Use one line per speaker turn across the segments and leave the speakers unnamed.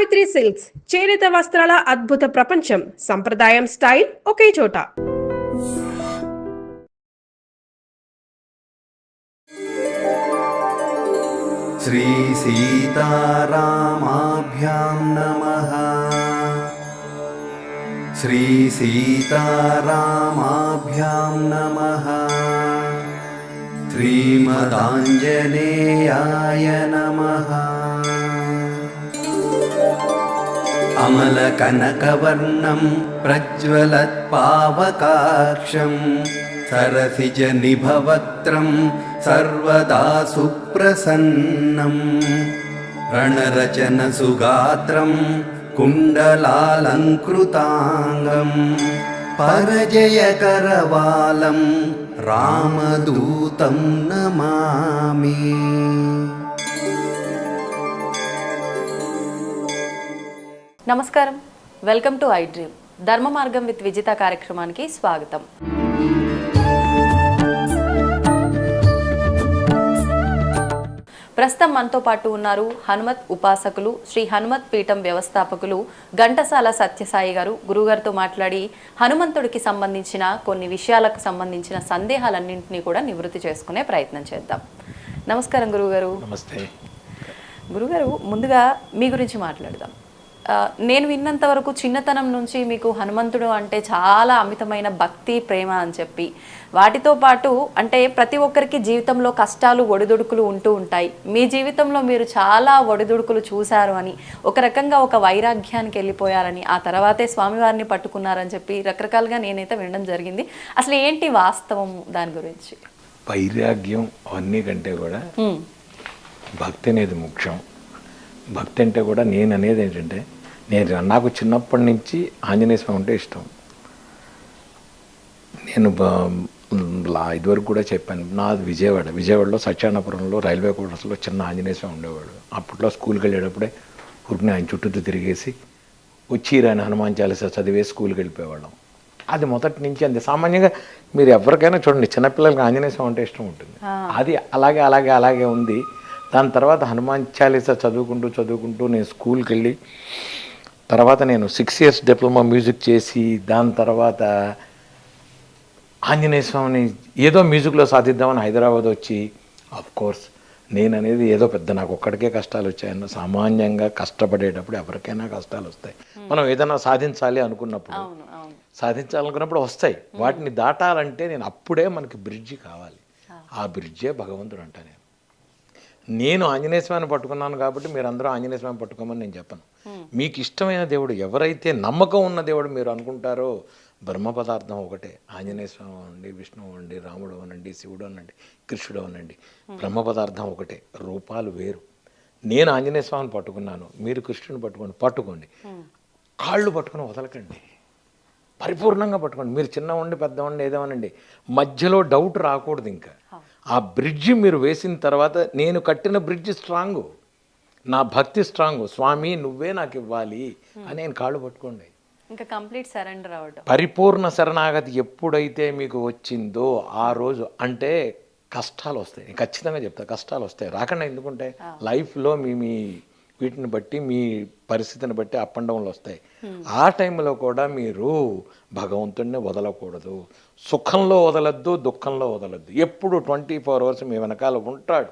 Savitri silks చేనేత వస్త్రాల అద్భుత ప్రపంచం. సంప్రదాయం స్టైల్ ఒకే చోట.
శ్రీ సీతారామాభ్యాం నమః. శ్రీ సీతారామాభ్యాం నమః. శ్రీమదాంజనేయాయ నమః. అమలకనకవర్ణం ప్రజ్వలత్పావకాక్షం సరసిజనిభవక్త్రం సర్వదా సుప్రసన్నం. రణరచన సుగాత్రం కుండలాలంకృతాంగం పరజయకరవాలం రామదూతం నమామి.
నమస్కారం, వెల్కమ్ టు ఐ డ్రీమ్. ధర్మ మార్గం విత్ విజిత కార్యక్రమానికి స్వాగతం. ప్రస్తుతం మనతో పాటు ఉన్నారు హనుమత్ ఉపాసకులు, శ్రీ హనుమత్ పీఠం వ్యవస్థాపకులు ఘంటసాల సత్యసాయి గారు. గురుగారితో మాట్లాడి హనుమంతుడికి సంబంధించిన కొన్ని విషయాలకు సంబంధించిన సందేహాలన్నింటినీ కూడా నివృత్తి చేసుకునే ప్రయత్నం చేద్దాం. నమస్కారం గురుగారు.
నమస్తే
గురుగారు. ముందుగా మీ గురించి మాట్లాడదాం. నేను విన్నంత వరకు చిన్నతనం నుంచి మీకు హనుమంతుడు అంటే చాలా అమితమైన భక్తి, ప్రేమ అని చెప్పి, వాటితో పాటు అంటే ప్రతి ఒక్కరికి జీవితంలో కష్టాలు, ఒడిదుడుకులు ఉంటూ ఉంటాయి. మీ జీవితంలో మీరు చాలా ఒడిదుడుకులు చూశారు అని, ఒక రకంగా ఒక వైరాగ్యానికి వెళ్ళిపోయారని, ఆ తర్వాతే స్వామివారిని పట్టుకున్నారని చెప్పి రకరకాలుగా నేనైతే వినడం జరిగింది. అసలు ఏంటి వాస్తవం దాని గురించి?
వైరాగ్యం అవన్నీ కంటే కూడా భక్తి అనేది ముఖ్యం. భక్తి అంటే కూడా నేను అనేది ఏంటంటే, నాకు చిన్నప్పటి నుంచి ఆంజనేయ స్వామి అంటే ఇష్టం. నేను ఇదివరకు కూడా చెప్పాను, నాది విజయవాడలో సత్యానపురంలో రైల్వే క్వార్టర్స్లో చిన్న ఆంజనేయ స్వామి ఉండేవాడు. అప్పట్లో స్కూల్కి వెళ్ళేటప్పుడే ఊరికి ఆయన చుట్టూ తిరిగేసి వచ్చి రాని హనుమాన్ చాలీసా చదివేసి స్కూల్కి వెళ్ళిపోయేవాళ్ళం. అది మొదటి నుంచి అంతే. సామాన్యంగా మీరు ఎవరికైనా చూడండి, చిన్నపిల్లలకి ఆంజనేయ స్వామి అంటే ఇష్టం ఉంటుంది. అది అలాగే ఉంది. దాని తర్వాత హనుమాన్ చాలీసా చదువుకుంటూ నేను స్కూల్కి వెళ్ళి, తర్వాత నేను 6 years డిప్లొమా మ్యూజిక్ చేసి, దాని తర్వాత ఆంజనేయ స్వామిని ఏదో మ్యూజిక్లో సాధిద్దామని హైదరాబాద్ వచ్చి, కోర్స్ నేను అనేది ఏదో పెద్ద నాకు ఒక్కడికే కష్టాలు వచ్చాయన్న, సామాన్యంగా కష్టపడేటప్పుడు ఎవరికైనా కష్టాలు వస్తాయి. మనం ఏదైనా సాధించాలనుకున్నప్పుడు వస్తాయి. వాటిని దాటాలంటే అప్పుడే మనకి బ్రిడ్జి కావాలి. ఆ బ్రిడ్జే భగవంతుడు అంట. నేను ఆంజనేయ స్వామిని పట్టుకున్నాను కాబట్టి మీరందరూ ఆంజనేయ స్వామిని పట్టుకోమని నేను చెప్పను. మీకు ఇష్టమైన దేవుడు, ఎవరైతే నమ్మకం ఉన్న దేవుడు మీరు అనుకుంటారో, బ్రహ్మ పదార్థం ఒకటే. ఆంజనేయ స్వామి అనండి, విష్ణువు అనండి, రాముడు అనండి, శివుడు అనండి, కృష్ణుడు అనండి, బ్రహ్మ పదార్థం ఒకటే, రూపాలు వేరు. నేను ఆంజనేయ స్వామిని పట్టుకున్నాను, మీరు కృష్ణుని పట్టుకోండి. కాళ్ళు పట్టుకుని వదలకండి, పరిపూర్ణంగా పట్టుకోండి. మీరు చిన్నవండి పెద్దవండి ఏదేమనండి, మధ్యలో డౌట్ రాకూడదు. ఇంకా ఆ బ్రిడ్జి మీరు వేసిన తర్వాత, నేను కట్టిన బ్రిడ్జి స్ట్రాంగు, నా భక్తి స్ట్రాంగు, స్వామి నువ్వే నాకు ఇవ్వాలి అని నేను కాళ్ళు పట్టుకోండి.
ఇంకా కంప్లీట్ సరెండర్ అవ్వడం,
పరిపూర్ణ శరణాగతి ఎప్పుడైతే మీకు వచ్చిందో ఆ రోజు అంటే కష్టాలు వస్తాయి. నేను ఖచ్చితంగా చెప్తా, కష్టాలు వస్తాయి. రాకుండా ఎందుకుంటే లైఫ్లో మీ వీటిని బట్టి, మీ పరిస్థితిని బట్టి అప్ అండ్ డౌన్లు వస్తాయి. ఆ టైంలో కూడా మీరు భగవంతుడిని వదలకూడదు. సుఖంలో వదలద్దు, దుఃఖంలో వదలద్దు. ఎప్పుడు 24 hours మీ వెనకాల ఉంటాడు.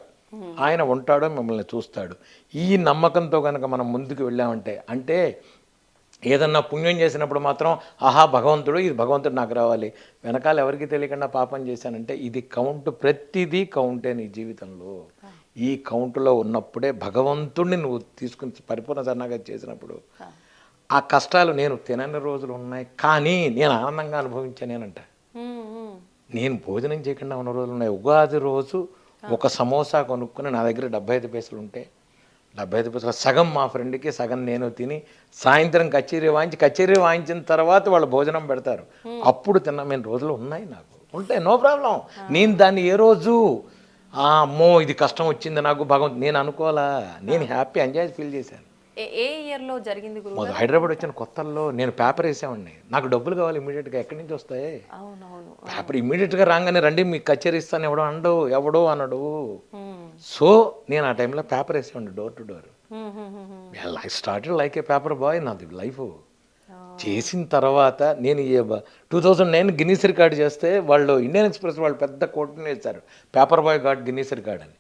ఆయన ఉంటాడు, మిమ్మల్ని చూస్తాడు. ఈ నమ్మకంతో కనుక మనం ముందుకు వెళ్ళామంటే, అంటే ఏదన్నా పుణ్యం చేసినప్పుడు మాత్రం ఆహా భగవంతుడు, ఇది భగవంతుడు నాకు రావాలి, వెనకాల ఎవరికి తెలియకుండా పాపం చేశానంటే ఇది కౌంట్, ప్రతిదీ కౌంటే నీ జీవితంలో. ఈ కౌంటులో ఉన్నప్పుడే భగవంతుడిని నువ్వు తీసుకుని పరిపూర్ణ శరణాగతి చేసినప్పుడు ఆ కష్టాలు, నేను తినని రోజులు ఉన్నాయి కానీ నేను ఆనందంగా అనుభవించానేనంట. నేను భోజనం చేయకుండా ఉన్న రోజులు ఉన్నాయి. ఉగాది రోజు ఒక సమోసా కొనుక్కుని నా దగ్గర 75 పైసలు ఉంటే 75 పైసలు సగం మా ఫ్రెండ్కి, సగం నేను తిని, సాయంత్రం కచేరీ వాయించిన తర్వాత వాళ్ళు భోజనం పెడతారు, అప్పుడు తిన్న రోజులు ఉన్నాయి. నాకు ఉంటాయి, నో ప్రాబ్లం. నేను దాన్ని ఏ రోజు అమ్మో ఇది కష్టం వచ్చింది నాకు భగవంతు నేను అనుకోవాలా. నేను హ్యాపీ ఎంజాయ్ ఫీల్ చేశాను.
ఏ ఇయర్లో జరిగింది గురువు?
హైదరాబాద్ వచ్చిన కొత్తల్లో నేను పేపర్ వేసామండి. నాకు డబ్బులు కావాలి ఇమీడియట్గా, ఎక్కడి నుంచి వస్తాయి పేపర్? ఇమీడియట్గా రాగానే రండి మీకు కచేరీ ఇస్తాను ఎవడో అనడు. సో నేను ఆ టైంలో పేపర్ వేసామండి, door to door. I started like a paper boy నాది లైఫ్. చేసిన తర్వాత నేను 2009 గిన్నీస్ రికార్డ్ చేస్తే వాళ్ళు ఇండియన్ ఎక్స్ప్రెస్ వాళ్ళు పెద్ద కోట్ని వేశారు, paper boy got Guinness record అని.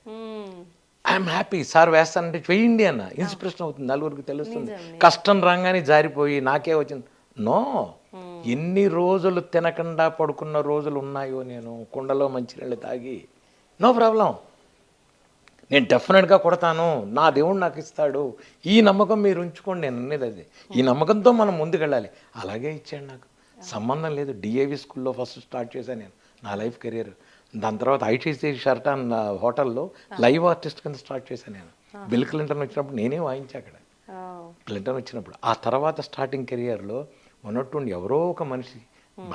ఐఎమ్ హ్యాపీ, సార్ వేస్తానంటే చెయ్యండి అన్న, ఇన్స్పిరేషన్ అవుతుంది, నలుగురికి తెలుస్తుంది. కష్టం రాగానే జారిపోయి నాకే వచ్చింది. నో, ఎన్ని రోజులు తినకుండా పడుకున్న రోజులు ఉన్నాయో నేను కుండలో మంచినీళ్ళు తాగి, నో ప్రాబ్లం, నేను డెఫినెట్గా కొడతాను, నా దేవుడు నాకు ఇస్తాడు, ఈ నమ్మకం మీరు ఉంచుకోండి. నేను అనేది అది, ఈ నమ్మకంతో మనం ముందుకెళ్ళాలి. అలాగే ఇచ్చాడు నాకు, సంబంధం లేదు. డిఏవి స్కూల్లో ఫస్ట్ స్టార్ట్ చేశాను నేను నా లైఫ్ కెరీర్. దాని తర్వాత ఐటీసీ షర్టాన్ హోటల్లో లైవ్ ఆర్టిస్ట్ కింద స్టార్ట్ చేశాను నేను. బిల్ క్లింటన్ వచ్చినప్పుడు నేనే వాయించా అక్కడ, క్లింటన్ వచ్చినప్పుడు. ఆ తర్వాత స్టార్టింగ్ కెరియర్లో ఉన్నట్టుండి ఎవరో ఒక మనిషి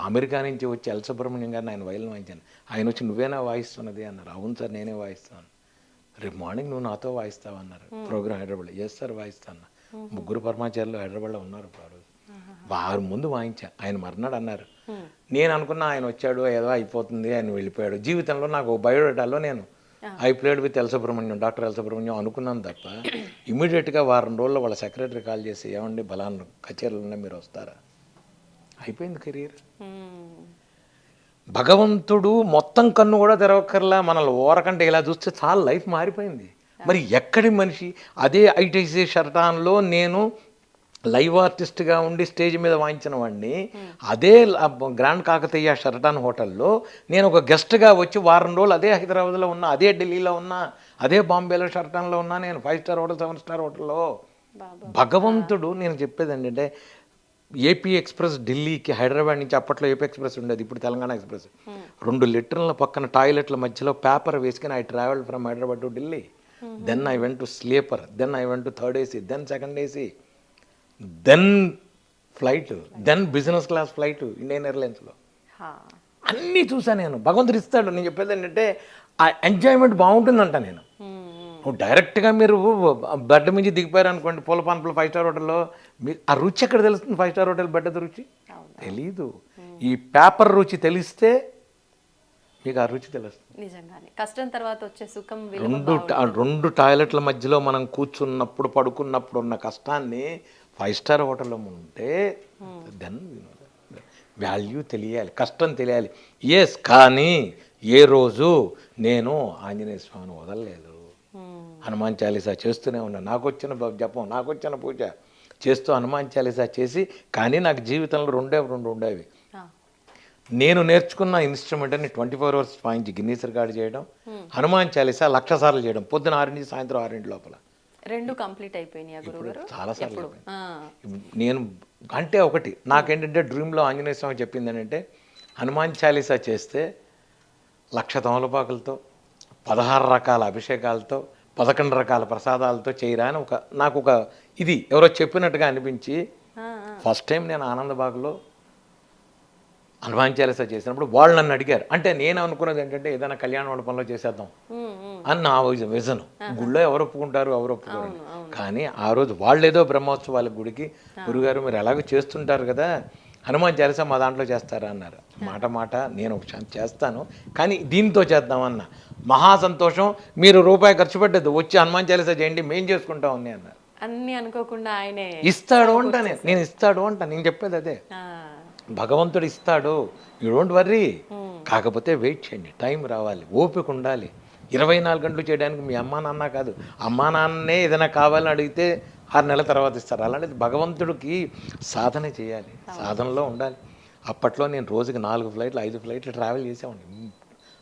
అమెరికా నుంచి వచ్చి ఎల్ సుబ్రహ్మణ్యం గారిని ఆయన వైలిన్ వాయించాను. ఆయన వచ్చి నువ్వేనా వాయిస్తున్నది అన్నారు. అవును సార్ నేనే వాయిస్తాను. రేపు మార్నింగ్ నువ్వు నాతో వాయిస్తావు అన్నారు. ప్రోగ్రామ్ హైదరాబాద్లో. ఎస్ సార్ వాయిస్తాను. ముగ్గురు పరమాచార్యులు హైదరాబాద్లో ఉన్నారు ఆ రోజు. వారు ముందు వాయించా. ఆయన మర్నాడు అన్నారు. నేను అనుకున్నా ఆయన వచ్చాడు ఏదో అయిపోతుంది, ఆయన వెళ్ళిపోయాడు. జీవితంలో నాకు బయోడేటాలో నేను I played with L Subrahmanyam, doctor L Subrahmanyam అనుకున్నాను తప్ప, ఇమీడియట్గా వారం రోజుల్లో వాళ్ళ సెక్రటరీ కాల్ చేసి ఏమండి బలాన్ని కచేరీలు ఉన్నాయి మీరు వస్తారా, అయిపోయింది కెరీర్. భగవంతుడు మొత్తం కన్ను కూడా తెరవక్కర్లా, మనల్ని ఓరకంటే ఇలా చూస్తే చాలా లైఫ్ మారిపోయింది. మరి ఎక్కడి మనిషి అదే ఐటీసీ షర్టాన్లో నేను లైవ్ ఆర్టిస్ట్గా ఉండి స్టేజ్ మీద వాయించిన వాడిని, అదే గ్రాండ్ కాకతీయ షర్టాన్ హోటల్లో నేను ఒక గెస్ట్గా వచ్చి వారం రోజులు అదే హైదరాబాద్లో ఉన్నా, అదే ఢిల్లీలో ఉన్నా, అదే బాంబేలో షర్టాన్లో ఉన్నా, నేను 5 స్టార్ హోటల్ 7 స్టార్ హోటల్లో. భగవంతుడు, నేను చెప్పేది ఏంటంటే ఏపీ ఎక్స్ప్రెస్ ఢిల్లీకి, హైదరాబాద్ నుంచి అప్పట్లో ఏపీ ఎక్స్ప్రెస్ ఉండేది, ఇప్పుడు తెలంగాణ ఎక్స్ప్రెస్. 2 లీటర్ల పక్కన టాయిలెట్ల మధ్యలో పేపర్ వేసుకుని I travelled from Hyderabad to Delhi. Then I went to sleeper, then I went to third AC, then second AC, then flight, then business class flight Indian ఎయిర్లైన్స్లో. అన్నీ చూసాను నేను. భగవంతుడు ఇస్తాడు. నేను చెప్పేది ఏంటంటే ఆ ఎంజాయ్మెంట్ బాగుంటుందంట. నేను డైరెక్ట్గా మీరు బెడ్ నుంచి దిగిపోయారు అనుకోండి పూల పాన్పులు 5 స్టార్ హోటల్లో, మీరు ఆ రుచి ఎక్కడ తెలుస్తుంది? 5 స్టార్ హోటల్ బెడ్ రుచి తెలీదు. ఈ పేపర్ రుచి తెలిస్తే మీకు ఆ రుచి తెలుస్తుంది.
నిజంగానే కష్టం తర్వాత వచ్చే సుఖం.
2 టాయిలెట్ల మధ్యలో మనం కూర్చున్నప్పుడు పడుకున్నప్పుడు ఉన్న కష్టాన్ని 5 స్టార్ హోటల్లో ఉంటే దెన్ వాల్యూ తెలియాలి, కష్టం తెలియాలి. ఎస్, కానీ ఏ రోజు నేను ఆంజనేయ స్వామిని వదలలేదు. హనుమాన్ చాలీసా చేస్తూనే ఉన్నా. నాకు వచ్చిన జపం, నాకు వచ్చిన పూజ చేస్తూ హనుమాన్ చాలీసా చేసి, కానీ నాకు జీవితంలో 2 ఉండేవి. నేను నేర్చుకున్న ఇన్స్ట్రుమెంట్ అని 24 అవర్స్ వాయించి గిన్నీస్ రికార్డ్ చేయడం, హనుమాన్ చాలీసా 1,00,000 సార్లు చేయడం, పొద్దున 6 నుంచి సాయంత్రం 6 లోపల.
2 కంప్లీట్ అయిపోయినాయి గురుగారు?
చాలాసార్లు. నేను అంటే ఒకటి నాకేంటంటే డ్రీమ్లో ఆంజనేయ స్వామి చెప్పింది ఏంటంటే, హనుమాన్ చాలీసా చేస్తే 1,00,000 తమలపాకులతో, 16 రకాల అభిషేకాలతో, 11 రకాల ప్రసాదాలతో చేయరా అని నాకు ఒక ఇది ఎవరో చెప్పినట్టుగా అనిపించి, ఫస్ట్ టైం నేను ఆనందబాగ్లో హనుమాన్ చాలీసా చేసినప్పుడు వాళ్ళు నన్ను అడిగారు. అంటే నేను అనుకున్నది ఏంటంటే ఏదైనా కళ్యాణ మండపంలో చేసేద్దాం అని నా విజన్. గుళ్ళో ఎవరు ఒప్పుకుంటారు, ఎవరు ఒప్పుకోరు. కానీ ఆ రోజు వాళ్ళు ఏదో బ్రహ్మోత్సవాల గుడికి, గురుగారు మీరు ఎలాగో చేస్తుంటారు కదా, హనుమాన్ చాలీసా మా దాంట్లో చేస్తారా అన్నారు. మాట నేను ఒక చేస్తాను, కానీ దీంతో చేద్దామన్నా. మహా సంతోషం, మీరు రూపాయి ఖర్చు పెట్టద్దు, వచ్చి హనుమాన్ చాలీసా చేయండి, మేం చేసుకుంటాం అని అన్నారు.
అన్ని అనుకోకుండా ఆయనే
ఇస్తాడు అంటా, నేను ఇస్తాడు అంటా. నేను చెప్పేది అదే, భగవంతుడు ఇస్తాడు, యూ డోంట్ వర్రీ. కాకపోతే వెయిట్ చేయండి, టైం రావాలి, ఓపిక ఉండాలి. 24 గంటలు చేయడానికి మీ అమ్మా నాన్న కాదు, అమ్మా నాన్నే ఏదైనా కావాలని అడిగితే 6 నెలల తర్వాత ఇస్తారు. అలాంటిది భగవంతుడికి సాధన చేయాలి, సాధనలో ఉండాలి. అప్పట్లో నేను రోజుకి 4 ఫ్లైట్లు 5 ఫ్లైట్లు ట్రావెల్ చేసేవాడిని.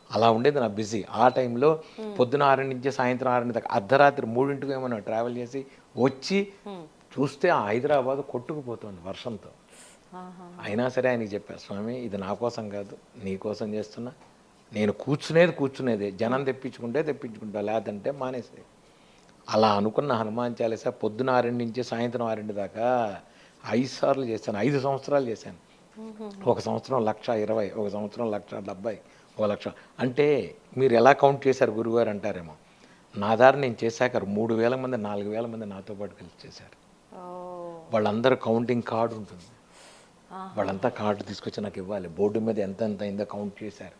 అలా ఉండేది నా బిజీ. ఆ టైంలో పొద్దున 6 నుంచి సాయంత్రం 6 దాకా, అర్ధరాత్రి 3ంటికి ఏమైనా ట్రావెల్ చేసి వచ్చి చూస్తే ఆ హైదరాబాద్ కొట్టుకుపోతుంది వర్షంతో. అయినా సరే ఆయనకి చెప్పాను, స్వామి ఇది నా కోసం కాదు, నీ కోసం చేస్తున్నా. నేను కూర్చునేదే, జనం తెప్పించుకుంటా, లేదంటే మానేసే. అలా అనుకున్న హనుమాన్ చాలీసా పొద్దున 6 నుంచి సాయంత్రం 6 దాకా 5 సార్లు చేశాను. 5 సంవత్సరాలు చేశాను. ఒక సంవత్సరం 1,20,000, ఒక సంవత్సరం 1,70,000, 1,00,000. అంటే మీరు ఎలా కౌంట్ చేశారు గురుగారు అంటారేమో, నా దారి నేను చేశాక 3,000 మంది 4,000 మంది నాతో పాటు కలిసి చేశారు. వాళ్ళందరూ కౌంటింగ్ కార్డు ఉంటుంది, వాళ్ళంతా కార్డు తీసుకొచ్చి నాకు ఇవ్వాలి. బోర్డు మీద ఎంత అయిందో కౌంట్ చేశారు.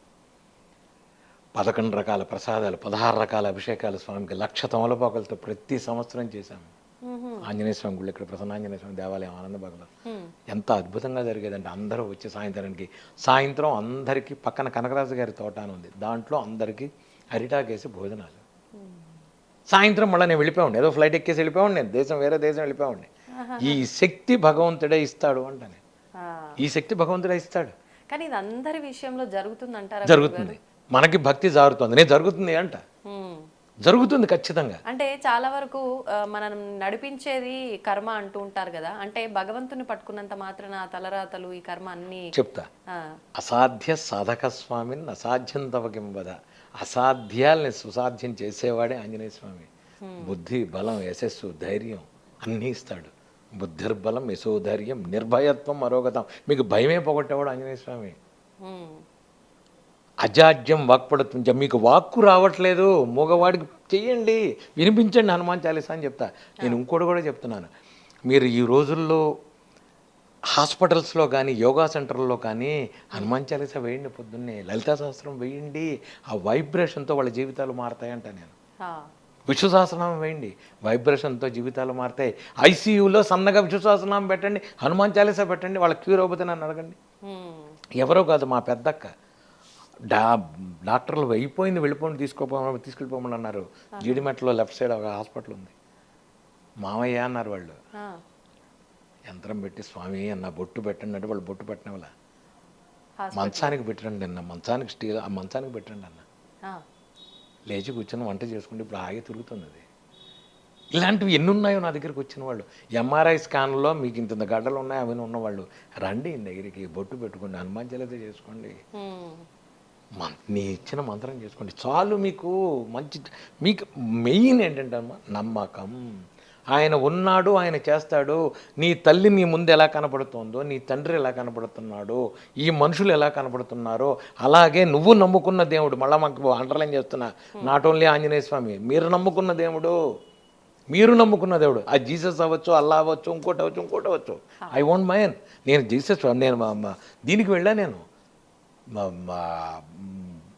11 రకాల ప్రసాదాలు, 16 రకాల అభిషేకాలు స్వామికి, 1,00,000 తమలపాకులతో ప్రతి సంవత్సరం చేశాము. ఆంజనేయ స్వామి గుళ్ళు ఇక్కడ ప్రసన్నాంజనేయ స్వామి దేవాలయం ఆనందబాగ్లో ఎంత అద్భుతంగా జరిగేదంటే అందరూ వచ్చే సాయంత్రం అందరికీ పక్కన కనకరాజు గారి తోట అని ఉంది, దాంట్లో అందరికీ అరిటాకేసి భోజనాలు. సాయంత్రం మళ్ళీ నేను వెళ్ళిపోయాను, ఏదో ఫ్లైట్ ఎక్కేసి వెళ్ళిపోయాను, నేను వేరే దేశం వెళ్ళిపోయాను. ఈ శక్తి భగవంతుడే ఇస్తాడు అంటాను, ఈ శక్తి భగవంతుడే ఇస్తాడు.
కానీ ఇది అందరి విషయంలో జరుగుతుందంటారా?
జరుగుతుంది, మనకి భక్తి జారుతుంది, నేను జరుగుతుంది అంట, జరుగుతుంది ఖచ్చితంగా.
అంటే చాలా వరకు మనం నడిపించేది కర్మ అంటూ ఉంటారు కదా, అంటే భగవంతుని పట్టుకున్నంత మాత్రాన తలరాతలు ఈ కర్మ అన్ని
చెప్తా. అసాధ్య సాధక స్వామిని అసాధ్యం తవకింబద, అసాధ్యాల్ని సుసాధ్యం చేసేవాడే ఆంజనేయ స్వామి. బుద్ధి, బలం, యశస్సు, ధైర్యం అన్నీ ఇస్తాడు. బుద్ధిర్బలం, యశోధైర్యం, నిర్భయత్వం, అరోగతం. మీకు భయమే పోగొట్టేవాడు ఆంజనేయ స్వామి. అజాడ్యం వాక్పడుతుంది, మీకు వాక్కు రావట్లేదు, మూగవాడికి చెయ్యండి, వినిపించండి హనుమాన్ చాలీసా అని చెప్తా. నేను ఇంకోటి కూడా చెప్తున్నాను, మీరు ఈ రోజుల్లో హాస్పిటల్స్లో కానీ యోగా సెంటర్లో కానీ హనుమాన్ చాలీసా వేయండి, పొద్దున్నే లలితా సహస్రం వేయండి, ఆ వైబ్రేషన్తో వాళ్ళ జీవితాలు మారతాయంట. నేను విశ్వసహస్రనామం వేయండి, వైబ్రేషన్తో జీవితాలు మారుతాయి. ఐసీయూలో సన్నగా విశ్వసహస్రనామం పెట్టండి, హనుమాన్ చాలీసా పెట్టండి, వాళ్ళ క్యూర్ అవుతుంది నన్ను అడగండి. ఎవరో కాదు, మా పెద్దక్క డాక్టర్లు అయిపోయింది, తీసుకెళ్ళిపోమని అన్నారు. జీడిమెట్లో లెఫ్ట్ సైడ్ ఒక హాస్పిటల్ ఉంది, మామయ్య అన్నారు వాళ్ళు. యంత్రం పెట్టి స్వామి అన్న బొట్టు పెట్టండి అంటే వాళ్ళు బొట్టు పెట్టిన వాళ్ళ మంచానికి పెట్టండి అన్న, మంచానికి స్టీల్ ఆ మంచానికి పెట్టండి అన్న. లేచి కూర్చొని వంట చేసుకుంటే ఇప్పుడు ఆగే తిరుగుతుంది అది. ఇలాంటివి ఎన్ని ఉన్నాయో నా దగ్గరికి వచ్చిన వాళ్ళు. ఎంఆర్ఐ స్కాన్లో మీకు ఇంత గడ్డలు ఉన్నాయి అవన్నీ ఉన్నవాళ్ళు రండి దగ్గరికి, బొట్టు పెట్టుకోండి, హనుమాన్ చాలీసా చేసుకోండి, నీ ఇచ్చిన మంత్రం చేసుకోండి చాలు. మీకు మంచి, మీకు మెయిన్ ఏంటంటే అమ్మా నమ్మకం. ఆయన ఉన్నాడు, ఆయన చేస్తాడు. నీ తల్లి నీ ముందు ఎలా కనపడుతుందో, నీ తండ్రి ఎలా కనపడుతున్నాడో, ఈ మనుషులు ఎలా కనపడుతున్నారో, అలాగే నువ్వు నమ్ముకున్న దేవుడు, మళ్ళీ మాకు అండర్లైన్ చేస్తున్నా, నాట్ ఓన్లీ ఆంజనేయ స్వామి, మీరు నమ్ముకున్న దేవుడు, మీరు నమ్ముకున్న దేవుడు, ఆ జీసస్ అవ్వచ్చు, అల్లా అవ్వచ్చు, ఇంకోటి అవ్వచ్చు. I won't mind. నేను జీసస్, నేను దీనికి వెళ్ళా, నేను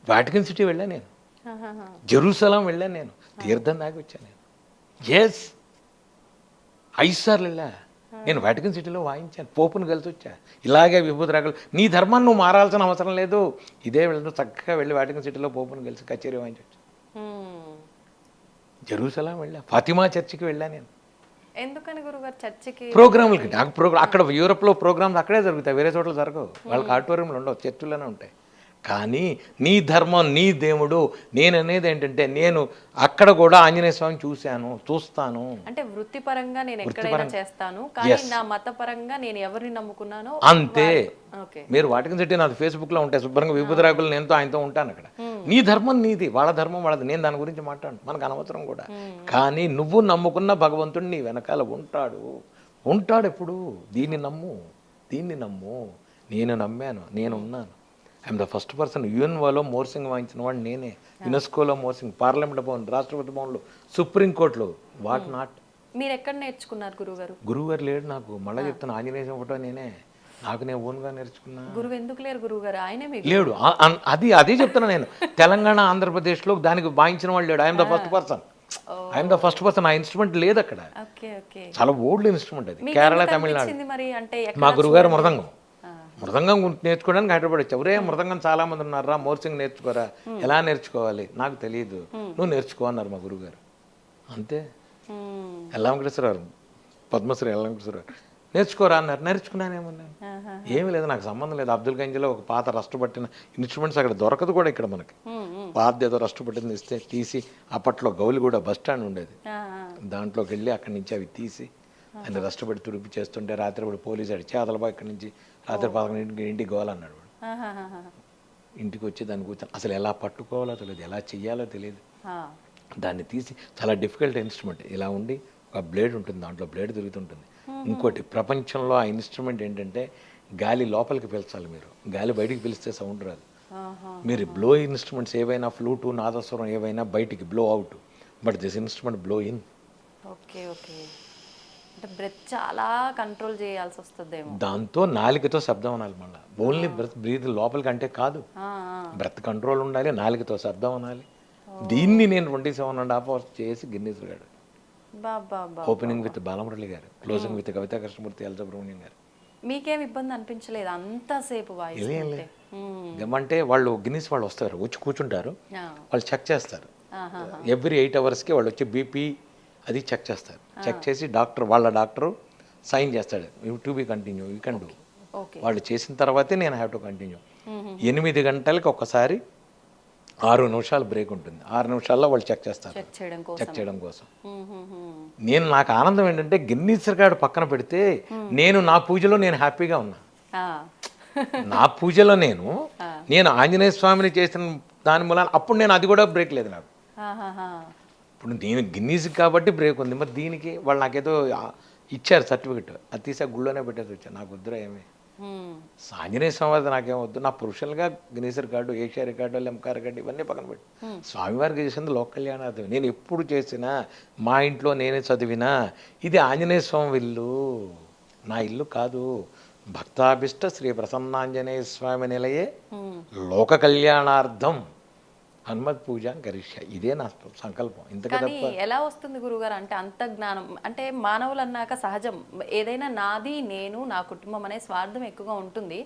వాటికన్ సిటీ వెళ్ళాను, నేను జెరూసలం వెళ్ళాను, నేను తీర్థం దాకా వచ్చాను, నేను 5 సార్లు వెళ్ళా. నేను వాటికన్ సిటీలో వాయించాను, పోపును కలిసి వచ్చా. ఇలాగే విభూతి రాగలు, నీ ధర్మాన్ని నువ్వు మారాల్సిన అవసరం లేదు, ఇదే వెళ్తూ చక్కగా వెళ్ళి వాటికన్ సిటీలో పోపును కలిసి కచేరీ వాయించవచ్చు. జెరూసలం వెళ్ళా, ఫాతిమా చర్చికి వెళ్ళా నేను.
ఎందుకని గురుగారు చర్చికి?
ప్రోగ్రాములకి. నాకు అక్కడ యూరోప్లో ప్రోగ్రామ్స్ అక్కడే జరుగుతాయి, వేరే చోట్ల జరగవు. వాళ్ళకి ఆడిటోరియంలు ఉండవు, చర్చిలోనే ఉంటాయి. కానీ నీ ధర్మం, నీ దేవుడు, నేను అనేది ఏంటంటే నేను అక్కడ కూడా ఆంజనేయ స్వామిని చూస్తాను.
అంటే వృత్తిపరంగా నేను ఎక్కడైనా చేస్తాను, కానీ నా మతపరంగా నేను ఎవరిని నమ్ముకున్నానో
అంతే. మీరు వాటికన్ సిటీ నాది ఫేస్బుక్లో ఉంటాయి, శుభ్రంగా విభూతి రాకులు నేనుతో ఆయనతో ఉంటాను అక్కడ. నీ ధర్మం నీది, వాళ్ళ ధర్మం వాళ్ళది, నేను దాని గురించి మాట్లాడు, మనకు అనవసరం కూడా. కానీ నువ్వు నమ్ముకున్న భగవంతుడు నీ వెనకాల ఉంటాడు ఎప్పుడు. దీన్ని నమ్ము. నేను నమ్మాను, నేను ఉన్నాను. I'm the first person. యుఎన్ఓలో మోర్సింగ్ వాయించిన వాడు నేనే, యునెస్కోలో మోర్సింగ్, పార్లమెంట్ భవన్, రాష్ట్రపతి భవన్లో, సుప్రీంకోర్టులో. What not.
మీరు ఎక్కడ నేర్చుకున్నారు గురుగారు?
గురువుగారు లేడు నాకు, మళ్ళీ చెప్తాను, ఆంజనేయ ఫోటో నేనే, నాకు నేను ఓన్గా నేర్చుకున్నా.
గురువు ఎందుకు లేరు గురువుగారు? ఆయనే
లేడు. అదే చెప్తున్నా నేను. తెలంగాణ, ఆంధ్రప్రదేశ్లో దానికి వాయించిన వాళ్ళు లేడు. I'm the first person. ఆ ఇన్స్ట్రుమెంట్ లేదు అక్కడ, చాలా ఓల్డ్ ఇన్స్ట్రుమెంట్ అది. కేరళ, తమిళనాడు. మా గురుగారు మృదంగం నేర్చుకోవడానికి హైదరాబాద్ వచ్చావు. మృదంగం చాలా మంది ఉన్నారా, మోర్సింగ్ నేర్చుకోరా, ఎలా నేర్చుకోవాలి నాకు తెలియదు, నువ్వు నేర్చుకో అన్నారు మా గురువుగారు. అంతే. ఎల్లంకటేశ్వరరావు, పద్మశ్రీ ఎల్లంకటేశ్వరరావు నేర్చుకోరా అన్నారు, నేర్చుకున్నానేమన్నాను. ఏమీ లేదు, నాకు సంబంధం లేదు. అబ్దుల్ గంజ్లో ఒక పాత రష్టపట్టిన ఇన్స్ట్రుమెంట్స్ అక్కడ దొరకదు కూడా, ఇక్కడ మనకి పాత ఏదో రష్టపట్టింది ఇస్తే తీసి, అప్పట్లో గౌలిగూడ బస్ స్టాండ్ ఉండేది, దాంట్లోకి వెళ్ళి అక్కడి నుంచి అవి తీసి ఆయన రష్టపడి తుడిపి చేస్తుంటే రాత్రిపడి పోలీసు అడిచి అదలబా ఇక్కడి నుంచి రాత్రి 11 ఇంటికి గోవాలన్నాడు వాడు. ఇంటికి వచ్చి దాన్ని కూర్చొని అసలు ఎలా పట్టుకోవాలో తెలియదు, ఎలా చెయ్యాలో తెలియదు. దాన్ని తీసి, చాలా డిఫికల్ట్ ఇన్స్ట్రుమెంట్, ఇలా ఉండి ఒక బ్లేడ్ ఉంటుంది, దాంట్లో బ్లేడ్ తిరుగుతుంటుంది. ఇంకోటి ప్రపంచంలో ఆ ఇన్స్ట్రుమెంట్ ఏంటంటే గాలి లోపలికి పీల్చాలి, మీరు గాలి బయటికి పీలిస్తే సౌండ్ రాదు. మీరు బ్లో ఇన్స్ట్రుమెంట్స్ ఏవైనా, ఫ్లూటు, నాదస్వరం ఏవైనా బయటికి blow out, but this instrument blow in.
Okay. అంటే బ్రెత్ చాలా కంట్రోల్ చేయాల్సి వస్తుందేమో.
దాంతో నాలుకతో శబ్దం అనాలి, మళ్ళీ ఓన్లీ బ్రీత్ లోపలికి అంటే కాదు, బ్రెత్ కంట్రోల్ ఉండాలి, నాలుకతో శబ్దం అనాలి. దీన్ని నేను 27.5 hours చేసి Guinness record.
Baba
opening with Balamurali garu, closing with Kavita Krishnamurthy, L Subrahmanyam garu.
మీకేం ఇబ్బంది అనిపించలేదు అంతసేపు వాయిస్ ఉంటే?
ఏమంటే వాళ్ళు గిన్నిస్ వాళ్ళు వస్తారు, వచ్చి కూర్చుంటారు, వాళ్ళు చెక్ చేస్తారు. ఎవ్రీ 8 అవర్స్కి వాళ్ళు వచ్చి బీపీ అది చెక్ చేస్తారు. చెక్ చేసి వాళ్ళ డాక్టరు సైన్ చేస్తాడు, to be continue, you can do. వాళ్ళు చేసిన తర్వాతే నేను హ్యావ్ టు కంటిన్యూ. 8 గంటలకి ఒకసారి 6 నిమిషాలు బ్రేక్ ఉంటుంది. 6 నిమిషాల్లో వాళ్ళు చెక్ చేస్తారు, చెక్ చేయడం కోసం. నాకు ఆనందం ఏంటంటే గిన్నీస్ రికార్డు పక్కన పెడితే నేను నా పూజలో నేను హ్యాపీగా ఉన్నా. నా పూజలో నేను ఆంజనేయ స్వామిని చేసిన దాని మూలాన అప్పుడు నేను అది కూడా బ్రేక్ లేదు నాకు. ఇప్పుడు నేను గిన్నీస్ కాబట్టి బ్రేక్ ఉంది, మరి దీనికి వాళ్ళు నాకేదో ఇచ్చారు సర్టిఫికెట్, అది తీసా గుళ్ళోనే పెట్టేసి వచ్చాను. నాకు వద్దురా ఏమి ఆంజనేయ స్వామి నాకేం వద్దు, నా ప్రొఫెషనల్గా Guinness record, Asia record, Limca record ఇవన్నీ పక్కన పెట్టి స్వామివారికి చేసింది లోక కళ్యాణార్థం. నేను ఎప్పుడు చేసినా మా ఇంట్లో నేనే చదివినా ఇది ఆంజనేయ స్వామి ఇల్లు, నా ఇల్లు కాదు. భక్తాభిష్ట శ్రీ ప్రసన్నాంజనేయ స్వామి నిలయే లోక కళ్యాణార్థం హనుమత్ పూజ కరిష్య, ఇదే నా సంకల్పం.
కానీ ఎలా వస్తుంది గురుగారు అంటే అంత జ్ఞానం? అంటే మానవులు అన్నాక సహజం ఏదైనా నాది, నేను, నా కుటుంబం అనే స్వార్థం ఎక్కువగా ఉంటుంది.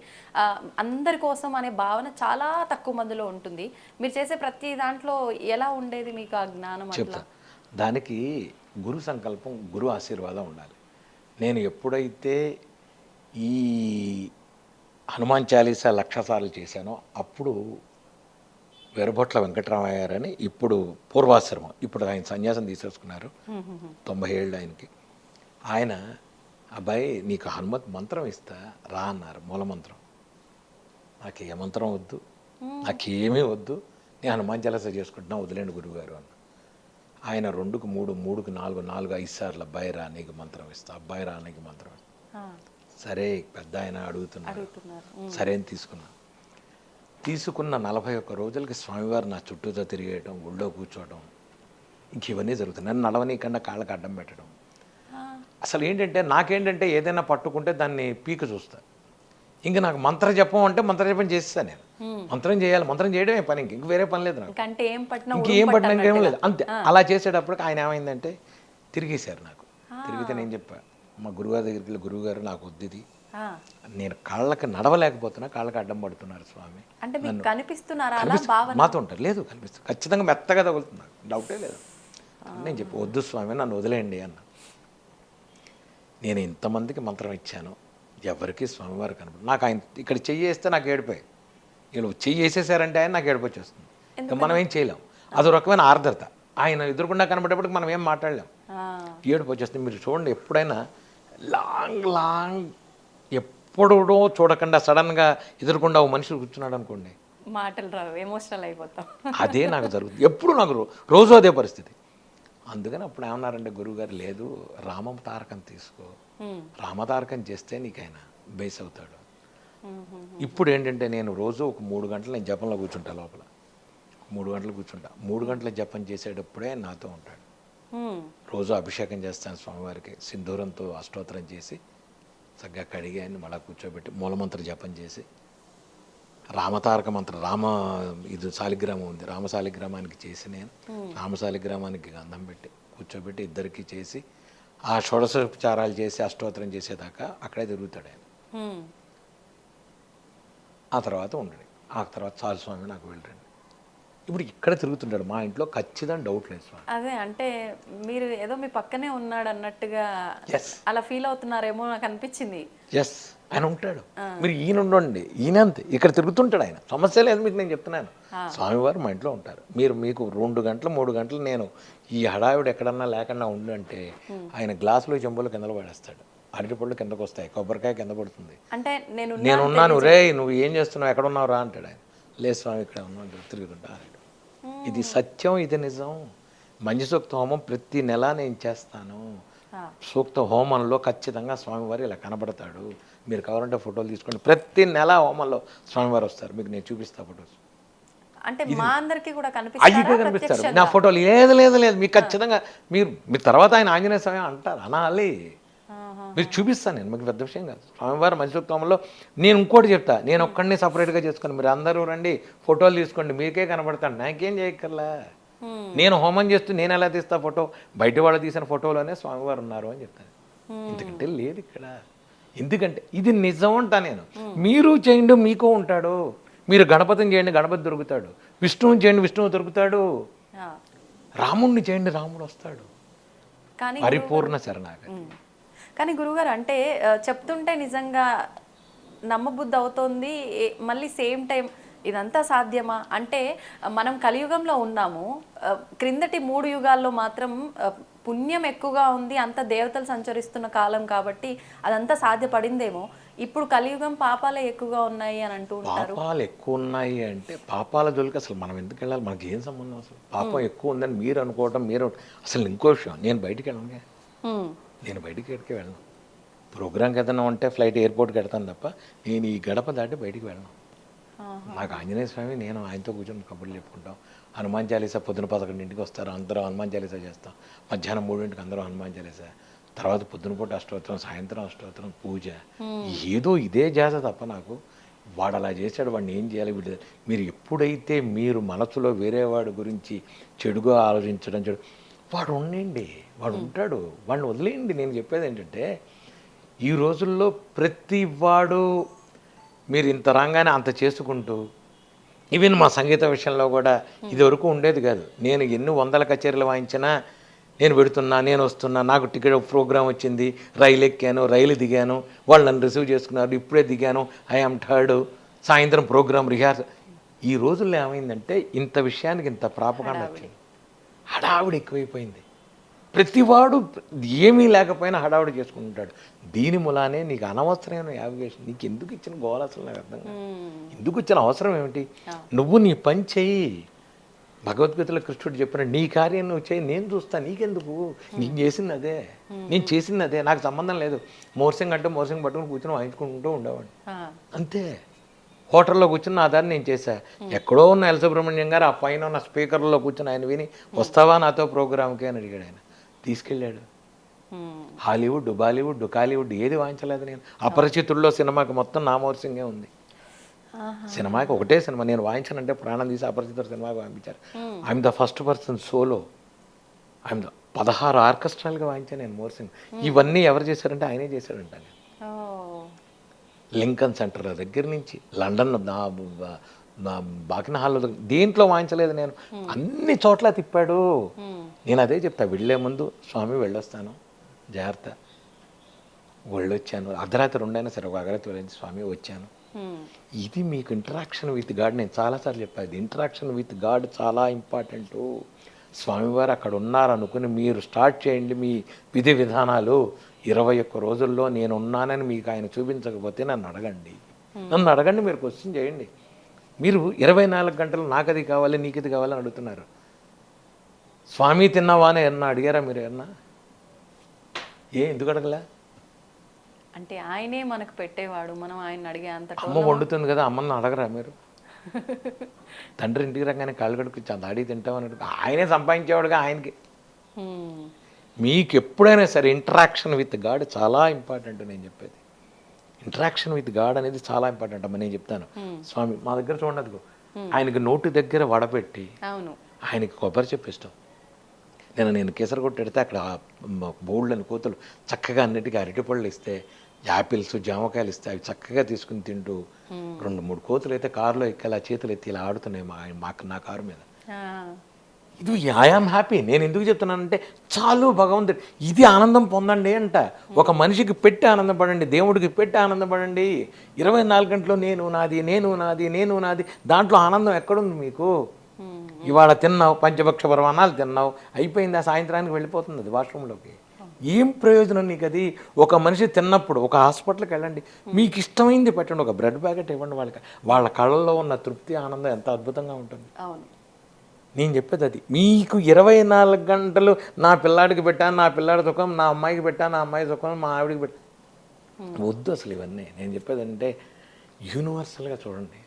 అందరి కోసం అనే భావన చాలా తక్కువ మందిలో ఉంటుంది. మీరు చేసే ప్రతి దాంట్లో ఎలా ఉండేది మీకు ఆ జ్ఞానం?
చెప్తా. దానికి గురు సంకల్పం, గురు ఆశీర్వాదం ఉండాలి. నేను ఎప్పుడైతే ఈ హనుమాన్ చాలీసా 1,00,000 సార్లు చేశానో అప్పుడు వెరబొట్ల వెంకటరామయ్య గారని, ఇప్పుడు పూర్వాశ్రమం, ఇప్పుడు ఆయన సన్యాసం తీసేసుకున్నారు, 90 ఏళ్ళు ఆయనకి. ఆయన అబ్బాయి నీకు హనుమత్ మంత్రం ఇస్తా రా అన్నారు, మూలమంత్రం. నాకు ఏ మంత్రం వద్దు, నాకేమీ వద్దు, నేను హనుమాన్ చాలీసా చేసుకుంటున్నా, వదిలేండి గురువుగారు అన్న. ఆయన 2కు 3, 3కు 4, 4 5 సార్లు అబ్బాయి రా నీకు మంత్రం ఇస్తా, అబ్బాయి రా నీకు మంత్రం ఇస్తా. సరే పెద్ద ఆయన అడుగుతున్నారు, సరే అని తీసుకున్న 41 రోజులకి స్వామివారు నా చుట్టూతో తిరిగేయటం, గుళ్ళో కూర్చోవడం, ఇంక ఇవన్నీ జరుగుతుంది. నన్ను నడవనీకన్నా కాళ్ళకి అడ్డం పెట్టడం. అసలు నాకేంటంటే ఏదైనా పట్టుకుంటే దాన్ని పీక చూస్తా. ఇంక నాకు మంత్ర జపం అంటే మంత్ర జపం చేస్తాను నేను. మంత్రం చేయాలి, మంత్రం చేయడమే పని, ఇంక వేరే పని లేదు నాకు. ఇంకేం పట్టినా ఇంకేం లేదు, అంతే. అలా చేసేటప్పటికి ఆయన ఏమైందంటే తిరిగేశారు నాకు. తిరిగితే నేను చెప్పా మా గురుగారి దగ్గరికి వెళ్ళి, గురువుగారు నాకు వద్దు ఇది, నేను కాళ్ళకి నడవలేకపోతున్నా, కాళ్ళకి అడ్డం పడుతున్నారు స్వామి. మాతో ఉంటారు, లేదు కనిపిస్తుంది, ఖచ్చితంగా మెత్తగా తగులుతున్నారు, డౌటే లేదు. నేను చెప్పి వద్దు స్వామి నన్ను వదిలేయండి అన్న. నేను ఇంతమందికి మంత్రం ఇచ్చాను, ఎవరికి స్వామివారు కనపడు. నాకు ఆయన ఇక్కడ చెయ్యి వేస్తే నాకు ఏడిపోయి, వీళ్ళు చెయ్యి వేసేసారంటే ఆయన నాకు ఏడిపోయి వస్తుంది. ఇంకా మనం ఏం చేయలేం, అదో రకమైన ఆర్ద్రత. ఆయన ఎదురుకుండా కనబడేప్పటికి మనం ఏం మాట్లాడలేం, ఏడుపు వచ్చేస్తుంది. మీరు చూడండి, ఎప్పుడైనా లాంగ్ ఎప్పుడో చూడకుండా సడన్గా ఎదురుకుండా ఓ మనిషి కూర్చున్నాడు అనుకోండి,
మాటలు రావు, ఎమోషనల్ అయిపోతాం.
అదే నాకు జరుగుతుంది, ఎప్పుడు నాకు రోజు అదే పరిస్థితి. అందుకని అప్పుడు ఏమన్నారంటే గురువుగారు, లేదు రామతారకం తీసుకో, రామతారకం చేస్తే నీకు ఆయన బేస్ అవుతాడు. ఇప్పుడు ఏంటంటే నేను రోజు ఒక 3 గంటలు నేను జపంలో కూర్చుంటా, లోపల 3 గంటలు కూర్చుంటా. 3 గంటల జపం చేసేటప్పుడే నాతో ఉంటాడు. రోజు అభిషేకం చేస్తాను స్వామివారికి, సింధూరంతో అష్టోత్తరం చేసి చక్కగా కడిగి ఆయన మళ్ళీ కూర్చోబెట్టి మూలమంత్ర జపం చేసి, రామతారక మంత్రం, ఇది శాలిగ్రామం ఉంది, రామశాలిగ్రామానికి చేసి నేను రామశాలిగ్రామానికి గంధం పెట్టి కూర్చోబెట్టి ఇద్దరికి చేసి ఆ షోడశోపచారాలు చేసి అష్టోత్తరం చేసేదాకా అక్కడే తిరుగుతాడు ఆయన. ఆ తర్వాత ఉండడు, ఆ తర్వాత చాలు స్వామి నాకు వెళ్ళండి. ఇప్పుడు ఇక్కడ తిరుగుతుంటాడు మా ఇంట్లో, ఖచ్చితంగా డౌట్ లేదు స్వామి.
అదే అంటే మీరు ఏదో మీ పక్కనే ఉన్నాడు అన్నట్టుగా అలా ఫీల్ అవుతున్నారేమో నాకు అనిపించింది.
ఎస్, ఆయన ఉంటాడు. మీరు ఈయన ఉండండి, ఈయన అంతే ఇక్కడ తిరుగుతుంటాడు ఆయన, సమస్య లేదు మీకు. నేను చెప్తున్నాను, స్వామివారు మా ఇంట్లో ఉంటారు. మీకు 2 గంటలు 3 గంటలు నేను ఈ హడావిడి ఎక్కడన్నా లేకుండా ఉండంటే ఆయన గ్లాసులో చెంబులు కింద పడేస్తాడు, అరటిపళ్ళు కిందకు వస్తాయి, కొబ్బరికాయ కింద పడుతుంది.
అంటే
నేనున్నాను, రే నువ్వు ఏం చేస్తున్నావు, ఎక్కడ ఉన్నావు రా అంటాడు ఆయన. లేదు స్వామి ఇక్కడ ఉన్నాడు, తిరుగుతుంటా. ఇది సత్యం, ఇది నిజం. మంజు సూక్త హోమం ప్రతి నెల నేను చేస్తాను. సూక్త హోమంలో ఖచ్చితంగా స్వామివారు ఇలా కనబడతాడు. మీరు కావాలంటే ఫోటోలు తీసుకోండి, ప్రతి నెల హోమంలో స్వామివారు వస్తారు, మీకు నేను చూపిస్తా ఫోటోస్.
అంటే మా అందరికీ కూడా కనిపిస్తారు
నా ఫోటోలు. లేదు లేదు లేదు, మీకు ఖచ్చితంగా మీరు తర్వాత ఆయన ఆంజనేయ స్వామి అంటారు, అనాలి. మీరు చూపిస్తాను నేను, మీకు పెద్ద విషయం కాదు. స్వామివారి మంచుత్వంలో నేను ఇంకోటి చెప్తా, నేను ఒక్కడిని సపరేట్గా చేసుకుని మీరు అందరూ రండి ఫోటోలు తీసుకోండి, మీకే కనబడతాను, నాకేం చేయక్కర్లా. నేను హోమం చేస్తూ నేను ఎలా తీస్తా ఫోటో, బయట వాళ్ళు తీసిన ఫోటోలోనే స్వామివారు ఉన్నారు అని చెప్తాను. ఎందుకంటే లేదు ఇక్కడ. ఎందుకంటే ఇది నిజం అంటా నేను. మీరు చేయండి మీకు ఉంటాడు. మీరు గణపతిని చేయండి గణపతి దొరుకుతాడు, విష్ణువుని చేయండి విష్ణువు దొరుకుతాడు, రాముణ్ణి చేయండి రాముడు వస్తాడు.
కానీ
పరిపూర్ణ శరణాగతి.
కానీ గురుగారు అంటే చెప్తుంటే నిజంగా నమ్మబుద్ధి అవుతోంది. మళ్ళీ సేమ్ టైం ఇదంతా సాధ్యమా అంటే మనం కలియుగంలో ఉన్నాము. క్రిందటి 3 యుగాల్లో మాత్రం పుణ్యం ఎక్కువగా ఉంది, అంత దేవతలు సంచరిస్తున్న కాలం కాబట్టి అదంతా సాధ్యపడిందేమో. ఇప్పుడు కలియుగం పాపాలే ఎక్కువగా ఉన్నాయి అని అంటూ ఉంటారు.
పాపాలు ఎక్కువ ఉన్నాయి అంటే పాపాల జోలికి అసలు మనం ఎందుకు వెళ్ళాలి? మనకి ఏం సంబంధం? అసలు పాపం ఎక్కువ ఉందని మీరు అనుకోవటం మీరు అసలు ఇంకో విషయం. నేను బయటికి వెళ్ళను, నేను బయటికి ఎక్కడికి వెళ్ళను. ప్రోగ్రామ్కి ఏదైనా ఉంటే ఫ్లైట్ ఎయిర్పోర్ట్కి వెళ్తాను తప్ప నేను ఈ గడప దాటి బయటికి వెళ్ళను. నాకు ఆంజనేయ స్వామి, నేను ఆయనతో కూర్చొని కబుర్లు చెప్పుకుంటాం. హనుమాన్ చాలీసా పొద్దున 11ంటికి వస్తారు, అందరూ హనుమాన్ చాలీసా చేస్తాం. మధ్యాహ్నం 3ంటికి అందరూ హనుమాన్ చాలీసా, తర్వాత పొద్దున పూట అష్టోత్తరం, సాయంత్రం అష్టోత్తరం, పూజ. ఏదో ఇదే జాత తప్ప నాకు వాడు అలా చేశాడు వాడిని ఏం చేయాలి వీడు. మీరు ఎప్పుడైతే మీరు మనసులో వేరేవాడి గురించి చెడుగా ఆలోచించడం వాడు ఉండండి, వాడు ఉంటాడు, వాడిని వదిలేయండి. నేను చెప్పేది ఏంటంటే ఈ రోజుల్లో ప్రతి వాడు మీరు ఇంత రాగానే అంత చేసుకుంటూ, ఈవెన్ మా సంగీత విషయంలో కూడా ఇది వరకు ఉండేది కాదు. నేను ఎన్ని 100 కచేరీలు వాయించినా నేను పెడుతున్నా, నేను వస్తున్నా, నాకు టికెట్ ప్రోగ్రామ్ వచ్చింది, రైలు ఎక్కాను, రైలు దిగాను, వాళ్ళు నన్ను రిసీవ్ చేసుకున్నారు, ఇప్పుడే దిగాను, ఐఎమ్ టర్డ్, సాయంత్రం ప్రోగ్రామ్ రిహార్సల్. ఈ రోజుల్లో ఏమైందంటే ఇంత విషయానికి ఇంత ప్రాపకాండ వచ్చింది, హడావిడి ఎక్కువైపోయింది. ప్రతివాడు ఏమీ లేకపోయినా హడావిడి చేసుకుంటాడు. దీని మూలానే నీకు అనవసరమైన యావిగేషన్, నీకు ఎందుకు ఇచ్చిన గోల అసలు నాకు అర్థం కాదు. ఎందుకు ఇచ్చిన అవసరం ఏమిటి? నువ్వు నీ పని చెయ్యి. భగవద్గీతలో కృష్ణుడు చెప్పిన నీ కార్యం నువ్వు చేయి, నేను చూస్తా, నీకెందుకు? నీకు చేసింది అదే, నేను చేసింది అదే, నాకు సంబంధం లేదు. మోర్సింగ్ అంటే మోర్సింగ్ పట్టుకుని కూర్చొని వాయించుకుంటూ ఉండేవాడు అంతే. హోటల్లో కూర్చుని నా దాన్ని నేను చేశా. ఎక్కడో ఉన్న ఎల్ సుబ్రహ్మణ్యం గారు ఆ పైన ఉన్న స్పీకర్లో కూర్చొని ఆయన విని వస్తావా నాతో ప్రోగ్రామ్కి అని అడిగాడు. ఆయన తీసుకెళ్ళాడు. హాలీవుడ్, బాలీవుడ్, కాలీవుడ్ ఏది వాయించలేదు నేను. అపరిచితుల్లో సినిమాకి మొత్తం నా మోర్సింగే ఉంది. సినిమాకి ఒకటే సినిమా నేను వాయించానంటే ప్రాణం తీసి అపరిచితుడు సినిమాకి పంపించారు. I'm the first person solo. I'm the 16 ఆర్కెస్ట్రాలుగా వాయించాను నేను మోర్సింగ్. ఇవన్నీ ఎవరు చేశారంటే ఆయనే చేశాడంట. లింకన్ సెంటర్ దగ్గర నుంచి లండన్ బాకిన హాల్లో దేంట్లో వాయించలేదు నేను, అన్ని చోట్ల తిప్పాడు. నేను అదే చెప్తా, వెళ్ళే ముందు స్వామి వెళ్ళొస్తాను జాగ్రత్త, వెళ్ళొచ్చాను, అర్ధరాత్రి 2 అయినా సరే ఒక అర్ధరాత్రి వెళ్ళి స్వామి వచ్చాను. ఇది మీకు ఇంటరాక్షన్ విత్ గాడ్. నేను చాలాసార్లు చెప్పాను, ఇంటరాక్షన్ విత్ గాడ్ చాలా ఇంపార్టెంట్. స్వామివారు అక్కడ ఉన్నారనుకుని మీరు స్టార్ట్ చేయండి మీ విధి విధానాలు. 21 రోజుల్లో నేను ఉన్నానని మీకు ఆయన చూపించకపోతే నన్ను అడగండి, మీరు క్వశ్చన్ చేయండి. మీరు 24 గంటలు నాకు అది కావాలి నీకు ఇది కావాలని అడుగుతున్నారు. స్వామి తిన్నావా అని ఏమన్నా అడిగారా మీరు? ఏమన్నా ఎందుకు అడగలే?
అంటే ఆయనే మనకు పెట్టేవాడు, మనం ఆయన అడిగే అంత.
అమ్మ వండుతుంది కదా, అమ్మని అడగరా మీరు? తండ్రి ఇంటికి రాగానే కాళ్ళు కడుకు దాడి తింటామని ఆయనే సంపాదించేవాడుగా. ఆయనకి మీకు ఎప్పుడైనా సరే ఇంటరాక్షన్ విత్ గాడ్ చాలా ఇంపార్టెంట్. నేను చెప్పేది ఇంటరాక్షన్ విత్ గాడ్ అనేది చాలా ఇంపార్టెంట్ అమ్మ. నేను చెప్తాను, స్వామి మా దగ్గర చూడదు, ఆయనకి నోటి దగ్గర వడపెట్టి ఆయనకి కొబ్బరి చెప్పిస్తాం. నేను కేసరి కొట్టెడితే అక్కడ బోల్డ్ని కోతులు చక్కగా అన్నిటికీ అరటిపళ్ళు ఇస్తే, యాపిల్స్ జామకాయలు ఇస్తే అవి చక్కగా తీసుకుని తింటూ 2-3 కోతులు అయితే కారులో ఎక్కేలా చేతులు ఎత్తి ఇలా ఆడుతున్నాయి నా కారు మీద. ఇది ఐఆమ్ హ్యాపీ. నేను ఎందుకు చెప్తున్నానంటే చాలు భగవంతుడు ఇది ఆనందం పొందండి అంట. ఒక మనిషికి పెట్టి ఆనందపడండి, దేవుడికి పెట్టి ఆనందపడండి. 24 గంటలు నేను నాది, నేను నాది, నేను నాది, దాంట్లో ఆనందం ఎక్కడుంది మీకు? ఇవాళ తిన్నావు, పంచభక్ష పరమాణాలు తిన్నావు, అయిపోయింది, ఆ సాయంత్రానికి వెళ్ళిపోతుంది అది వాష్రూమ్లోకి. ఏం ప్రయోజనం నీకు అది? ఒక మనిషి తిన్నప్పుడు ఒక హాస్పిటల్కి వెళ్ళండి, మీకు ఇష్టమైంది పెట్టండి, ఒక బ్రెడ్ ప్యాకెట్ ఇవ్వండి వాళ్ళకి. వాళ్ళ కళ్ళల్లో ఉన్న తృప్తి ఆనందం ఎంత అద్భుతంగా ఉంటుంది. నేను చెప్పేది అది. మీకు 24 గంటలు నా పిల్లాడికి పెట్టాను, నా పిల్లాడి సుఖం, నా అమ్మాయికి పెట్టాను, నా అమ్మాయి సుఖం, మా ఆవిడికి పెట్టాను వద్దు అసలు ఇవన్నీ. నేను చెప్పేది అంటే యూనివర్సల్గా చూడండి.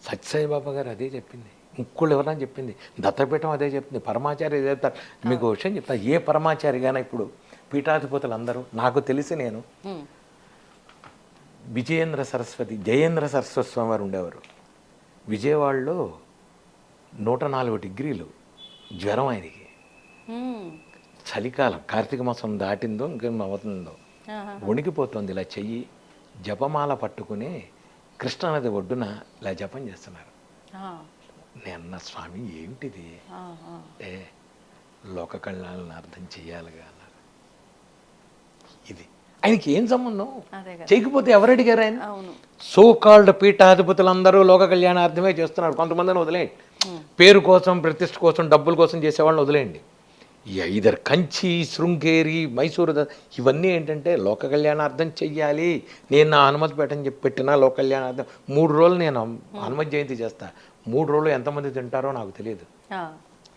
సత్యసాయిబాబా గారు అదే చెప్పింది, ముక్కుళ్ళు ఎవరని చెప్పింది, దత్తపీఠం అదే చెప్పింది, పరమాచార్య అదే చెప్తారు. మీకు విషయం చెప్తా, ఏ పరమాచారిగానే ఇప్పుడు పీఠాధిపతులు అందరూ నాకు తెలిసి, నేను జయేంద్ర సరస్వతి స్వామి వారు ఉండేవారు విజయవాడలో. 104 డిగ్రీలు జ్వరం ఆయనకి. చలికాలం కార్తీక మాసం దాటిందో ఇంకేం అవుతుందో వణికిపోతుంది. ఇలా చెయ్యి జపమాల పట్టుకుని కృష్ణానది ఒడ్డున ఇలా జపం చేస్తున్నారు. నేను అన్న స్వామి ఏమిటిది? ఏ లోక కళ్యాణాలను అర్థం చెయ్యాలిగా అన్నారు. ఇది ఆయనకి ఏం సంబంధం? చేయకపోతే ఎవరు అడిగారు? ఆయన సో కాల్డ్ పీఠాధిపతులందరూ లోక కళ్యాణార్థమే చేస్తున్నారు. కొంతమందిని వదిలేయండి, పేరు కోసం ప్రతిష్ఠ కోసం డబ్బుల కోసం చేసేవాళ్ళని వదిలేయండి. ఇదర్ కంచి, శృంగేరి, మైసూరు ఇవన్నీ ఏంటంటే లోక కళ్యాణార్థం చెయ్యాలి. నేను నా హనుమతి పెట్టని చెప్పి పెట్టినా లోక కళ్యాణార్థం 3 రోజులు నేను హనుమత్ జయంతి చేస్తా. 3 రోజులు ఎంతమంది తింటారో నాకు తెలియదు.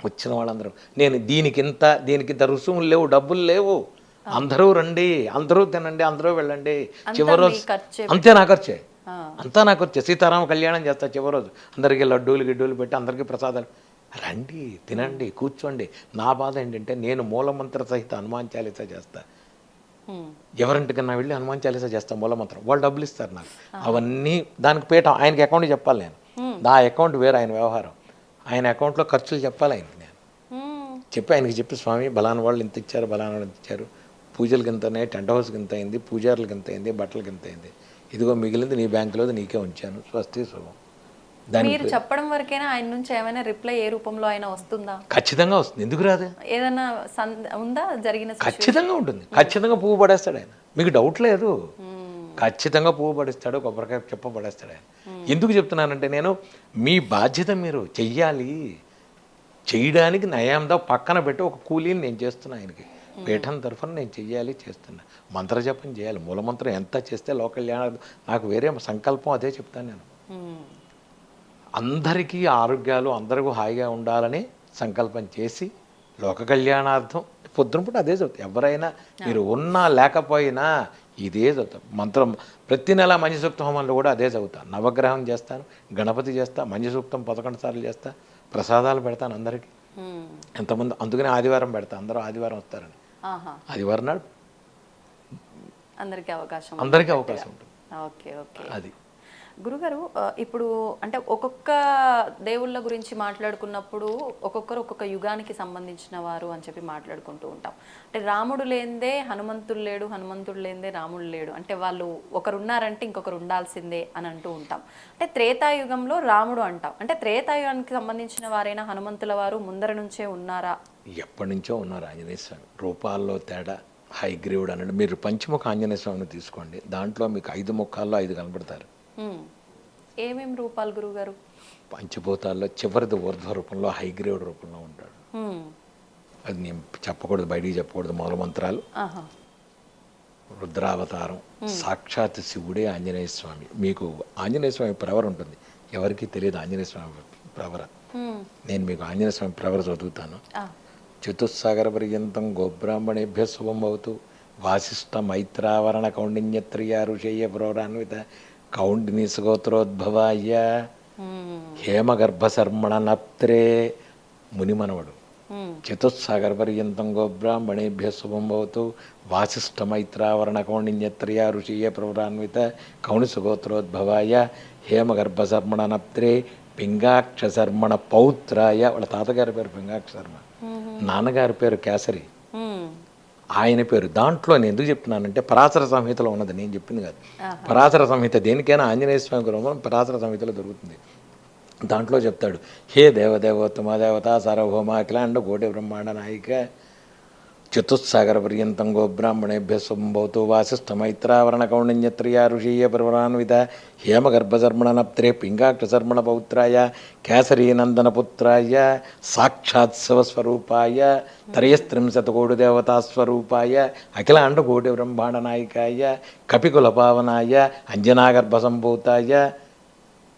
వచ్చిన వాళ్ళందరూ నేను దీనికింత రుసుములు లేవు, డబ్బులు లేవు, అందరూ రండి, అందరూ తినండి, అందరూ వెళ్ళండి. చివరి రోజు అంతే నా ఖర్చే, అంతా నాకు వచ్చే సీతారామ కళ్యాణం చేస్తా. చివరి రోజు అందరికీ లడ్డూలు గిడ్డూలు పెట్టి అందరికీ ప్రసాదాలు, రండి తినండి కూర్చోండి. నా బాధ ఏంటంటే నేను మూలమంత్ర సహిత హనుమాన్ చాలీసా చేస్తా. ఎవరింటికన్నా వెళ్ళి హనుమాన్ చాలీసా చేస్తా మూలమంత్రం, వాళ్ళు డబ్బులు ఇస్తారు నాకు. అవన్నీ దానికి పేట ఆయనకి అకౌంట్ చెప్పాలి నేను. నా అకౌంట్ వేరే, ఆయన వ్యవహారం. ఆయన అకౌంట్లో ఖర్చులు చెప్పాలి ఆయనకి. నేను ఆయనకి చెప్పి స్వామి బలానా వాళ్ళు ఇంత ఇచ్చారు, బలానా వాళ్ళు ఇంత ఇచ్చారు, పూజలకి ఇంత ఉన్నాయి, టెంట్ హౌస్కి ఇంత అయింది, పూజారులకి ఇంత అయింది, బట్టలకి ఇంత అయింది, ఇదిగో మిగిలింది నీ బ్యాంకులో నీకే ఉంచాను, స్వస్తి శుభం.
మీరు చెప్పడం వరకైనా ఆయన నుంచి ఏమైనా రిప్లై ఏ రూపంలో అయినా వస్తుందా?
ఖచ్చితంగా వస్తుంది, ఎందుకు రాదు?
ఏదైనా ఉందా జరిగిన?
ఖచ్చితంగా ఉంటుంది, ఖచ్చితంగా పువ్వు పడేస్తాడు ఆయన, మీకు డౌట్ లేదు. ఖచ్చితంగా పువ్వు పడేస్తాడు, కొబ్బరికాయ చెప్ప పడేస్తాడు ఆయన. ఎందుకు చెప్తున్నానంటే నేను మీ బాధ్యత మీరు చెయ్యాలి, చేయడానికి నయాందా పక్కన పెట్టి ఒక కూలీని నేను చేస్తున్నా. ఆయనకి పీఠం తరఫున నేను చెయ్యాలి, చేస్తున్నా. మంత్రజపం చేయాలి, మూలమంత్రం ఎంత చేస్తే లోకల్యాణం, నాకు వేరే సంకల్పం అదే చెప్తాను నేను. అందరికీ ఆరోగ్యాలు, అందరికీ హాయిగా ఉండాలని సంకల్పం చేసి లోక కళ్యాణార్థం పొద్దున పూట అదే చదువుతాం. ఎవరైనా మీరు ఉన్నా లేకపోయినా ఇదే చదువుతాం. మంత్రం ప్రతి నెల మంజుసూక్త హోమంలో కూడా అదే చదువుతాను. నవగ్రహం చేస్తాను, గణపతి చేస్తా, మంజుసూక్తం 11 సార్లు చేస్తా, ప్రసాదాలు పెడతాను అందరికీ. ఎంతమంది, అందుకనే ఆదివారం పెడతా, అందరూ ఆదివారం వస్తారని. ఆదివారం నాడు
అందరికీ అవకాశం
ఉంటుంది.
Okay okay.
అది
గురుగారు, ఇప్పుడు అంటే ఒక్కొక్క దేవుళ్ళ గురించి మాట్లాడుకున్నప్పుడు ఒక్కొక్కరు ఒక్కొక్క యుగానికి సంబంధించిన వారు అని చెప్పి మాట్లాడుకుంటూ ఉంటాం. అంటే రాముడు లేనిదే హనుమంతుడు లేడు, హనుమంతుడు లేనిదే రాముడు లేడు, అంటే వాళ్ళు ఒకరు ఉన్నారంటే ఇంకొకరు ఉండాల్సిందే అని అంటూ ఉంటాం. అంటే త్రేతాయుగంలో రాముడు అంటాం, అంటే త్రేతాయుగానికి సంబంధించిన వారైనా హనుమంతుల వారు ముందర నుంచే ఉన్నారా?
ఎప్పటి నుంచో ఉన్నారు ఆంజనేయ స్వామి. రూపాల్లో తేడా, హైగ్రీవుడు అన్నాడు. మీరు పంచముఖ ఆంజనేయ స్వామిని తీసుకోండి, దాంట్లో మీకు 5 ముఖాల్లో 5 కనబడతారు.
ఏమేం రూపాలు గురుగారు?
పంచభూతాల్లో చివరిది ఊర్ధ్వ రూపంలో, హైగ్రీవుడు రూపంలో ఉంటాడు. అది నేను చెప్పకూడదు, బయటికి చెప్పకూడదు. మూలమంత్రాలు, రుద్రావతారం, సాక్షాత్ శివుడే ఆంజనేయ స్వామి. మీకు ఆంజనేయ స్వామి ప్రవర ఉంటుంది, ఎవరికి తెలియదు ఆంజనేయ స్వామి ప్రవర. నేను మీకు ఆంజనేయ స్వామి ప్రవర చదువుతాను. చతుస్సాగర పర్యంతం గోబ్రాహ్మణేభ్య శుభం భవతు. వాసిష్ఠ మైత్రావరణ కౌండిన్యత్రియ ఋషేయ పురోరాన్విత కౌండిని సుగోత్రోద్భవాయ హేమగర్భశర్మణ నప్త్రే. మునిమనవడు. చతుస్సాగర పర్యంతం గోబ్రాహ్మణేభ్య శుభం భవతు. వాసిష్ఠ మైత్రావరణ కౌండిన్యత్రియ ఋషీయ పురోరాన్విత కౌండి సుగోత్రోద్భవాయ హేమగర్భశర్మణ నప్త్రే పింగాక్షశర్మణ పౌత్రాయ. వాళ్ళ తాతగారి పేరు పింగాక్షశర్మ, నాన్నగారి పేరు కేసరి, ఆయన పేరు. దాంట్లో నేను ఎందుకు చెప్తున్నానంటే పరాశర సంహితలో ఉన్నది, నేను చెప్పింది కాదు. పరాశర సంహిత దేనికైనా ఆంజనేయ స్వామి గురం పరాశర సంహితలో దొరుకుతుంది. దాంట్లో చెప్తాడు, హే దేవదేవోత్తమ దేవత సార్వభౌమ అఖిలాండ కోటి బ్రహ్మాండ నాయిక చతుస్సాగర పర్యంతం గోబ్రాహ్మణేభ్య శుభంభవతు. వాసిష్ఠ మైత్రావరణ కౌండిన్యత్రియ ఋషీయ పురాన్విత హేమగర్భశర్మణ నప్త్రే పింగాక్షశర్మణ పౌత్రాయ కేసరీనందనపుత్రాయ సాక్షాత్ శివస్వరూపాయ త్రయస్త్రింశతకోటి దేవతాస్వరూపాయ అఖిలాండ కోటి బ్రహ్మాండ నాయకాయ కపికుల పావనాయ అంజనాగర్భసంభూతాయ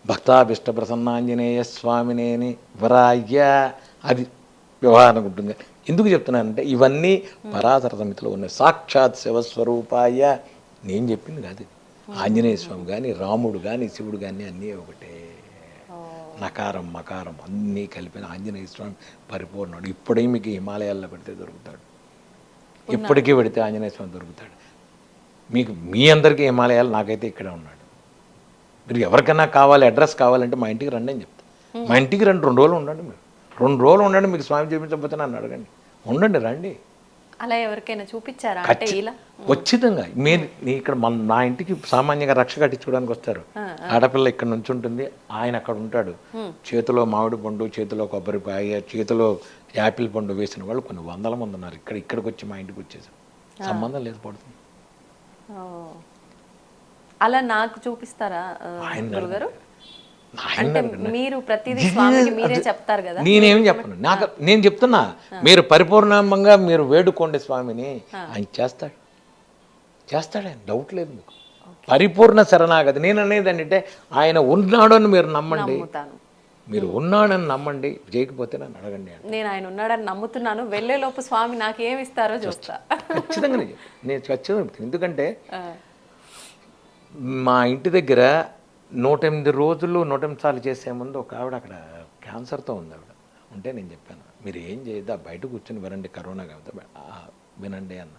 భక్తాభిష్ట ప్రసన్నాంజనేయ స్వామినేని వరాయ. అది వ్యవహారం ఉంటుంది. ఎందుకు చెప్తున్నానంటే ఇవన్నీ పరాశర సమితిలో ఉన్నాయి. సాక్షాత్ శివస్వరూపాయ. నేను చెప్పింది కాదు. ఆంజనేయ స్వామి కానీ, రాముడు కానీ, శివుడు కానీ అన్నీ ఒకటే. నకారం మకారం అన్నీ కలిపిన ఆంజనేయ స్వామి పరిపూర్ణుడు. ఇప్పుడే మీకు హిమాలయాల్లో పెడితే దొరుకుతాడు, ఇప్పటికీ పెడితే ఆంజనేయ స్వామి దొరుకుతాడు మీకు. మీ అందరికీ హిమాలయాలు, నాకైతే ఇక్కడే ఉన్నాడు. మీరు ఎవరికైనా కావాలి, అడ్రస్ కావాలంటే మా ఇంటికి రండి అని చెప్తా. మా ఇంటికి రండి, 2 రోజులు ఉండండి. మీరు 2 రోజులు ఉండండి, మీకు స్వామి చూపించకపోతే నన్ను అడగండి. ఉండండి, రండి.
అలా ఎవరికైనా చూపించారా అంటే ఇలా
ఖచ్చితంగా. ఇక్కడ నా ఇంటికి సామాన్యంగా రక్ష కట్టించుకోవడానికి వస్తారు. ఆడపిల్ల ఇక్కడ నుంచి ఉంటుంది, ఆయన అక్కడ ఉంటాడు. చేతిలో మామిడి పండు, చేతిలో కొబ్బరికాయ, చేతిలో యాపిల్ పండు వేసిన వాళ్ళు కొన్ని వందల మంది ఉన్నారు. ఇక్కడికి వచ్చి మా ఇంటికి వచ్చేసారు. సంబంధం లేదు, పడుతుంది.
అలా నాకు చూపిస్తారా గురుగారు?
ఆయన
అంటే మీరు ప్రతిదీ స్వామికి మీరే చెప్తారు కదా.
నేనేం చెప్పను, నేను చెప్తున్నా, మీరు పరిపూర్ణంగా మీరు వేడుకోండి స్వామిని, ఆయన చేస్తాడు ఆయన, డౌట్ లేదు మీకు. పరిపూర్ణ శరణాగతి. నేను అనేది ఏంటంటే ఆయన ఉన్నాడని మీరు నమ్మండి, మీరు ఉన్నాడని నమ్మండి, చేయకపోతే నన్ను అడగండి.
నేను ఆయన ఉన్నాడని నమ్ముతున్నాను, వెళ్ళేలోపు స్వామి నాకు ఏమి ఇస్తారో చూస్తా.
ఖచ్చితంగా నేను ఖచ్చితంగా చెప్తాను. ఎందుకంటే మా ఇంటి దగ్గర 108 రోజులు 108 సార్లు చేసే ముందు ఒక ఆవిడ అక్కడ క్యాన్సర్తో ఉంది. ఆవిడ ఉంటే నేను చెప్పాను, మీరు ఏం చేయద్దా, బయట కూర్చొని వినండి, కరోనా కాబట్టి వినండి అన్న.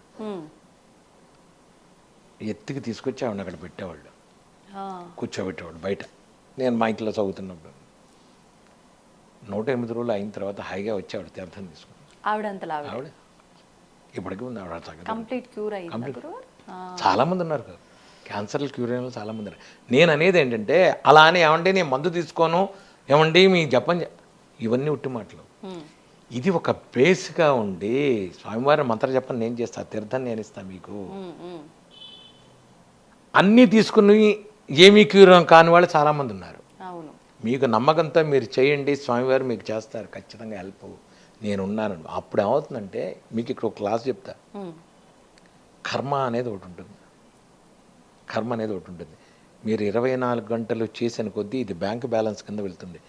ఎత్తికి తీసుకొచ్చి ఆవిడ అక్కడ పెట్టేవాళ్ళు, కూర్చోబెట్టేవాడు బయట. నేను మా ఇంట్లో చదువుతున్నప్పుడు 108 రోజులు అయిన తర్వాత హాయిగా వచ్చేవాడు తీర్థం తీసుకుని. ఆవిడ ఇప్పటికీ ఉంది. ఆవిడ
కంప్లీట్ క్యూర్ అయ్యింది.
చాలామంది ఉన్నారు కదా క్యాన్సర్లు, క్యూర్ అయిన వాళ్ళు చాలామంది ఉన్నారు. నేను అనేది ఏంటంటే అలా అని ఏమంటే నేను మందు తీసుకోను, ఏమండి మీ జపం, ఇవన్నీ ఉట్టి మాటలు. ఇది ఒక బేస్గా ఉండి స్వామివారి మంత్ర జపం నేను చేస్తా, తీర్థం నేను ఇస్తాను మీకు. అన్నీ తీసుకుని ఏమీ క్యూర్ కాని వాళ్ళు చాలామంది ఉన్నారు. మీకు నమ్మకంతో మీరు చేయండి, స్వామివారు మీకు చేస్తారు, ఖచ్చితంగా హెల్ప్. నేను ఉన్నాను. అప్పుడు ఏమవుతుందంటే మీకు ఇక్కడ ఒక క్లాస్ చెప్తా. కర్మ అనేది ఒకటి ఉంటుంది. మీరు 24 గంటలు చేసిన కొద్దీ ఇది బ్యాంక్ బ్యాలెన్స్ కింద వెళ్తుంది.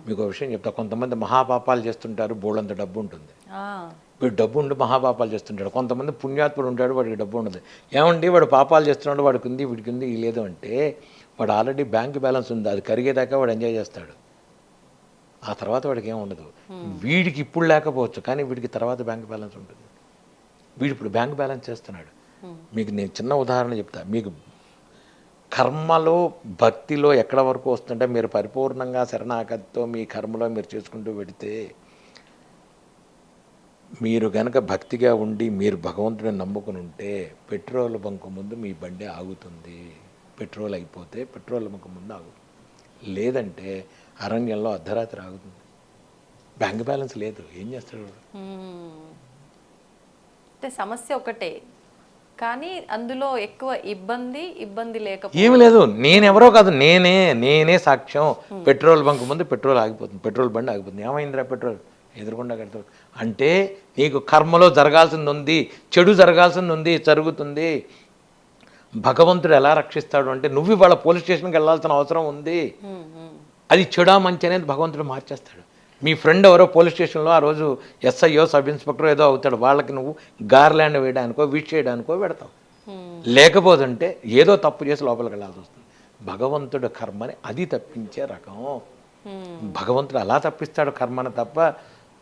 మీకు ఒక విషయం చెప్తా, కొంతమంది మహాపాపాలు చేస్తుంటారు, బోళ్ళంత డబ్బు ఉంటుంది. వీడు డబ్బు ఉండి మహాపాపాలు చేస్తుంటాడు. కొంతమంది పుణ్యాత్ముడు ఉంటాడు, వాడికి డబ్బు ఉండదు. ఏమండి వాడు పాపాలు చేస్తున్నాడు, వాడికి ఉంది, వీడికి ఉంది, ఈ లేదు అంటే వాడు ఆల్రెడీ బ్యాంక్ బ్యాలెన్స్ ఉంది, అది కరిగేదాకా వాడు ఎంజాయ్ చేస్తాడు. ఆ తర్వాత వాడికి ఏం ఉండదు. వీడికి ఇప్పుడు లేకపోవచ్చు, కానీ వీడికి తర్వాత బ్యాంక్ బ్యాలెన్స్ ఉంటుంది. వీడు ఇప్పుడు బ్యాంక్ బ్యాలెన్స్ చేస్తున్నాడు. మీకు నేను చిన్న ఉదాహరణ చెప్తా. మీకు కర్మలో భక్తిలో ఎక్కడ వరకు వస్తుంటే మీరు పరిపూర్ణంగా శరణాగతితో మీ కర్మలో మీరు చేసుకుంటూ పెడితే, మీరు గనక భక్తిగా ఉండి మీరు భగవంతుడిని నమ్ముకుని ఉంటే పెట్రోల్ బంకు ముందు మీ బండి ఆగుతుంది. పెట్రోల్ అయిపోతే పెట్రోల్ బంకు ముందు ఆగుతుంది. లేదంటే అరణ్యంలో అర్ధరాత్రి ఆగుతుంది. బ్యాంక్ బ్యాలెన్స్ లేదు, ఏం చేస్తాడు?
అంటే సమస్య ఒకటే, కానీ అందులో ఎక్కువ ఇబ్బంది లేకపోతే
ఏమి లేదు. నేనెవరో కాదు, నేనే సాక్ష్యం. పెట్రోల్ బంక్ ముందు పెట్రోల్ ఆగిపోతుంది, పెట్రోల్ బండి ఆగిపోతుంది. ఏమైందిరా పెట్రోల్ ఎదురుకుండా కడతాడు అంటే నీకు కర్మలో జరగాల్సింది ఉంది, చెడు జరగాల్సింది ఉంది, జరుగుతుంది. భగవంతుడు ఎలా రక్షిస్తాడు అంటే నువ్వు ఇవాళ పోలీస్ స్టేషన్కి వెళ్ళాల్సిన అవసరం ఉంది, అది చెడా మంచి అనేది భగవంతుడు మార్చేస్తాడు. మీ ఫ్రెండ్ ఎవరో పోలీస్ స్టేషన్లో ఆ రోజు ఎస్ఐయో సబ్ ఇన్స్పెక్టర్ ఏదో అవుతాడు, వాళ్ళకి నువ్వు గార్లాండ్ వేయడానికో విష్ చేయడానికో పెడతావు. లేకపోతుంటే ఏదో తప్పు చేసి లోపలికి వెళ్ళాల్సి వస్తుంది. భగవంతుడు కర్మని అది తప్పించే రకం. భగవంతుడు అలా తప్పిస్తాడు కర్మని తప్ప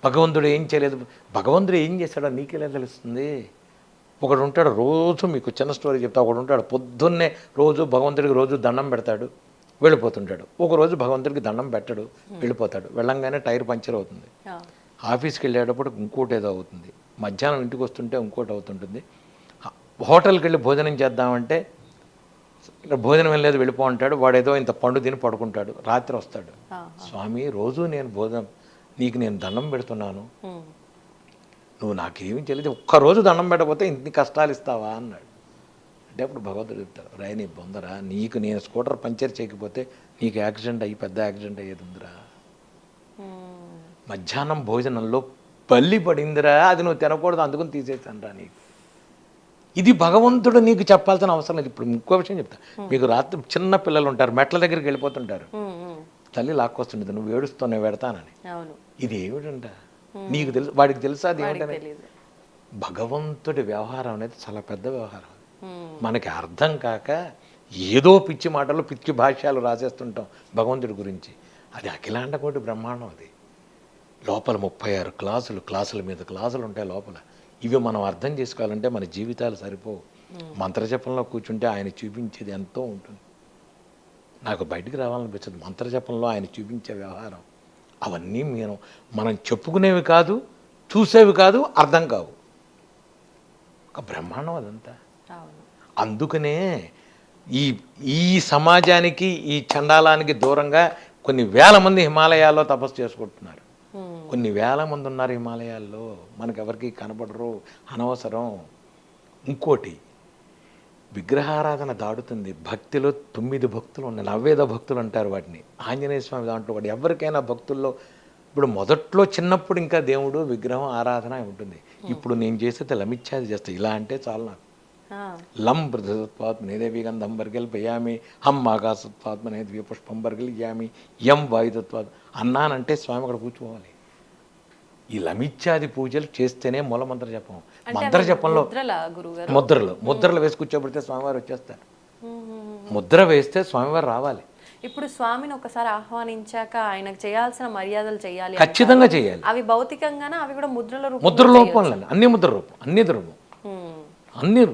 భగవంతుడు ఏం చేయలేదు. భగవంతుడు ఏం చేశాడో నీకెలా తెలుస్తుంది? ఒకడు ఉంటాడు, రోజు మీకు చిన్న స్టోరీ చెప్తా. ఒకడు ఉంటాడు, పొద్దున్నే రోజు భగవంతుడికి రోజు దండం పెడతాడు, వెళ్ళిపోతుంటాడు. ఒకరోజు భగవంతుడికి దండం పెట్టడు, వెళ్ళిపోతాడు. వెళ్ళంగానే టైర్ పంచర్ అవుతుంది. ఆఫీస్కి వెళ్ళేటప్పుడు ఇంకోటి ఏదో అవుతుంది. మధ్యాహ్నం ఇంటికి వస్తుంటే ఇంకోటి అవుతుంటుంది. హోటల్కి వెళ్ళి భోజనం చేద్దామంటే ఇక్కడ భోజనం వెళ్ళలేదు, వెళ్ళిపో అంటాడు. వాడు ఏదో ఇంత పండు తిని పడుకుంటాడు. రాత్రి వస్తాడు, స్వామి రోజు నేను భోజనం నీకు నేను దండం పెడుతున్నాను, నువ్వు నాకేమీ తెలియదు, ఒక్కరోజు దండం పెట్టకపోతే ఇన్ని కష్టాలు ఇస్తావా అన్నాడు. అంటే అప్పుడు భగవంతుడు చెప్తాడు, రాయి నీ బొందరా, నీకు నేను స్కూటర్ పంచర్ చేయకపోతే నీకు యాక్సిడెంట్ అయ్యి పెద్ద యాక్సిడెంట్ అయ్యేది ఉందిరా. మధ్యాహ్నం భోజనంలో బల్లి పడిందిరా, అది నువ్వు తినకూడదు, అందుకని తీసేసానురా నీకు. ఇది భగవంతుడు నీకు చెప్పాల్సిన అవసరం లేదు. ఇప్పుడు ఇంకో విషయం చెప్తా. మీకు రాత్రి చిన్న పిల్లలు ఉంటారు, మెట్ల దగ్గరికి వెళ్ళిపోతుంటారు, తల్లి లాక్కొస్తుంటుంది, నువ్వు ఏడుస్తావు నేను పెడతానని. ఇది ఏమిటంట నీకు తెలుసు, వాడికి తెలుసా అది ఏమిటనే? భగవంతుడి వ్యవహారం అనేది చాలా పెద్ద వ్యవహారం. మనకి అర్థం కాక ఏదో పిచ్చి మాటలు పిచ్చి భాష్యాలు రాసేస్తుంటాం భగవంతుడి గురించి. అది అఖిలాండ కోటి బ్రహ్మాండం. అది లోపల 36 క్లాసుల మీద క్లాసులు ఉంటాయి లోపల. ఇవి మనం అర్థం చేసుకోవాలంటే మన జీవితాలు సరిపోవు. మంత్రజపంలో కూర్చుంటే ఆయన చూపించేది ఎంతో ఉంటుంది. నాకు బయటికి రావాలనిపించదు. మంత్రజపంలో ఆయన చూపించే వ్యవహారం అవన్నీ మనం చెప్పుకునేవి కాదు, చూసేవి కాదు, అర్థం కావు. ఒక బ్రహ్మాండం అదంతా.
అవును.
అందుకనే ఈ ఈ సమాజానికి, ఈ చండాలానికి దూరంగా కొన్ని వేల మంది హిమాలయాల్లో తపస్సు చేసుకుంటున్నారు. కొన్ని వేల మంది ఉన్నారు హిమాలయాల్లో, మనకెవరికి కనపడరు, అనవసరం. ఇంకోటి, విగ్రహారాధన దాడుతుంది. భక్తిలో 9 భక్తులు ఉన్నాయి, నవ్వేద భక్తులు అంటారు వాటిని. ఆంజనేయ స్వామి దాంట్లో వాడు ఎవరికైనా భక్తుల్లో ఇప్పుడు మొదట్లో చిన్నప్పుడు ఇంకా దేవుడు విగ్రహం ఆరాధన ఉంటుంది. ఇప్పుడు నేను చేసేది లమిచ్చాది చేస్తా. ఇలా అంటే చాలు నాకు. లం బృహత్వాత్మనే దేవి గంధం బర్గెల్ పయామి, హం ఆకాశత్వాత్మనే ద్వీ పుష్పం బర్గెల్ ఇయామి, యం వాయుతత్వాత్ అన్నానంటే స్వామి అక్కడ కూర్చోవాలి. ఈ లమిచ్చాది పూజలు చేస్తేనే మూలమంత్ర జపం. మంత్ర జపంలో ముద్రలు వేసి కూర్చోబెడితే స్వామివారు వచ్చేస్తారు. ముద్ర వేస్తే స్వామివారు రావాలి.
ఇప్పుడు స్వామిని ఒకసారి ఆహ్వానించాక ఆయనకు చేయాల్సిన మర్యాదలు చేయాలి,
ఖచ్చితంగా చేయాలి.
అవి భౌతికంగానే, అవి కూడా
ముద్ర రూపంలో, అన్ని ముద్ర రూపం, అన్ని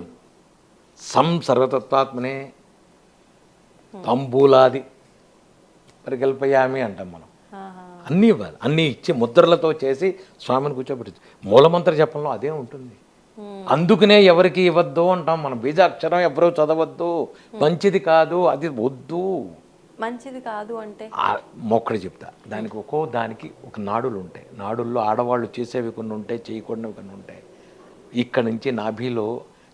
సర్వతత్వాత్మనే తంబూలాది పరికల్పయామి అంటాం మనం. అన్నీ ఇవ్వాలి, అన్నీ ఇచ్చి ముద్రలతో చేసి స్వామిని కూర్చోబెట్టి మూలమంత్ర జపంలో అదే ఉంటుంది. అందుకనే ఎవరికి ఇవ్వద్దు అంటాం మనం. బీజాక్షరం ఎవరూ చదవద్దు, మంచిది కాదు, అది వద్దు.
మంచిది కాదు అంటే
మొక్కడు చెప్తా. దానికి ఒక నాడులు ఉంటాయి. నాడుల్లో ఆడవాళ్ళు చేసేవి కొన్ని ఉంటాయి, చేయకూడనివి కొన్ని ఉంటాయి. ఇక్కడ నుంచి నాభిలో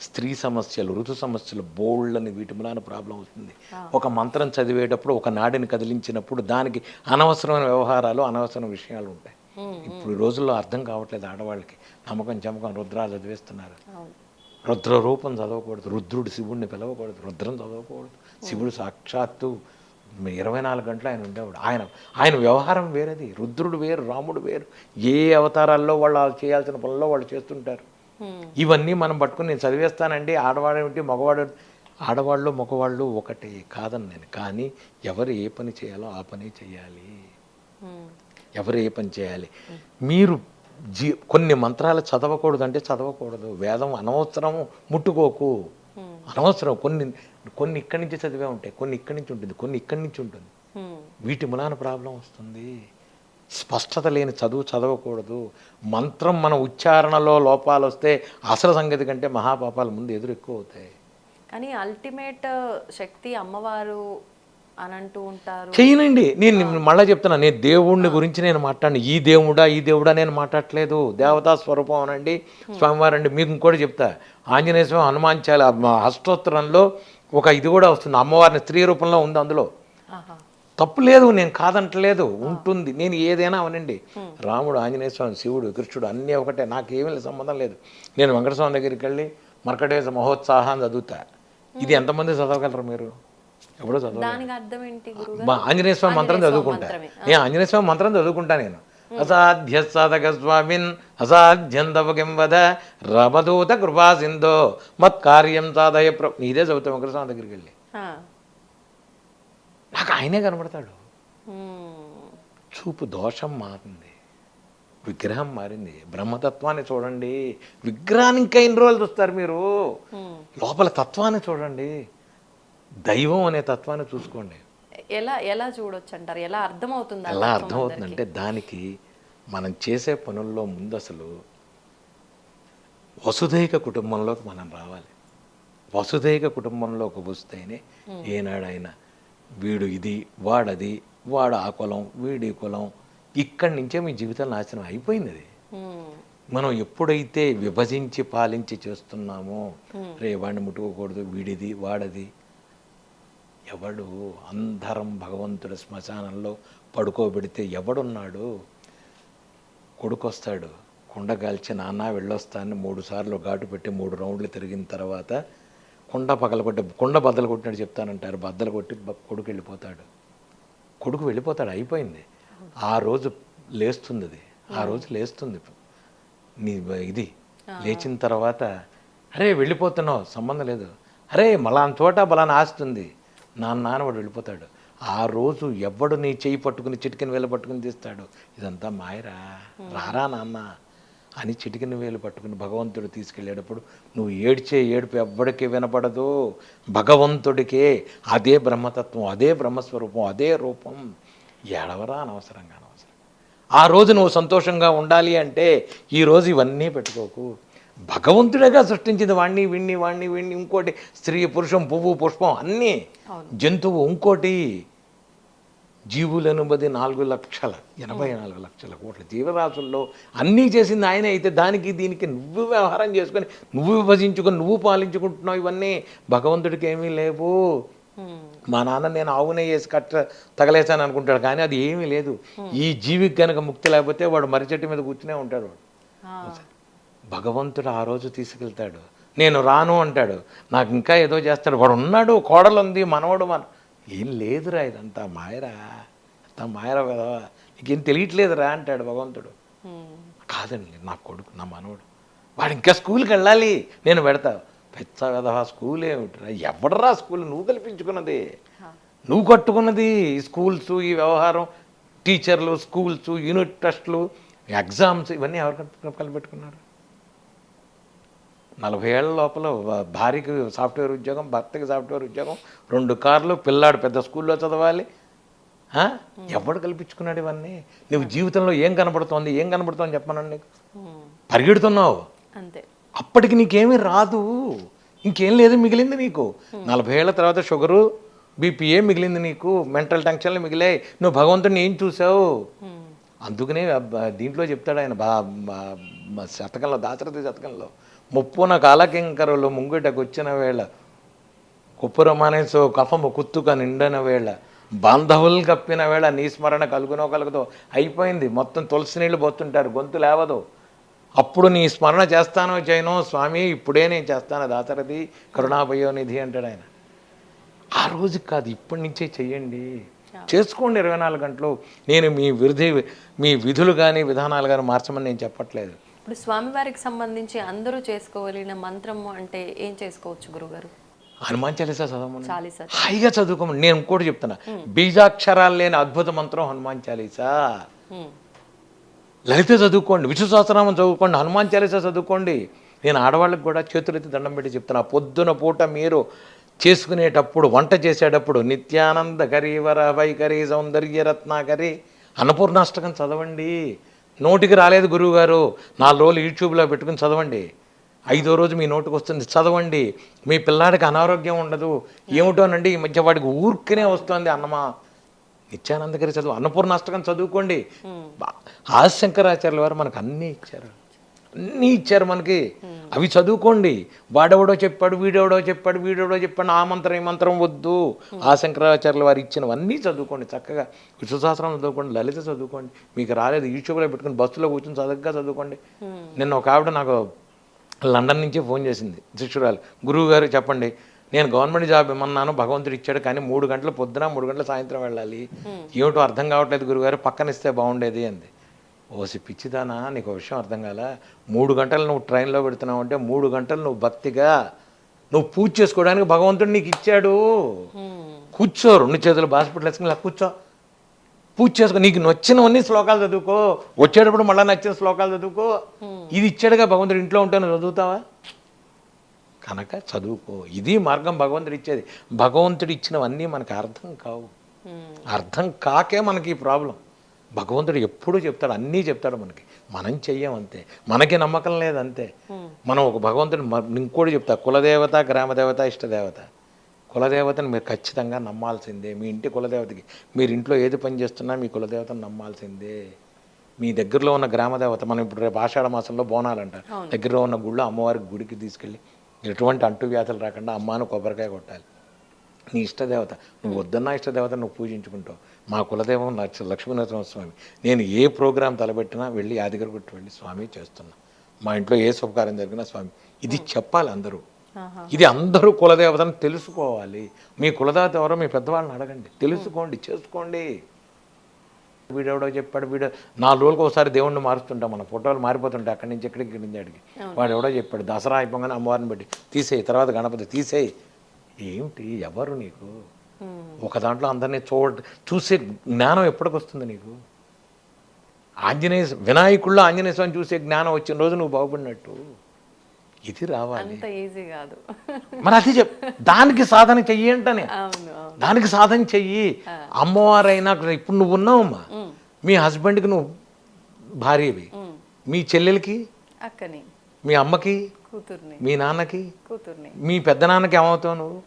స్త్రీ సమస్యలు, ఋతు సమస్యలు, బోల్డ్ని వీటి మూలాన ప్రాబ్లం వస్తుంది. ఒక మంత్రం చదివేటప్పుడు ఒక నాడిని కదిలించినప్పుడు దానికి అనవసరమైన వ్యవహారాలు, అనవసరమైన విషయాలు ఉంటాయి. ఇప్పుడు ఈ రోజుల్లో అర్థం కావట్లేదు ఆడవాళ్ళకి. నమ్మకం చమకం రుద్రాలు చదివేస్తున్నారు. రుద్ర రూపం చదవకూడదు, రుద్రుడు శివుడిని పిలవకూడదు, రుద్రం చదవకూడదు. శివుడు సాక్షాత్తు 24 గంటలు ఆయన ఉండేవాడు. ఆయన వ్యవహారం వేరేది. రుద్రుడు వేరు, రాముడు వేరు. ఏ అవతారాల్లో వాళ్ళు చేయాల్సిన పనుల్లో వాళ్ళు చేస్తుంటారు. ఇవన్నీ మనం పట్టుకుని నేను చదివేస్తానండి. ఆడవాడేమిటి, మగవాడు, ఆడవాళ్ళు మగవాళ్ళు ఒకటే కాదని నేను. కానీ ఎవరు ఏ పని చేయాలో ఆ పని చేయాలి. ఎవరు ఏ పని చేయాలి. మీరు కొన్ని మంత్రాలు చదవకూడదు అంటే చదవకూడదు. వేదం అనవసరము ముట్టుకోకు, అనవసరం. కొన్ని ఇక్కడి నుంచి చదివే ఉంటాయి, కొన్ని ఇక్కడి నుంచి ఉంటుంది, కొన్ని ఇక్కడి నుంచి ఉంటుంది. వీటి మూలాన ప్రాబ్లం వస్తుంది. స్పష్టత లేని చదువు చదవకూడదు. మంత్రం మన ఉచ్చారణలో లోపాలు వస్తే అసలు సంగతి కంటే మహాపాపాలు ముందు ఎదురు ఎక్కువ అవుతాయి.
కానీ అల్టిమేట్ శక్తి అమ్మవారు అని అంటూ ఉంటారు.
చేయనండి. నేను మళ్ళీ చెప్తున్నా, నేను దేవుడిని గురించి నేను మాట్లాడిన. ఈ దేవుడా నేను మాట్లాడట్లేదు. దేవతా స్వరూపం అనండి, స్వామివారండి. మీకు ఇంకోటి చెప్తా. ఆంజనేయ స్వామి హనుమాన్చాల అష్టోత్తరంలో ఒక ఇది కూడా వస్తుంది. అమ్మవారిని స్త్రీ రూపంలో ఉంది అందులో. తప్పు లేదు, నేను కాదంటలేదు, ఉంటుంది. నేను ఏదైనా అవనండి. రాముడు, ఆంజనేయ స్వామి, శివుడు, కృష్ణుడు అన్నీ ఒకటే. నాకేమీ సంబంధం లేదు. నేను వెంకటస్వామి దగ్గరికి వెళ్ళి మర్కటేశ మహోత్సాహాన్ని చదువుతా. ఇది ఎంతమంది చదవగలరు మీరు? ఎప్పుడో చదవ. ఆంజనేయ స్వామి మంత్రం చదువుకుంటా. నేను ఆంజనేయ స్వామి మంత్రం చదువుకుంటా. నేను అసాధ్య సాధక స్వామిన్ అసాధ్యం తవకిం వద రమదూత కృపా సింధో మత్కార్యం సాధయ ఇదే చదువుతాం వెంకటస్వామి దగ్గరికి వెళ్ళి. నాకు ఆయనే కనబడతాడు. చూపు దోషం మారింది, విగ్రహం మారింది. బ్రహ్మతత్వాన్ని చూడండి. విగ్రహాన్ని ఇంకా ఎన్ని రోజులు చూస్తారు మీరు? లోపల తత్వాన్ని చూడండి. దైవం అనే తత్వాన్ని చూసుకోండి.
ఎలా చూడొచ్చు అంటారు? ఎలా అర్థమవుతుంది?
ఎలా అర్థమవుతుందంటే దానికి మనం చేసే పనుల్లో ముందు అసలు వసుధైక కుటుంబంలోకి మనం రావాలి. వసుధైక కుటుంబంలోకి వస్తేనే ఏనాడైనా వీడు ఇది, వాడది, వాడు ఆ కులం, వీడి కులం, ఇక్కడి నుంచే మీ జీవితం నాశనం అయిపోయింది. అది మనం ఎప్పుడైతే విభజించి పాలించి చేస్తున్నామో, రే వాడిని ముట్టుకోకూడదు, వీడిది వాడది. ఎవడు అందరం భగవంతుడి శ్మశానంలో పడుకోబెడితే ఎవడున్నాడు? కొడుకొస్తాడు, కుండ కాల్చి నాన్న వెళ్ళొస్తానని 3 సార్లు ఘాటు పెట్టి 3 రౌండ్లు తిరిగిన తర్వాత కుండ బద్దలు కొట్టినట్టు చెప్తానంటారు. బద్దలు కొట్టి కొడుకు వెళ్ళిపోతాడు. కొడుకు వెళ్ళిపోతాడు, అయిపోయింది. ఆ రోజు లేస్తుంది. అది ఆ రోజు లేస్తుంది నీ ఇది. లేచిన తర్వాత అరే వెళ్ళిపోతున్నావు, సంబంధం లేదు, అరే మలాన్ చోట బలాన్ని ఆస్తుంది, నాన్న వాడు వెళ్ళిపోతాడు. ఆ రోజు ఎవడు నీ చెయ్యి పట్టుకుని చిటికిన వేలు పట్టుకుని తీస్తాడు? ఇదంతా మాయరా, రారా నాన్న అని చిటికిన వేలు పట్టుకుని భగవంతుడు తీసుకెళ్ళేటప్పుడు నువ్వు ఏడ్చే ఏడుపు ఎవ్వడికి వినపడదు, భగవంతుడికే. అదే బ్రహ్మతత్వం, అదే బ్రహ్మస్వరూపం, అదే రూపం. ఏడవరా అనవసరం. ఆ రోజు నువ్వు సంతోషంగా ఉండాలి అంటే ఈరోజు ఇవన్నీ పెట్టుకోకు. భగవంతుడేగా సృష్టించింది వాణ్ణి వీణ్ణి ఇంకోటి స్త్రీ పురుషం పువ్వు పుష్పం అన్నీ జంతువు ఇంకోటి జీవులను బది 4,84,00,000 కోట్ల జీవరాశుల్లో అన్నీ చేసింది ఆయనే. అయితే దానికి దీనికి నువ్వు వ్యవహారం చేసుకొని నువ్వు విభజించుకొని నువ్వు పాలించుకుంటున్నావు. ఇవన్నీ భగవంతుడికి ఏమీ లేవు. మా నాన్న నేను ఆవునే వేసి తగలేసాను అనుకుంటాడు, కానీ అది ఏమీ లేదు. ఈ జీవికి కనుక ముక్తి లేకపోతే వాడు మర్రి చెట్టు మీద కూర్చునే ఉంటాడు. వాడు భగవంతుడు ఆ రోజు తీసుకెళ్తాడు. నేను రాను అంటాడు, నాకు ఇంకా ఏదో చేస్తాడు. వాడు ఉన్నాడు, కోడలు ఉంది, మనవడు ఏం లేదురా, ఇదంతా మాయరా, అంతా మాయరా కదా, నీకేం తెలియట్లేదురా అంటాడు భగవంతుడు. కాదండి, నా కొడుకు, నా మనవడు, వాడు ఇంకా స్కూల్కి వెళ్ళాలి, నేను పెడతా. పెద్ద కదా స్కూల్ ఏమిటిరా, ఎవడరా స్కూల్, నువ్వు కల్పించుకున్నది, నువ్వు కట్టుకున్నది. ఈ స్కూల్స్, ఈ వ్యవహారం, టీచర్లు, స్కూల్స్, యూనిట్ టెస్టులు, ఎగ్జామ్స్, ఇవన్నీ ఎవరు కలిపెట్టుకున్నారు? 40 ఏళ్ల లోపల భార్యకి సాఫ్ట్వేర్ ఉద్యోగం, భర్తకి సాఫ్ట్వేర్ ఉద్యోగం, 2 కార్లు, పిల్లాడు పెద్ద స్కూల్లో చదవాలి. ఎవడు కల్పించుకున్నాడు ఇవన్నీ? నువ్వు జీవితంలో ఏం కనబడుతోంది చెప్పమనండి. నీకు పరిగెడుతున్నావు అంతే. అప్పటికి నీకేమీ రాదు, ఇంకేం లేదు మిగిలింది నీకు. 40 ఏళ్ల తర్వాత షుగరు, బీపీఏ మిగిలింది నీకు, మెంటల్ టెన్షన్లు మిగిలాయి. నువ్వు భగవంతుడిని ఏం చూసావు? అందుకనే దీంట్లో చెప్తాడు ఆయన శతకంలో, దాశరథి శతకంలో, ముప్పున కాలకింకరులు ముంగిటకు వచ్చిన వేళ, కుప్పురమానేసో కఫము కుత్తుక నిండన వేళ, బాంధవులు కప్పిన వేళ, నీ స్మరణ కలుగుతో అయిపోయింది. మొత్తం తులసి నీళ్ళు పోతుంటారు, గొంతు లేవదు. అప్పుడు నీ స్మరణ చేస్తానో చేయనో స్వామి, ఇప్పుడే నేను చేస్తాను దాశరథి కరుణాభయోనిధి అంటాడు ఆయన. ఆ రోజుకి కాదు, ఇప్పటి నుంచే చెయ్యండి, చేసుకోండి 24 గంటలు. నేను మీ విధులు కానీ విధానాలు కానీ మార్చమని నేను చెప్పట్లేదు.
ఇప్పుడు స్వామివారికి సంబంధించి అందరూ చేసుకోగలిగిన మంత్రము అంటే ఏం చేసుకోవచ్చు గురుగారు?
హనుమాన్ చాలీసా చదవమని, హాయిగా చదువుకోమని. నేను ఇంకోటి చెప్తున్నా, బీజాక్షరాలు లేని అద్భుత మంత్రం హనుమాన్ చాలీసా. లలిత చదువుకోండి, విష్ణు సహస్రనామం చదువుకోండి, హనుమాన్ చాలీసా చదువుకోండి. నేను ఆడవాళ్ళకి కూడా చేతులెత్తి దండం పెట్టి చెప్తున్నా, పొద్దున పూట మీరు చేసుకునేటప్పుడు, వంట చేసేటప్పుడు నిత్యానంద కరీవర వైఖరి సౌందర్య రత్నాకరి అన్నపూర్ణాష్టకం చదవండి. నోటికి రాలేదు గురువుగారు, 4 రోజులు యూట్యూబ్లో పెట్టుకుని చదవండి. 5వ రోజు మీ నోటికి వస్తుంది, చదవండి. మీ పిల్లాడికి అనారోగ్యం ఉండదు. ఏమిటోనండి ఈ మధ్య వాడికి ఊరికనే వస్తుంది అన్నమా, నిత్యానందగిరి చదువు, అన్నపూర్ణాష్టకం చదువుకోండి. ఆదిశంకరాచార్యుల వారు మనకు అన్నీ ఇచ్చారు మనకి, అవి చదువుకోండి. వాడెవడో చెప్పాడు, వీడెవడో చెప్పాడు, ఆ మంత్రం ఈ మంత్రం వద్దు. ఆ శంకరాచార్యుల వారు ఇచ్చినవన్నీ చదువుకోండి, చక్కగా విష్ణు సహస్రం చదువుకోండి, లలిత చదువుకోండి. మీకు రాలేదు యూట్యూబ్లో పెట్టుకుని బస్సులో కూర్చొని చక్కగా చదువుకోండి. నిన్న ఒక ఆవిడ నాకు లండన్ నుంచి ఫోన్ చేసింది, శిష్యురాలు, గురువు గారు చెప్పండి, నేను గవర్నమెంట్ జాబ్ ఇమ్మన్నాను, భగవంతుడు ఇచ్చాడు, కానీ 3 గంటలు పొద్దున 3 గంటల సాయంత్రం వెళ్ళాలి, ఏమిటో అర్థం కావట్లేదు గురువుగారు, పక్కన ఇస్తే బాగుండేది అంది. ఓసి పిచ్చిదానా, నీకు విషయం అర్థం కాల. 3 గంటలు నువ్వు ట్రైన్లో పెడుతున్నావు అంటే 3 గంటలు నువ్వు భక్తిగా నువ్వు పూజ చేసుకోవడానికి భగవంతుడు నీకు ఇచ్చాడు. కూర్చో, 2 చేతులు హాస్పిటల్ వేసుకుని ఇలా కూర్చో, పూజ చేసుకో, నీకు నచ్చినవన్నీ శ్లోకాలు చదువుకో, వచ్చేటప్పుడు మళ్ళీ నచ్చిన శ్లోకాలు చదువుకో. ఇది ఇచ్చాడుగా భగవంతుడు, ఇంట్లో ఉంటాను చదువుతావా? కనుక చదువుకో, ఇది మార్గం భగవంతుడు ఇచ్చేది. భగవంతుడు ఇచ్చినవన్నీ మనకు అర్థం కావు, అర్థం కాకే మనకి ఈ ప్రాబ్లం. భగవంతుడు ఎప్పుడూ చెప్తాడు, అన్నీ చెప్తాడు మనకి, మనం చెయ్యం అంతే, మనకి నమ్మకం లేదంతే. మనం ఒక భగవంతుడు ఇంకోటి చెప్తా, కులదేవత, గ్రామదేవత, ఇష్టదేవత. కులదేవతను మీరు ఖచ్చితంగా నమ్మాల్సిందే. మీ ఇంటి కులదేవతకి, మీరు ఇంట్లో ఏది పని చేస్తున్నా మీ కులదేవతను నమ్మాల్సిందే. మీ దగ్గరలో ఉన్న గ్రామదేవత, మనం ఇప్పుడు రేపు ఆషాఢ మాసంలో బోనాలు అంటారు, దగ్గరలో ఉన్న గుళ్ళో అమ్మవారికి గుడికి తీసుకెళ్ళి ఎటువంటి అంటువ్యాధులు రాకుండా అమ్మాను కొబ్బరికాయ కొట్టాలి. నీ ఇష్టదేవత, నువ్వు వద్దన్నా ఇష్టదేవత నువ్వు పూజించుకుంటావు. మా కులదేవం లక్ష్మీనరసింహస్వామి. నేను ఏ ప్రోగ్రాం తలబెట్టినా వెళ్ళి యాదగిరిగుట్ట వెళ్ళి స్వామి చేస్తున్నా, మా ఇంట్లో ఏ శుభకార్యం జరిగినా స్వామి, ఇది చెప్పాలి అందరూ. ఇది అందరూ కులదేవతను తెలుసుకోవాలి. మీ కులదేవత ఎవరో మీ పెద్దవాళ్ళని అడగండి, తెలుసుకోండి, చేసుకోండి. వీడెవడో చెప్పాడు, 4 రోజులకు ఒకసారి దేవుణ్ణి మారుస్తుంటాం, మన ఫోటోలు మారిపోతుంటాయి, అక్కడి నుంచి ఎక్కడికి, ఇక్కడి నుంచి అడిగి. వాడు ఎవడో చెప్పాడు, దసరా అయిపోగానే అమ్మవారిని పెట్టి తీసేయి, తర్వాత గణపతి తీసేయి. ఏమిటి, ఎవరు నీకు? ఒక దాంట్లో అందరినీ చూసే జ్ఞానం ఎప్పటికొస్తుంది నీకు? వినాయకుల్లో ఆంజనేయ స్వామి చూసే జ్ఞానం వచ్చిన రోజు నువ్వు బాగుపడినట్టు. ఇది రావాలి, మరి అది దానికి సాధన చెయ్యి అంటనే, దానికి సాధన చెయ్యి. అమ్మవారైనా ఇప్పుడు నువ్వు ఉన్నావమ్మా, మీ హస్బెండ్కి నువ్వు భార్యవి, మీ చెల్లెలకి,
అక్కని,
మీ అమ్మకి,
కూతుర్ని,
మీ నాన్నకి,
కూతుర్ని,
మీ పెద్దనాన్నకి ఏమవుతావు నువ్వు?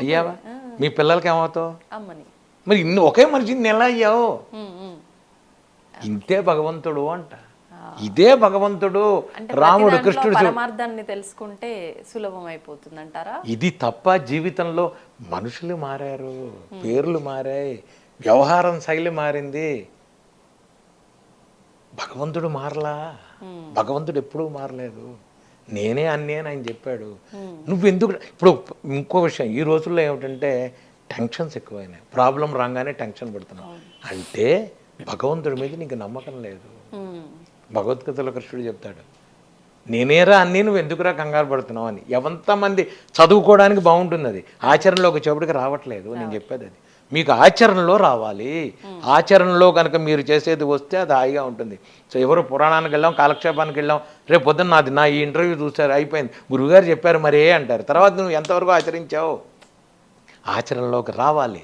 అయ్యావా? మీ పిల్లలకి ఏమవుతావు?
అమ్మని.
మరి ఇన్ని ఒకే మనిషిని ఎలా అయ్యావు? ఇంతే భగవంతుడు అంట. ఇదే భగవంతుడు.
అంటే
రాముడు
ప్రతి దాంట్లో
కృష్ణుడు
పరమార్థాన్ని తెలుసుకుంటే సులభం అయిపోతుంది అంటారా?
ఇది తప్ప జీవితంలో మనుషులు మారారు, పేర్లు మారాయి, వ్యవహారం శైలి మారింది, భగవంతుడు మారలా. భగవంతుడు ఎప్పుడూ మారలేదు. నేనే అన్నీ అని ఆయన చెప్పాడు. నువ్వెందుకు ఇప్పుడు ఇంకో విషయం, ఈ రోజుల్లో ఏమిటంటే టెన్షన్స్ ఎక్కువైనాయి. ప్రాబ్లం రాగానే టెన్షన్ పడుతున్నావు అంటే భగవంతుడి మీద నీకు నమ్మకం లేదు. భగవద్గీతలో కృష్ణుడు చెప్తాడు, నేనేరా అన్నీ నువ్వు ఎందుకురా కంగారు పడుతున్నావు అని. ఎంతమంది చదువుకోవడానికి బాగుంటుంది, అది ఆచరణలోకి వచ్చేప్పటికి రావట్లేదు. నేను చెప్పేది అది, మీకు ఆచరణలో రావాలి. ఆచరణలో కనుక మీరు చేసేది వస్తే అది హాయిగా ఉంటుంది. సో ఎవరు పురాణానికి వెళ్ళాం, కాలక్షేపానికి వెళ్ళాం, రేపు పొద్దున్న నా ఈ ఇంటర్వ్యూ చూసారు, అయిపోయింది, గురువుగారు చెప్పారు మరే అంటారు. తర్వాత నువ్వు ఎంతవరకు ఆచరించావు? ఆచరణలోకి రావాలి.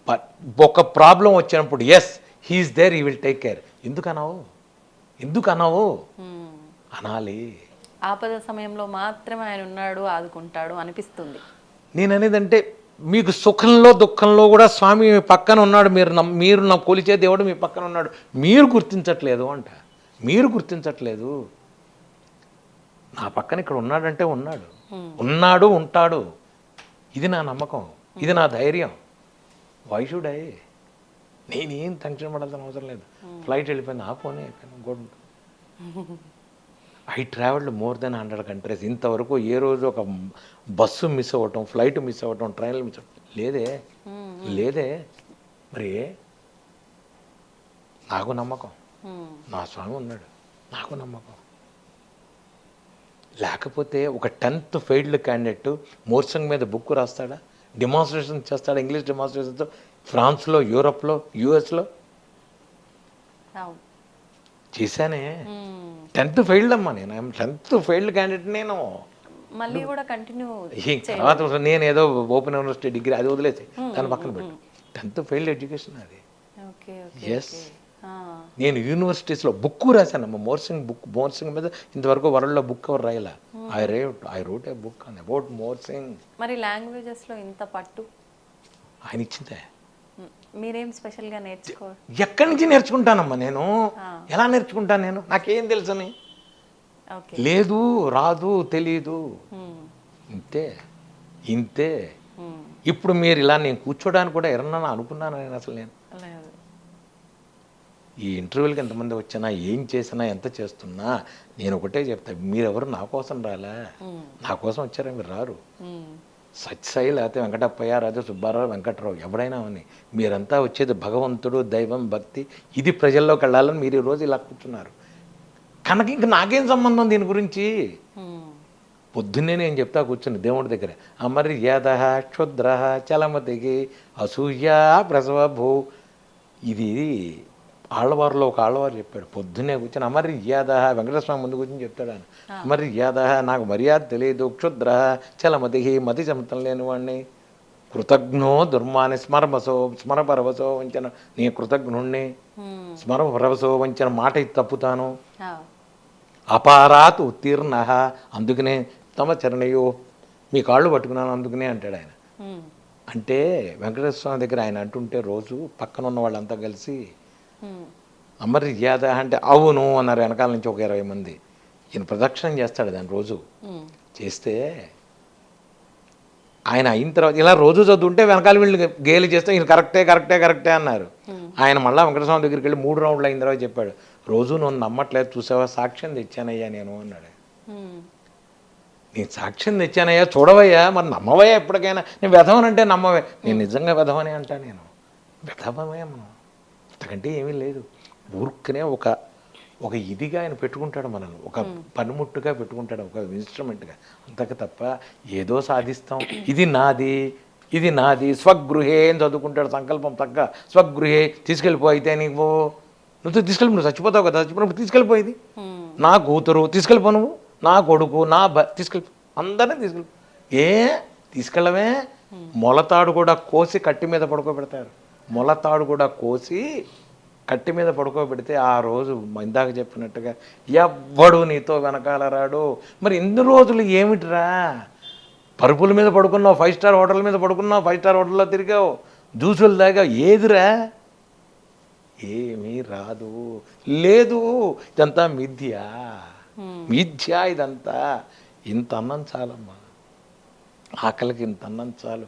బట్ ఒక ప్రాబ్లం వచ్చినప్పుడు yes he is there, he will take care. ఎందుకు అన్నావు అనాలి.
ఆపద సమయంలో మాత్రమే ఆయన ఉన్నాడు, ఆదుకుంటాడు అనిపిస్తుంది.
నేను అనేదంటే మీకు సుఖంలో దుఃఖంలో కూడా స్వామి మీ పక్కన ఉన్నాడు. మీరు నా కొలిచే దేవుడు మీ పక్కన ఉన్నాడు. మీరు గుర్తించట్లేదు అంట. మీరు గుర్తించట్లేదు. నా పక్కన ఇక్కడ ఉన్నాడంటే ఉన్నాడు, ఉంటాడు. ఇది నా నమ్మకం, ఇది నా ధైర్యం. Why should I? నేనేం టెన్షన్ పడాల్సిన అవసరం లేదు. ఫ్లైట్ వెళ్ళిపోయింది, ఆపోనే అయిపోయాను, good. I travelled more than 100 countries. ఇంతవరకు ఏ రోజు ఒక బస్సు మిస్ అవ్వటం, ఫ్లైట్ మిస్ అవ్వటం, ట్రైన్లు మిస్ అవ్వటం లేదే. మరి నాకు నమ్మకం, నా స్వామి ఉన్నాడు, నాకు నమ్మకం. లేకపోతే ఒక 10th ఫెయిల్డ్ క్యాండిడేట్ మోర్సంగ్ మీద బుక్ రాస్తాడా, డెమాన్స్ట్రేషన్ చేస్తాడా, ఇంగ్లీష్ డెమాన్స్ట్రేషన్తో ఫ్రాన్స్లో, యూరోప్లో, యూఎస్లో చేశానే. 10th ఫెయిల్డ్ అమ్మా, నేను 10th ఫెయిల్డ్ క్యాండిడేట్. నేను
మళ్ళీ కూడా కంటిన్యూ
తర్వాత నేను ఏదో ఓపెన్ యూనివర్సిటీ డిగ్రీ అది వదిలేసి దాని పక్కన పెట్టు. 10th ఫెయిల్డ్ ఎడ్యుకేషన్ అది. ఎస్, నేను యూనివర్సిటీస్లో బుక్ రాశానమ్మా, మోర్సింగ్ మీద. ఇంతవరకు వరల్డ్లో బుక్ ఎవరు రాయలా. I wrote a book on about morsing.
మరి లాంగ్వేజెస్లో ఇంత పట్టు
ఆయన ఇచ్చిందే.
మీరేం స్పెషల్గా నేర్చుకో?
ఎక్కడి నుంచి నేర్చుకుంటానమ్మా నేను? ఎలా నేర్చుకుంటాను నేను? నాకేం తెలుసని లేదు, రాదు, తెలీదు. ఇంతే. ఇప్పుడు మీరు ఇలా నేను కూర్చోడానికి కూడా ఎవరన్నా అనుకున్నాను నేను? అసలు నేను ఈ ఇంటర్వ్యూలకి ఎంతమంది వచ్చినా, ఏం చేసినా, ఎంత చేస్తున్నా నేను ఒకటే చెప్తా, మీరెవరు నా కోసం రాలే, నా కోసం వచ్చారా? మీరు రారు. సత్యసాయి, లేకపోతే వెంకటప్పయ్య, లేకపోతే సుబ్బారావు, వెంకట్రావు, ఎవరైనా అని మీరంతా వచ్చేది భగవంతుడు, దైవం, భక్తి, ఇది ప్రజల్లోకి వెళ్ళాలని మీరు ఈరోజు ఇలా కూర్చున్నారు కనుక ఇంక నాకేం సంబంధం దీని గురించి? పొద్దున్నే నేను చెప్తా కూర్చుని దేవుడి దగ్గర, అమర్యాద క్షుద్ర చలమతికి అసూయ ప్రసవభూ. ఇది ఆళ్ళవారిలో ఒక ఆళ్ళవారు చెప్పాడు. పొద్దున్నే కూర్చొని అమర్యాద, వెంకటస్వామి ముందు కూర్చొని చెప్తాడు ఆయన, అమర్యాద, నాకు మర్యాద తెలియదు, క్షుద్ర చలమతి, మతి చెమతం లేని వాడిని, కృతజ్ఞో దుర్మాని స్మరపరవసో వంచన, నీ కృతజ్ఞుణ్ణి, స్మరపరవసో వంచన మాట ఇది తప్పుతాను, అపారాత్ ఉత్తీర్ణ, అందుకనే తమ చరణయో, మీ కాళ్ళు పట్టుకున్నాను అందుకనే అంటాడు ఆయన. అంటే వెంకటేశ్వర స్వామి దగ్గర ఆయన అంటుంటే రోజు పక్కన ఉన్న వాళ్ళంతా కలిసి అమర్యాద అంటే అవును అన్నారు. వెనకాల నుంచి ఒక 20 మంది. ఈయన ప్రదక్షిణం చేస్తాడు దాన్ని రోజు. చేస్తే ఆయన అయిన తర్వాత ఇలా రోజు చదువుంటే వెనకాల వీళ్ళు గేలి చేస్తే ఈయన కరెక్టే అన్నారు. ఆయన మళ్ళీ వెంకటస్వామి దగ్గరికి వెళ్ళి 3 రౌండ్లు అయిన తర్వాత చెప్పాడు, రోజు నువ్వు నమ్మట్లేదు చూసావా, సాక్ష్యం తెచ్చానయ్యా నేను అన్నాడు. నేను సాక్ష్యం తెచ్చానయ్యా, చూడవయ్యా, మరి నమ్మవయ్యా ఎప్పటికైనా. నేను వెధవనంటే నమ్మవే, నేను నిజంగా వెధవనే అంటా. నేను వెధవమే, అంతకంటే ఏమీ లేదు. ఊరికనే ఒక ఇదిగా ఆయన పెట్టుకుంటాడు మనల్ని, ఒక పనిముట్టుగా పెట్టుకుంటాడు, ఒక ఇన్స్ట్రుమెంట్గా, అంతకు తప్ప ఏదో సాధిస్తాం, ఇది నాది స్వగృహే అని చదువుకుంటాడు. సంకల్పం తగ్గ స్వగృహే, తీసుకెళ్ళిపో, అయితే నువ్వు తీసుకెళ్ళి, నువ్వు చచ్చిపోతావు కదా, చచ్చిపోయినప్పుడు తీసుకెళ్ళిపోయింది. నా కూతురు తీసుకెళ్ళిపో, నువ్వు నా కొడుకు, నా తీసుకెళ్ళిపో, అందరినీ తీసుకెళ్ళవే. మొలతాడు కూడా కోసి కట్టి మీద పడుకోబెడతారు. మొలతాడు కూడా కోసి కట్టి మీద పడుకోబెడితే ఆ రోజు ఇందాక చెప్పినట్టుగా ఎవ్వడు నీతో వెనకాల రాడు. మరి ఎన్ని రోజులు ఏమిటిరా, పరుపుల మీద పడుకున్నావు, 5 స్టార్ హోటల్ మీద పడుకున్నావు, 5 స్టార్ హోటల్లో తిరిగావు, జ్యూసులు తాగావు, ఏదిరా? ఏమీ రాదు. లేదు, ఇదంతా మిథ్య, మిథ్య ఇదంతా. ఇంత అన్నం చాలమ్మా, ఆకలికి ఇంత అన్నం చాలు,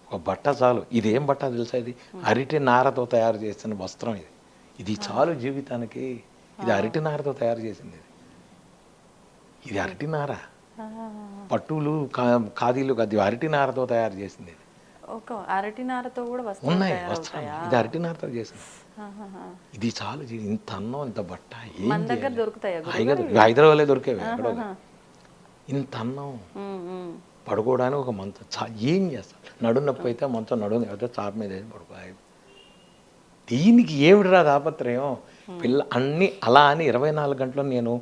ఒక బట్ట చాలు. ఇదేం బట్ట తెలుసా? ఇది అరటి నారతో తయారు చేసిన వస్త్రం. ఇది చాలు జీవితానికి. ఇది అరటి నారతో తయారు చేసింది. ఇది అరటి నార, పట్టులు ఖాదీలు, అది అరటి నారతో తయారు చేసింది. ఇది
ఒక అరటి నారతో కూడా
ఉన్నాయి వస్త్రం. ఇది అరటి నారతో చేసింది. ఇది చాలు. ఇంత అన్నం, ఇంత బట్ట
మన దగ్గర దొరుకుతాయా?
హైదరాబాద్లో దొరికేవి ఎక్కడో. ఇంత అన్నం, పడుకోవడానికి ఒక మంచం, ఏం చేస్తాం? నడుము నొప్పి అయితే మంచం, నడుము అయితే చాప మీద వేసి పడుకో. దీనికి ఏమిటిరా తాపత్రయం? పిల్ల అన్నీ అలా అని 24 గంటలు నేను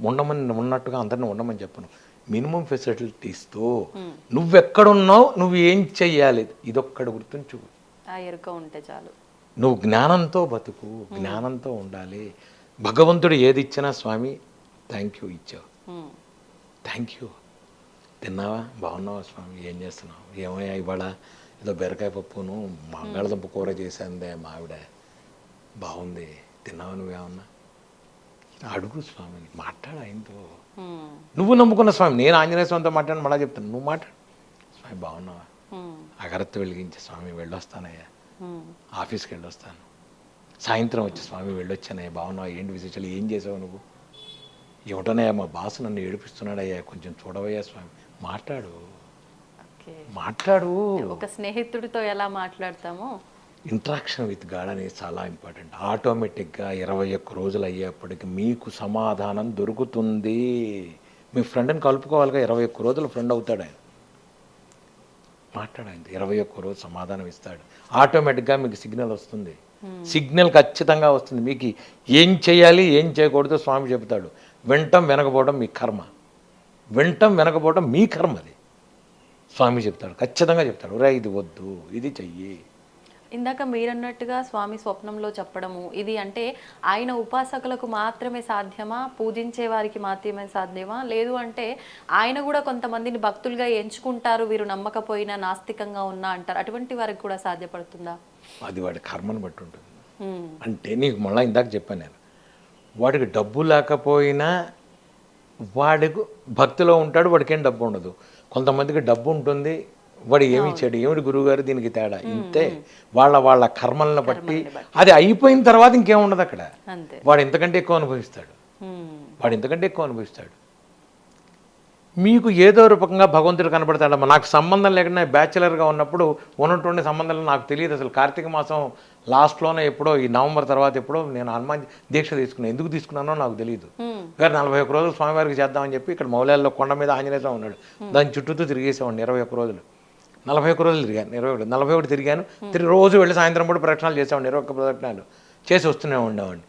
ఉండమని ఉన్నట్టుగా అందరిని ఉండమని చెప్పను. మినిమం ఫెసిలిటీస్తో నువ్వెక్కడున్నావు, నువ్వు ఏం చెయ్యాలి, ఇదొక్కడు గుర్తుంచు.
ఎరుక ఉంటే చాలు.
నువ్వు జ్ఞానంతో బతుకు, జ్ఞానంతో ఉండాలి. భగవంతుడు ఏది ఇచ్చినా స్వామి థ్యాంక్ యూ ఇచ్చావు, థ్యాంక్ యూ. తిన్నావా, బాగున్నావా స్వామి, ఏం చేస్తున్నావు, ఏమయ్యా ఇవాళ ఏదో బెరకాయ పప్పును బంగాళదుంప కూర చేశాందే మా ఆవిడ, బాగుంది, తిన్నావా, నువ్వేమన్నా అడుగు స్వామిని, మాట్లాడు ఆయనతో. నువ్వు నమ్ముకున్న స్వామి, నేను ఆంజనేయ స్వామితో మాట్లాడి మళ్ళీ చెప్తాను, నువ్వు మాట్లాడు. స్వామి బాగున్నావా, అగరత్తు వెలిగించే స్వామి వెళ్ళొస్తానయ్యా, ఆఫీస్కి వెళ్ళొస్తాను, సాయంత్రం వచ్చి స్వామి వెళ్ళొచ్చానయ్యా, బాగున్నావా, ఏంటి విశేషాలు, ఏం చేసావు నువ్వు, ఏమిటోనయ్యా మా బాస్ నన్ను ఏడిపిస్తున్నాడయ్యా, కొంచెం చూడవయ్యా స్వామి, మాట్లాడు, మాట్లాడు.
ఒక స్నేహితుడితో ఎలా మాట్లాడతామో
ఇంట్రాక్షన్ విత్ గాడ్ అనేది చాలా ఇంపార్టెంట్. ఆటోమేటిక్గా 21 రోజులు అయ్యేప్పటికి మీకు సమాధానం దొరుకుతుంది. మీ ఫ్రెండ్ని కలుపుకోవాలిగా, 21 రోజులు ఫ్రెండ్ అవుతాడు ఆయన. మాట్లాడండి, 21 రోజు సమాధానం ఇస్తాడు. ఆటోమేటిక్గా మీకు సిగ్నల్ వస్తుంది, సిగ్నల్ ఖచ్చితంగా వస్తుంది. మీకు ఏం చేయాలి ఏం చేయకూడదు స్వామి చెబుతాడు. వినటం వినకపోవడం మీ కర్మ, వినటం వినకపోవడం మీ కర్మ, అది స్వామి చెప్తాడు, ఖచ్చితంగా చెప్తాడు. రే ఇది వద్దు, ఇది చెయ్యి.
ఇందాక మీరన్నట్టుగా స్వామి స్వప్నంలో చెప్పడము, ఇది అంటే ఆయన ఉపాసకులకు మాత్రమే సాధ్యమా, పూజించే వారికి మాత్రమే సాధ్యమా, లేదు అంటే ఆయన కూడా కొంతమందిని భక్తులుగా ఎంచుకుంటారు, వీరు నమ్మకపోయినా నాస్తికంగా ఉన్నా అంటారు, అటువంటి వారికి కూడా సాధ్యపడుతుందా?
అది వాడి కర్మను బట్టి ఉంటుంది. అంటే నీకు మళ్ళీ ఇందాక చెప్పాను నేను, వాడికి డబ్బు లేకపోయినా వాడికి భక్తిలో ఉంటాడు, వాడికి ఏం డబ్బు ఉండదు. కొంతమందికి డబ్బు ఉంటుంది, వాడు ఏమి ఇచ్చాడు, ఏమిటి గురువుగారు దీనికి తేడా, ఇంతే. వాళ్ళ కర్మలను బట్టి అది అయిపోయిన తర్వాత ఇంకేముండదు అక్కడ. వాడు ఇంతకంటే ఎక్కువ అనుభవిస్తాడు, వాడు ఇంతకంటే ఎక్కువ అనుభవిస్తాడు. మీకు ఏదో రూపంగా భగవంతుడు కనబడతాడమ్మా. నాకు సంబంధం లేకుండా బ్యాచిలర్గా ఉన్నప్పుడు ఉన్నటువంటి సంబంధాలు నాకు తెలియదు అసలు. కార్తీక మాసం లాస్ట్లోనే ఎప్పుడో, ఈ నవంబర్ తర్వాత ఎప్పుడో నేను హనుమాన్ దీక్ష తీసుకున్నాను. ఎందుకు తీసుకున్నానో నాకు తెలియదు. గారు 41 రోజులు స్వామివారికి చేద్దామని చెప్పి ఇక్కడ మౌలాల్లో కొండ మీద ఆంజనేయ స్వామి ఉన్నాడు, దాని చుట్టూతో తిరిగేసేవాడిని 21 రోజులు. 41 రోజులు తిరిగాను, 41 తిరిగాను. రోజు వెళ్ళి సాయంత్రం కూడా ప్రదక్షిణాలు చేసేవాడిని, 21 ప్రదక్షిణాలు చేసి వస్తూనే ఉండేవాడిని.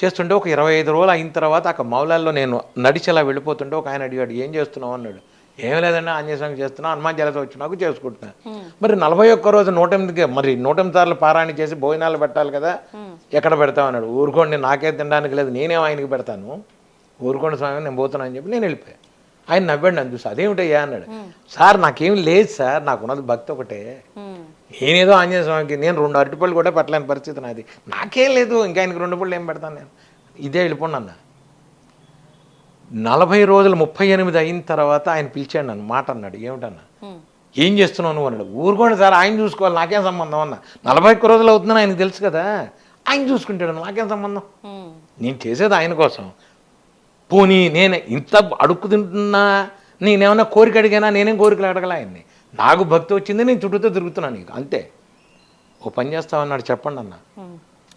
చేస్తుంటే ఒక 25 రోజులు అయిన తర్వాత అక్కడ మౌలాల్లో నేను నడిచి అలా వెళ్ళిపోతుంటే ఒక ఆయన అడిగాడు, ఏం చేస్తున్నావు అన్నాడు. ఏం లేదండి, ఆంజనేయ స్వామి చేస్తున్నా, హనుమాన్ చాలీసా వచ్చి నాకు చేసుకుంటున్నా. మరి 41 రోజు 108 మరి 108 సార్లు పారాయణ చేసి భోజనాలు పెట్టాలి కదా, ఎక్కడ పెడతావు అన్నాడు. ఊరుకోండి, నాకే తినడానికి లేదు, నేనేం ఆయనకి పెడతాను, ఊరుకోండి స్వామి నేను పోతున్నా అని చెప్పి నేను వెళ్ళిపోయాను. ఆయన నవ్వాడు, నన్ను చూసి అదేమిటయ్యా అన్నాడు. సార్ నాకేం లేదు సార్, నాకున్నది భక్తి ఒకటే, నేనేదో ఆంజనేయ స్వామికి నేను 2 అరటిపళ్ళు కూడా పెట్టలేని పరిస్థితి నాది, నాకేం లేదు, ఇంకా ఆయనకి 2 పళ్ళు ఏం పెడతాను నేను, ఇదే వెళ్ళిపోండి అన్న. 40 రోజులు 38 అయిన తర్వాత ఆయన పిలిచాడు నన్ను, మాట అన్నాడు. ఏమిటన్నా, ఏం చేస్తున్నావు నువ్వు అన్నాడు. ఊరుకోండి సార్, ఆయన చూసుకోవాలి, నాకేం సంబంధం అన్న. 41 రోజులు అవుతుందని ఆయనకు తెలుసు కదా, ఆయన చూసుకుంటాడు, నాకేం సంబంధం, నేను చేసేది ఆయన కోసం. పోనీ నేను ఇంత అడుక్కు తింటున్నా, నేనేమన్నా కోరిక అడిగానా, నేనేం కోరికలు అడగల ఆయన్ని. నాకు భక్తి వచ్చింది, నేను చుట్టూతో తిరుగుతున్నాను నీకు అంతే. ఓ పని చేస్తావన్నాడు, చెప్పండి అన్న.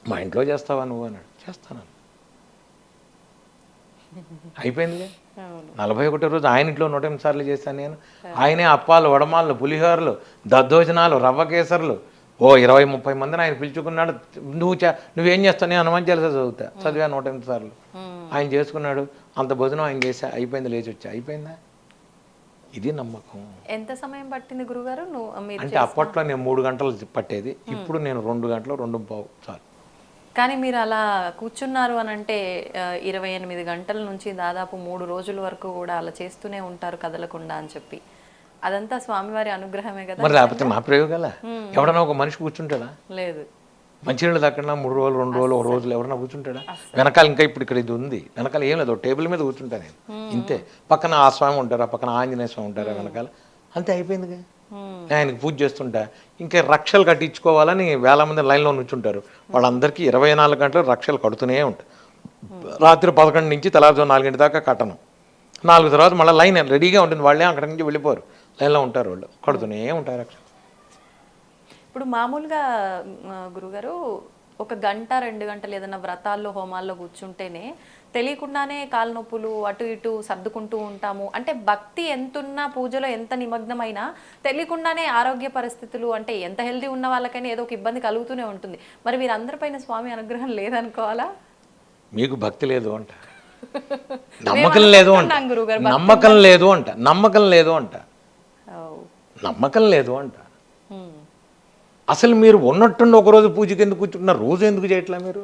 మా ఇంట్లో చేస్తావా నువ్వు అన్నాడు. చేస్తాను. అయిపోయిందిగా. 41 రోజు ఆయన ఇంట్లో 108 సార్లు చేశాను నేను. ఆయనే అప్పాలు, వడమాలు, పులిహోరలు, దద్దోజనాలు, రవ్వ కేసర్లు, ఓ 20-30 మందిని ఆయన పిలుచుకున్నాడు. నువ్వేం చేస్తావు, నేను హనుమాన్ చాలీసా చదివా 108 సార్లు. ఆయన చేసుకున్నాడు, అంత భోజనం ఆయన చేసా, అయిపోయింది, లేచి వచ్చా, అయిపోయిందా. ఇది నమ్మకం.
ఎంత సమయం పట్టింది గురుగారు?
అంటే అప్పట్లో నేను 3 గంటలు పట్టేది, ఇప్పుడు నేను 2 గంటలు 2:15 చాలు.
కానీ మీరు అలా కూర్చున్నారు అని అంటే 28 గంటల నుంచి దాదాపు 3 రోజుల వరకు కూడా అలా చేస్తూనే ఉంటారు కదలకుండా అని చెప్పి, అదంతా స్వామివారి అనుగ్రహమే కదా.
మరి లేకపోతే నా ప్రయోగాల ఎవడన్నా ఒక మనిషి కూర్చుంటాడా?
లేదు.
మంచినీళ్ళు దక్కడా 3 రోజులు 2 రోజులు 1 రోజులు ఎవరన్నా కూర్చుంటాడా? వెనకాల ఇంకా ఇప్పుడు ఇక్కడ ఇది ఉంది, వెనకాల ఏం లేదు, టేబుల్ మీద కూర్చుంటా నేను ఇంతే. పక్కన ఆ స్వామి ఉంటారా, పక్కన ఆంజనేయ స్వామి ఉంటారా వెనకాల, అంతే అయిపోయిందిగా. ఆయనకి పూజ చేస్తుంటా. ఇంకా రక్షలు కట్టించుకోవాలని వేల మంది లైన్లో నుంచుంటారు. వాళ్ళందరికీ 24 గంటలు రక్షలు కడుతూనే ఉంటాయి. రాత్రి 11 నుంచి తెల్లారుజాము 4 దాకా కట్టను. 4 తర్వాత మళ్ళీ లైన్ రెడీగా ఉంటుంది, వాళ్ళే అక్కడి నుంచి వెళ్ళిపోరు, లైన్లో ఉంటారు, వాళ్ళు కడుతూనే ఉంటారు రక్షలు.
ఇప్పుడు మామూలుగా గురుగారు 1 గంట 2 గంటలు ఏదైనా వ్రతాల్లో హోమాల్లో కూర్చుంటేనే తెలియకుండానే కాలు నొప్పులు అటు ఇటు సర్దుకుంటూ ఉంటాము. అంటే భక్తి ఎంతున్నా, పూజలో ఎంత నిమగ్నమైనా తెలియకుండానే ఆరోగ్య పరిస్థితులు, అంటే ఎంత హెల్దీ ఉన్న వాళ్ళకైనా ఏదో ఒక ఇబ్బంది కలుగుతూనే ఉంటుంది. మరి వీరందరిపైన స్వామి అనుగ్రహం లేదనుకోవాలా?
మీకు భక్తి లేదు అంట, నమ్మకం లేదు అంట, నమ్మకం లేదు అంట, నమ్మకం లేదు అంట, నమ్మకం లేదు అంట. అసలు మీరు ఉన్నట్టుండి ఒకరోజు పూజకి ఎందుకు కూర్చుంటున్నారు, రోజు ఎందుకు చేయట్లా మీరు?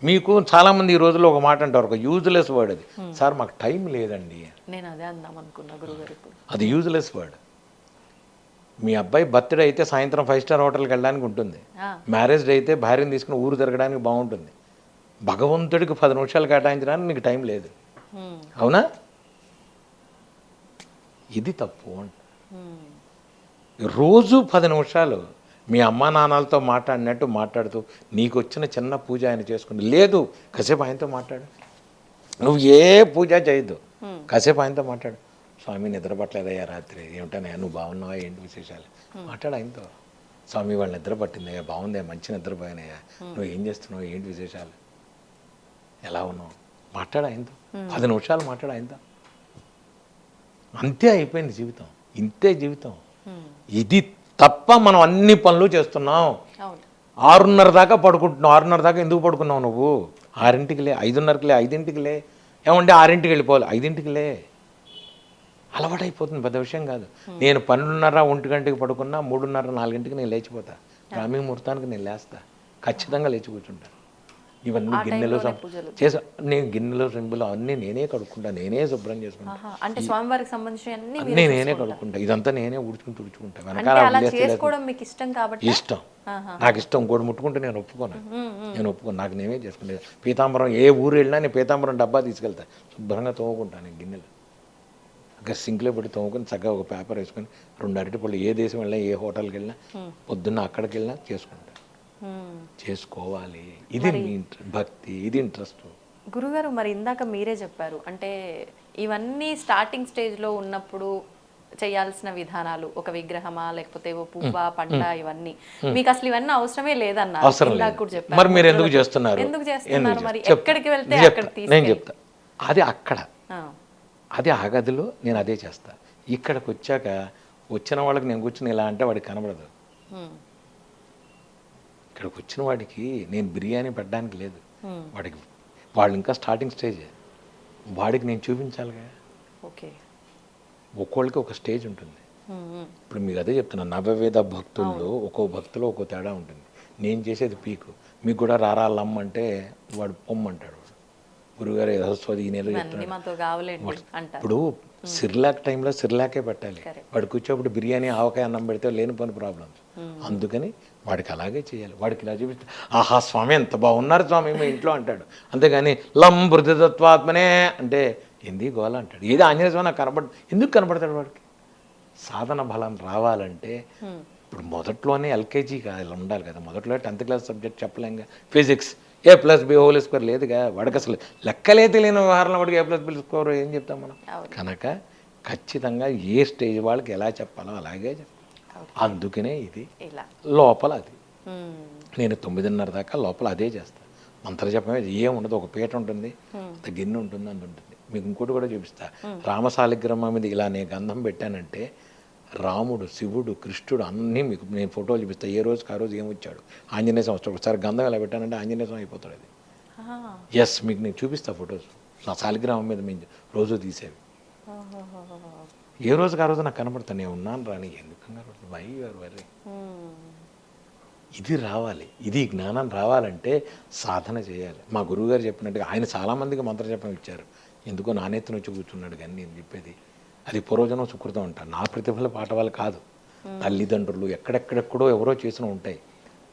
మీకు చాలామంది ఈ రోజుల్లో ఒక మాట అంటారు, ఒక యూజ్లెస్ వర్డ్ అది, సార్ మాకు టైం లేదండి.
నేను అదే అందాం అనుకున్నా గురుగారు.
అది యూజ్లెస్ వర్డ్. మీ అబ్బాయి బర్త్డే అయితే సాయంత్రం 5 స్టార్ హోటల్కి వెళ్ళడానికి ఉంటుంది, మ్యారేజ్ డే అయితే భార్యను తీసుకుని ఊరు తిరగడానికి బాగుంటుంది. భగవంతుడికి 10 నిమిషాలు కేటాయించడానికి నీకు టైం లేదు, అవునా? ఇది తప్పు అంట. రోజు 10 నిమిషాలు మీ అమ్మా నాన్నలతో మాట్లాడినట్టు మాట్లాడుతూ నీకు వచ్చిన చిన్న పూజ ఆయన చేసుకుని, లేదు కాసేపు ఆయనతో మాట్లాడు. నువ్వు ఏ పూజ చేయొద్దు, కాసేపు ఆయనతో మాట్లాడు. స్వామి నిద్రపట్టలేదయ్యా రాత్రి, ఏమిటనయ్యా నువ్వు బాగున్నావా, ఏంటి విశేషాలు మాట్లాడు ఆయనతో. స్వామి వాళ్ళు నిద్ర పట్టిందయ్యా, బాగుందయ్యా, మంచి నిద్రపోయినాయా, నువ్వు ఏం చేస్తున్నావు, ఏంటి విశేషాలు, ఎలా ఉన్నావు, మాట్లాడు ఆయనతో. 10 నిమిషాలు మాట్లాడు ఆయనతో, అంతే అయిపోయింది జీవితం. ఇంతే జీవితం. ఇది తప్ప మనం అన్ని పనులు చేస్తున్నాం. 6:30 దాకా పడుకుంటున్నావు. 6:30 దాకా ఎందుకు పడుకున్నావు నువ్వు? 6ంటికి లే, 5:30కి లే, 5ంటికి లే, ఏమంటే 6ంటికి వెళ్ళిపోవాలి, 5ంటికి లే. అలవాటు అయిపోతుంది, పెద్ద విషయం కాదు. నేను 12:30 1 గంటకి పడుకున్నా 3:30 4ంటికి నేను లేచిపోతా, బ్రాహ్మీ ముహూర్తానికి నేను లేస్తా, ఖచ్చితంగా లేచి కూర్చుంటా. ఇవన్నీ గిన్నెలు చేసా, నేను గిన్నెలు రింబులు అన్నీ నేనే కడుక్కుంటా, నేనే శుభ్రం చేసుకుంటా,
అంటే స్వామివారికి సంబంధించి
అన్నీ నేనే కడుక్కుంటా, ఇదంతా నేనే ఊడ్చుకుని తుడుచుకుంటా. వెనకాల ఇష్టం, నాకు ఇష్టం. ఇంకోటి ముట్టుకుంటే నేను ఒప్పుకోను, నాకు నేనే చేసుకుంటా. పీతాంబరం ఏ ఊరు వెళ్ళినా నేను పీతాంబరం డబ్బా తీసుకెళ్తా, శుభ్రంగా తోముకుంటాను. నేను గిన్నెలు అక్కడ సింక్లో పెట్టి తోముకొని చక్కగా ఒక పేపర్ వేసుకొని 2 అరటిపళ్ళు, ఏ దేశం వెళ్ళినా ఏ హోటల్కి వెళ్ళినా పొద్దున్న అక్కడికి వెళ్ళినా చేసుకుంటా. చేసుకోవాలి, ఇది భక్తి, ఇది ఇంట్రెస్ట్.
గురుగారు మరి ఇందాక మీరే చెప్పారు, అంటే ఇవన్నీ స్టార్టింగ్ స్టేజ్లో ఉన్నప్పుడు చేయాల్సిన విధానాలు, ఒక విగ్రహమా లేకపోతే పువ్వ పంట, ఇవన్నీ మీకు అసలు ఇవన్నీ అవసరమే లేదన్నారు.
మరి మీరు ఎందుకు చేస్తున్నారు?
మరి ఎక్కడికి వెళ్తే
నేను చెప్తా. అది అక్కడ, అది ఆ గదిలో నేను అదే చేస్తా. ఇక్కడికి వచ్చాక వచ్చిన వాళ్ళకి నేను కూర్చుని ఇలా అంటే వాడికి కనబడదు. ఇక్కడికి వచ్చిన వాడికి నేను బిర్యానీ పెట్టడానికి లేదు, వాడికి వాళ్ళు ఇంకా స్టార్టింగ్ స్టేజ్, వాడికి నేను చూపించాలిగా.
ఓకే,
ఒక్కోళ్ళకి ఒక స్టేజ్ ఉంటుంది. ఇప్పుడు మీకు అదే చెప్తున్నా, నవవేద భక్తుల్లో ఒక్కో భక్తులో ఒక్కో తేడా ఉంటుంది. నేను చేసేది పీకు, మీకు కూడా రారాలమ్మ అంటే వాడు పొమ్మంటాడు. గురుగారు యశస్వతి ఈ నెల ఇప్పుడు సిర్లాక్ టైంలో సిర్లాకే పెట్టాలి, వాడు కూర్చోప్పుడు బిర్యానీ ఆవకాయ అన్నం పెడితే లేనిపోని ప్రాబ్లమ్స్. అందుకని వాడికి అలాగే చేయాలి. వాడికి ఇలా చూపిస్తే ఆహా స్వామి ఎంత బాగున్నారు స్వామి మీ ఇంట్లో అంటాడు, అంతేగాని లం బృదత్వాత్మనే అంటే ఏంది గోల అంటాడు. ఏది ఆంజనేయ స్వామి నాకు ఎందుకు కనబడతాడు? వాడికి సాధన బలం రావాలంటే ఇప్పుడు మొదట్లోనే ఎల్కేజీ ఇలా ఉండాలి కదా, మొదట్లో 10th class subject చెప్పలేంగా. Physics A+B² లేదుగా, వాడికి అసలు లెక్కలే తెలియని వ్యవహారంలో వాడికి A+B² ఏం చెప్తాం మనం? కనుక ఖచ్చితంగా ఏ స్టేజ్ వాళ్ళకి ఎలా చెప్పాలో అలాగే చెప్పాలి. అందుకనే ఇది లోపల అది నేను 9:30 దాకా లోపల అదే చేస్తాను. మంత్ర జపమే ఏముండదు, ఒక పీట ఉంటుంది, గిన్నె ఉంటుంది, అంత ఉంటుంది. మీకు ఇంకోటి కూడా చూపిస్తా. రామశాలిగ్రామం మీద ఇలా నేను గంధం పెట్టానంటే రాముడు, శివుడు, కృష్ణుడు అన్నీ మీకు నేను ఫోటోలు చూపిస్తాను. ఏ రోజుకి ఆ రోజు ఏమొచ్చాడు. ఆంజనేయ స్వామి వస్తాడు, ఒకసారి గంధం ఎలా పెట్టానంటే ఆంజనేయ స్వామి అయిపోతాడు. అది ఎస్, మీకు నేను చూపిస్తాను ఫొటోస్. నా శాలిగ్రామం మీద మేము రోజు తీసేవి. ఏ రోజుకి ఆ రోజు నాకు కనబడతాను. నేను ఉన్నాను రాని, ఎందుకు కనబడుతుంది? Why your worry. ఇది రావాలి, ఇది జ్ఞానం రావాలంటే సాధన చేయాలి. మా గురువుగారు చెప్పినట్టుగా ఆయన చాలామందికి మంత్రజపం ఇచ్చారు. ఎందుకో నాణ్యతను వచ్చి కూర్చున్నాడు. కానీ నేను చెప్పేది అది పూర్వజనం సుకృతం అంట. నా ప్రతిఫల పాట వాళ్ళు కాదు. తల్లిదండ్రులు ఎక్కడెక్కడెక్కడో ఎవరో చేసిన ఉంటాయి,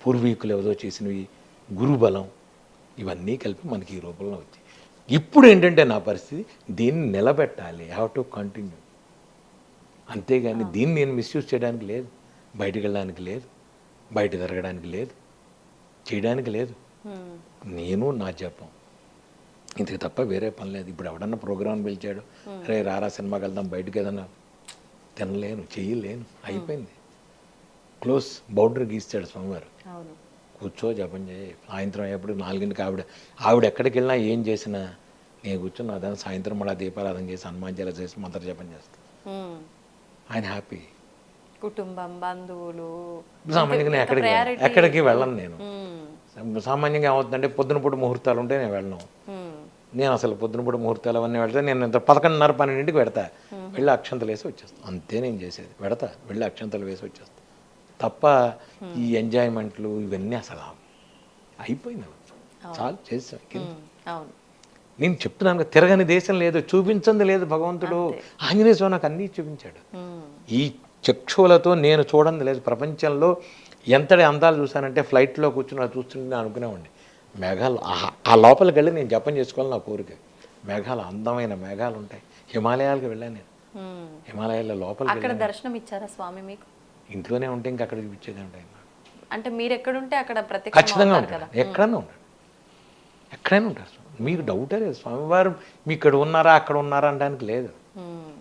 పూర్వీకులు ఎవరో చేసినవి, గురుబలం, ఇవన్నీ కలిపి మనకి ఈ రూపంలో వచ్చాయి. ఇప్పుడు ఏంటంటే నా పరిస్థితి దీన్ని నిలబెట్టాలి, హ్యావ్ టు కంటిన్యూ. అంతేగాని దీన్ని నేను మిస్యూజ్ చేయడానికి లేదు, బయటికి వెళ్ళడానికి లేదు, బయట తిరగడానికి లేదు, చేయడానికి లేదు. నేను నా జపం ఇంతకు తప్ప వేరే పని లేదు. ఇప్పుడు ఎవడన్నా ప్రోగ్రామ్ పిలిచాడు, రే రారా సినిమాకి వెళ్దాం, బయటకు ఏదన్నా తినలేను, చేయలేను, అయిపోయింది. క్లోజ్ బౌండరీ గీస్తాడు స్వామివారు. కూర్చో జపం చేయి. సాయంత్రం అయ్యేప్పుడు 4ంటికి ఆవిడ ఎక్కడికి వెళ్ళినా ఏం చేసినా నేను కూర్చొని అదే సాయంత్రం మళ్ళీ దీపారాధన చేసి హనుమాన్జల చేసి మంత్ర జపం చేస్తాను. ఆయన హ్యాపీ.
కుటుంబం, బంధువులు,
సామాన్యంగా నేను ఎక్కడికి వెళ్ళను. నేను సామాన్యంగా ఏమవుతుందంటే పొద్దునపూట ముహూర్తాలు ఉంటే నేను వెళ్ళను. నేను అసలు పొద్దునపూట ముహూర్తాలు అవన్నీ వెళ్తే నేను 11:30, 12ంటికి పెడతా, వెళ్ళి అక్షంతలు వేసి వచ్చేస్తాను. అంతే నేను చేసేది. పెడతా, వెళ్ళి అక్షంతలు వేసి వచ్చేస్తాను తప్ప ఈ ఎంజాయ్మెంట్లు ఇవన్నీ అసలు అయిపోయింది. చాలు చేసాను. నేను చెప్తున్నాను, తిరగని దేశం లేదు, చూపించింది లేదు భగవంతుడు. ఆంజనేయ స్వామి నాకు అన్నీ చూపించాడు. ఈ చక్షువులతో నేను చూడండి లేదు. ప్రపంచంలో ఎంతటి అందాలు చూశానంటే ఫ్లైట్లో కూర్చుని చూస్తుంటే నేను అనుకునేవాడిని, మేఘాలు ఆ లోపలికి వెళ్ళి నేను జపం చేసుకోవాలి నా కోరిక. మేఘాలు, అందమైన మేఘాలు ఉంటాయి. హిమాలయాలకు వెళ్ళాను నేను. హిమాలయాల లోపలికి
అక్కడ దర్శనం ఇచ్చారా స్వామి మీకు?
ఇంట్లోనే ఉంటే ఇంకా అక్కడ చూపించేది ఉంటాయి.
అంటే మీరు ఎక్కడుంటే అక్కడ
ఖచ్చితంగా ఉంటాడు. ఎక్కడన్నా ఉంటాడు, ఎక్కడైనా ఉంటారు. మీకు డౌటే లేదు. స్వామివారు మీ ఇక్కడ ఉన్నారా అక్కడ ఉన్నారా అనడానికి లేదు.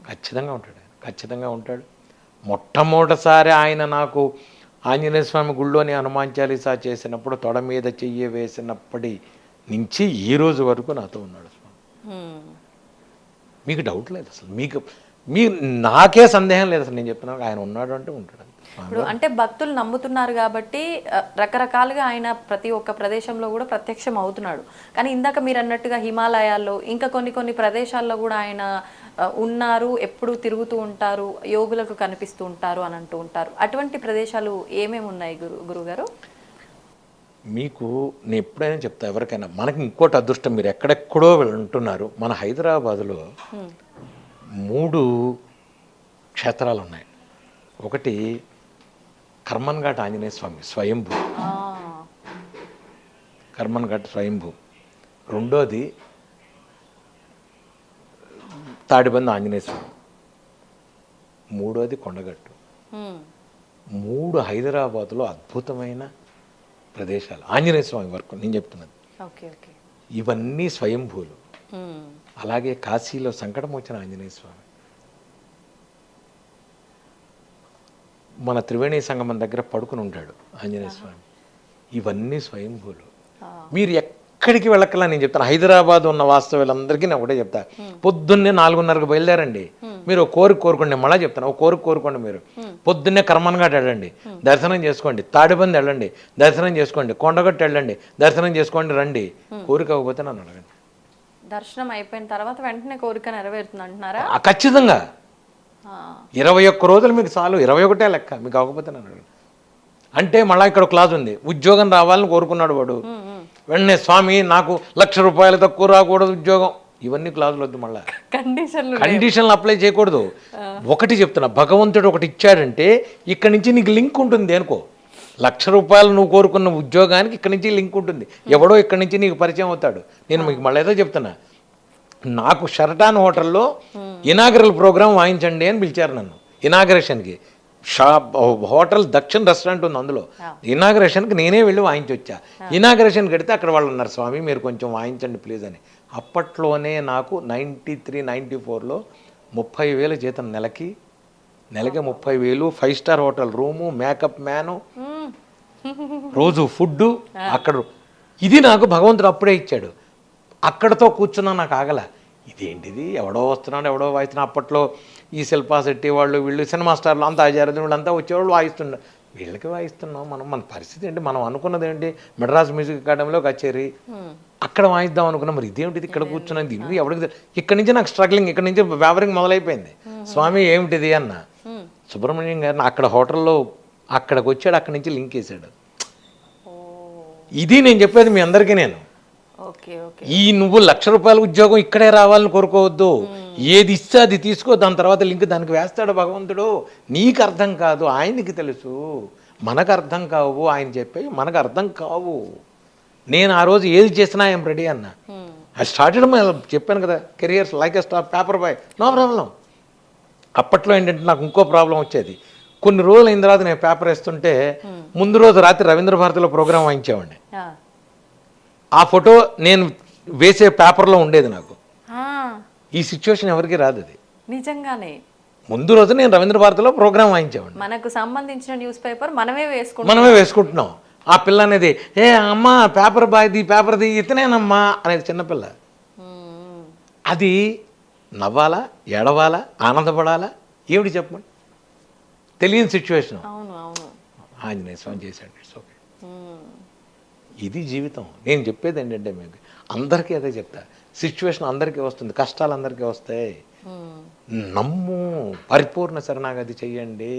ఖచ్చితంగా ఉంటాడు, ఖచ్చితంగా ఉంటాడు. మొట్టమొదటిసారి ఆయన నాకు ఆంజనేయ స్వామి గుళ్ళోని హనుమాన్ చాలీసా చేసినప్పుడు తొడ మీద చెయ్యి వేసినప్పటి నుంచి ఈ రోజు వరకు నాతో ఉన్నాడు స్వామి. మీకు డౌట్ లేదు అసలు. నాకే సందేహం లేదు అసలు. నేను చెప్తున్నా ఆయన ఉన్నాడు అంటే ఉంటాడు.
ఇప్పుడు అంటే భక్తులు నమ్ముతున్నారు కాబట్టి రకరకాలుగా ఆయన ప్రతి ఒక్క ప్రదేశంలో కూడా ప్రత్యక్షం అవుతున్నాడు. కానీ ఇందాక మీరు అన్నట్టుగా హిమాలయాల్లో ఇంకా కొన్ని ప్రదేశాల్లో కూడా ఆయన ఉన్నారు, ఎప్పుడు తిరుగుతూ ఉంటారు, యోగులకు కనిపిస్తూ ఉంటారు అని అంటూ ఉంటారు. అటువంటి ప్రదేశాలు ఏమేమి ఉన్నాయి గురుగారు?
మీకు నేను ఎప్పుడైనా చెప్తా ఎవరికైనా, మనకి ఇంకోటి అదృష్టం, మీరు ఎక్కడెక్కడో ఉంటున్నారు. మన హైదరాబాదులో 3 క్షేత్రాలు ఉన్నాయి. ఒకటి కర్మన్ ఘాట్ ఆంజనేయ స్వామి స్వయంభూ, కర్మన్ ఘాట్ స్వయంభూ. రెండోది తాడిబంది ఆంజనేయ స్వామి. మూడోది కొండగట్టు. 3 హైదరాబాద్లో అద్భుతమైన ప్రదేశాలు ఆంజనేయ స్వామి వరకు నేను చెప్తున్నది. ఇవన్నీ స్వయంభూలు. అలాగే కాశీలో సంకటమోచన ఆంజనేయ స్వామి, మన త్రివేణి సంగమం దగ్గర పడుకుని ఉంటాడు ఆంజనేయ స్వామి. ఇవన్నీ స్వయంభూలు. మీరు ఎక్కడికి వెళ్ళకలా నేను చెప్తాను. హైదరాబాద్ ఉన్న వాస్తవులందరికీ నేను ఒకటే చెప్తా, పొద్దున్నే 4:30కు బయలుదేరండి. మీరు కోరుకోండి, మళ్ళీ చెప్తాను, కోరుకోండి. మీరు పొద్దున్నే కర్మన్ ఘాట్ వెళ్ళండి, దర్శనం చేసుకోండి. తాడిబంది వెళ్ళండి, దర్శనం చేసుకోండి. కొండగట్టు వెళ్ళండి, దర్శనం చేసుకోండి, రండి. కోరిక అవ్వకపోతే నన్ను అడగండి.
దర్శనం అయిపోయిన తర్వాత వెంటనే కోరిక నెరవేరుతుంది అంటున్నారా?
ఖచ్చితంగా. 21 రోజులు మీకు చాలు, 21 లెక్క. మీకు అవ్వకపోతే నన్ను అడగండి. అంటే మళ్ళీ ఇక్కడ క్లాజ్ ఉంది, ఉద్యోగం రావాలని కోరుకున్నాడు వాడు. వెంటనే స్వామి నాకు ₹1,00,000 తక్కువ రాకూడదు ఉద్యోగం, ఇవన్నీ క్లాజులు వద్దు. మళ్ళీ కండిషన్లు అప్లై చేయకూడదు. ఒకటి చెప్తున్నా, భగవంతుడు ఒకటి ఇచ్చాడంటే ఇక్కడి నుంచి నీకు లింక్ ఉంటుంది. అనుకో, ₹1,00,000 నువ్వు కోరుకున్న ఉద్యోగానికి ఇక్కడి నుంచి లింక్ ఉంటుంది. ఎవడో ఇక్కడి నుంచి నీకు పరిచయం అవుతాడు. నేను మీకు మళ్ళీ ఏదో చెప్తున్నా, నాకు షరటాన్ హోటల్లో ఇనాగరల్ ప్రోగ్రామ్ వాయించండి అని పిలిచారు నన్ను ఇనాగరేషన్కి. హోటల్ దక్షిణ రెస్టారెంట్ ఉంది, అందులో ఇనాగరేషన్కి నేనే వెళ్ళి వాయించొచ్చా. ఇనాగరేషన్కి వెడితే అక్కడ వాళ్ళు అన్నారు, స్వామి మీరు కొంచెం వాయించండి ప్లీజ్ అని. అప్పట్లోనే నాకు 93, 94లో 30,000 జీతం నెలకి 30,000, 5 star hotel room, makeup man, రోజు ఫుడ్డు అక్కడ. ఇది నాకు భగవంతుడు అప్పుడే ఇచ్చాడు. అక్కడతో కూర్చున్నా నాకు ఆగల. ఇదేంటిది, ఎవడో వస్తున్నాడు, ఎవడో వాయిస్తున్నా. అప్పట్లో ఈ శిల్పా శెట్టి వాళ్ళు వీళ్ళు సినిమా స్టార్లు అంతా ఆచార్య వీళ్ళంతా వచ్చేవాళ్ళు వాయిస్తున్నారు. వీళ్ళకి వాయిస్తున్నాం మనం. మన పరిస్థితి ఏంటి? మనం అనుకున్నది ఏంటి, మెడ్రాస్ మ్యూజిక్ అకాడమీలో కచేరీ, అక్కడ వాయిద్దాం అనుకున్నాం. మరి ఇదేమిటిది ఇక్కడ కూర్చున్నది, ఇది ఎవరికి? ఇక్కడి నుంచి నాకు స్ట్రగ్లింగ్, ఇక్కడి నుంచి వ్యాపారం మొదలైపోయింది. స్వామి ఏమిటిది అన్న. సుబ్రహ్మణ్యం గారిని అక్కడ హోటల్లో అక్కడికి వచ్చాడు, అక్కడి నుంచి లింక్ వేసాడు. ఇది నేను చెప్పేది మీ అందరికీ నేను.
Okay okay.
ఈ నువ్వు ₹1,00,000 ఉద్యోగం ఇక్కడే రావాలని కోరుకోవద్దు. ఏది ఇస్తే అది తీసుకో, దాని తర్వాత లింక్ దానికి వేస్తాడు భగవంతుడు. నీకు అర్థం కాదు, ఆయనకి తెలుసు. మనకు అర్థం కావు, ఆయన చెప్పేవి మనకు అర్థం కావు. నేను ఆ రోజు ఏది చేసినా ఐఎమ్ రెడీ అన్న. ఐ స్టార్టెడ్ చెప్పాను కదా, careers like a star paper boy, no problem. అప్పట్లో ఏంటంటే నాకు ఇంకో ప్రాబ్లం వచ్చేది. కొన్ని రోజులు అయిన తర్వాత నేను పేపర్ వేస్తుంటే ముందు రోజు రాత్రి రవీంద్ర భారతిలో ప్రోగ్రాం వాయించేవాడిని. ఆ ఫోటో నేను వేసే పేపర్లో ఉండేది నాకు. ఈ సిచ్యువేషన్ ఎవరికి రాదు. అది
నిజంగానే
ముందు రోజు నేను రవీంద్ర భారతిలో ప్రోగ్రాం వాయించేవాడిని.
మనకు సంబంధించిన న్యూస్ పేపర్ మనమే
వేసుకుంటున్నాం. ఆ పిల్ల అనేది ఏ అమ్మ పేపర్ బాయ్ది పేపర్ది ఇతనేనమ్మా అనేది చిన్నపిల్ల. అది నవ్వాలా, ఏడవాలా, ఆనందపడాలా, ఏమిటి చెప్పండి, తెలియని సిచ్యువేషన్. ఆంజనేయ స్వామి చేశాడు, ఇట్స్ ఓకే. ఇది జీవితం. నేను చెప్పేది ఏంటంటే మీకు అందరికీ అదే చెప్తా, సిచ్యువేషన్ అందరికీ వస్తుంది, కష్టాలు అందరికీ వస్తాయి. నమ్ము, పరిపూర్ణ శరణాగతి చెయ్యండి,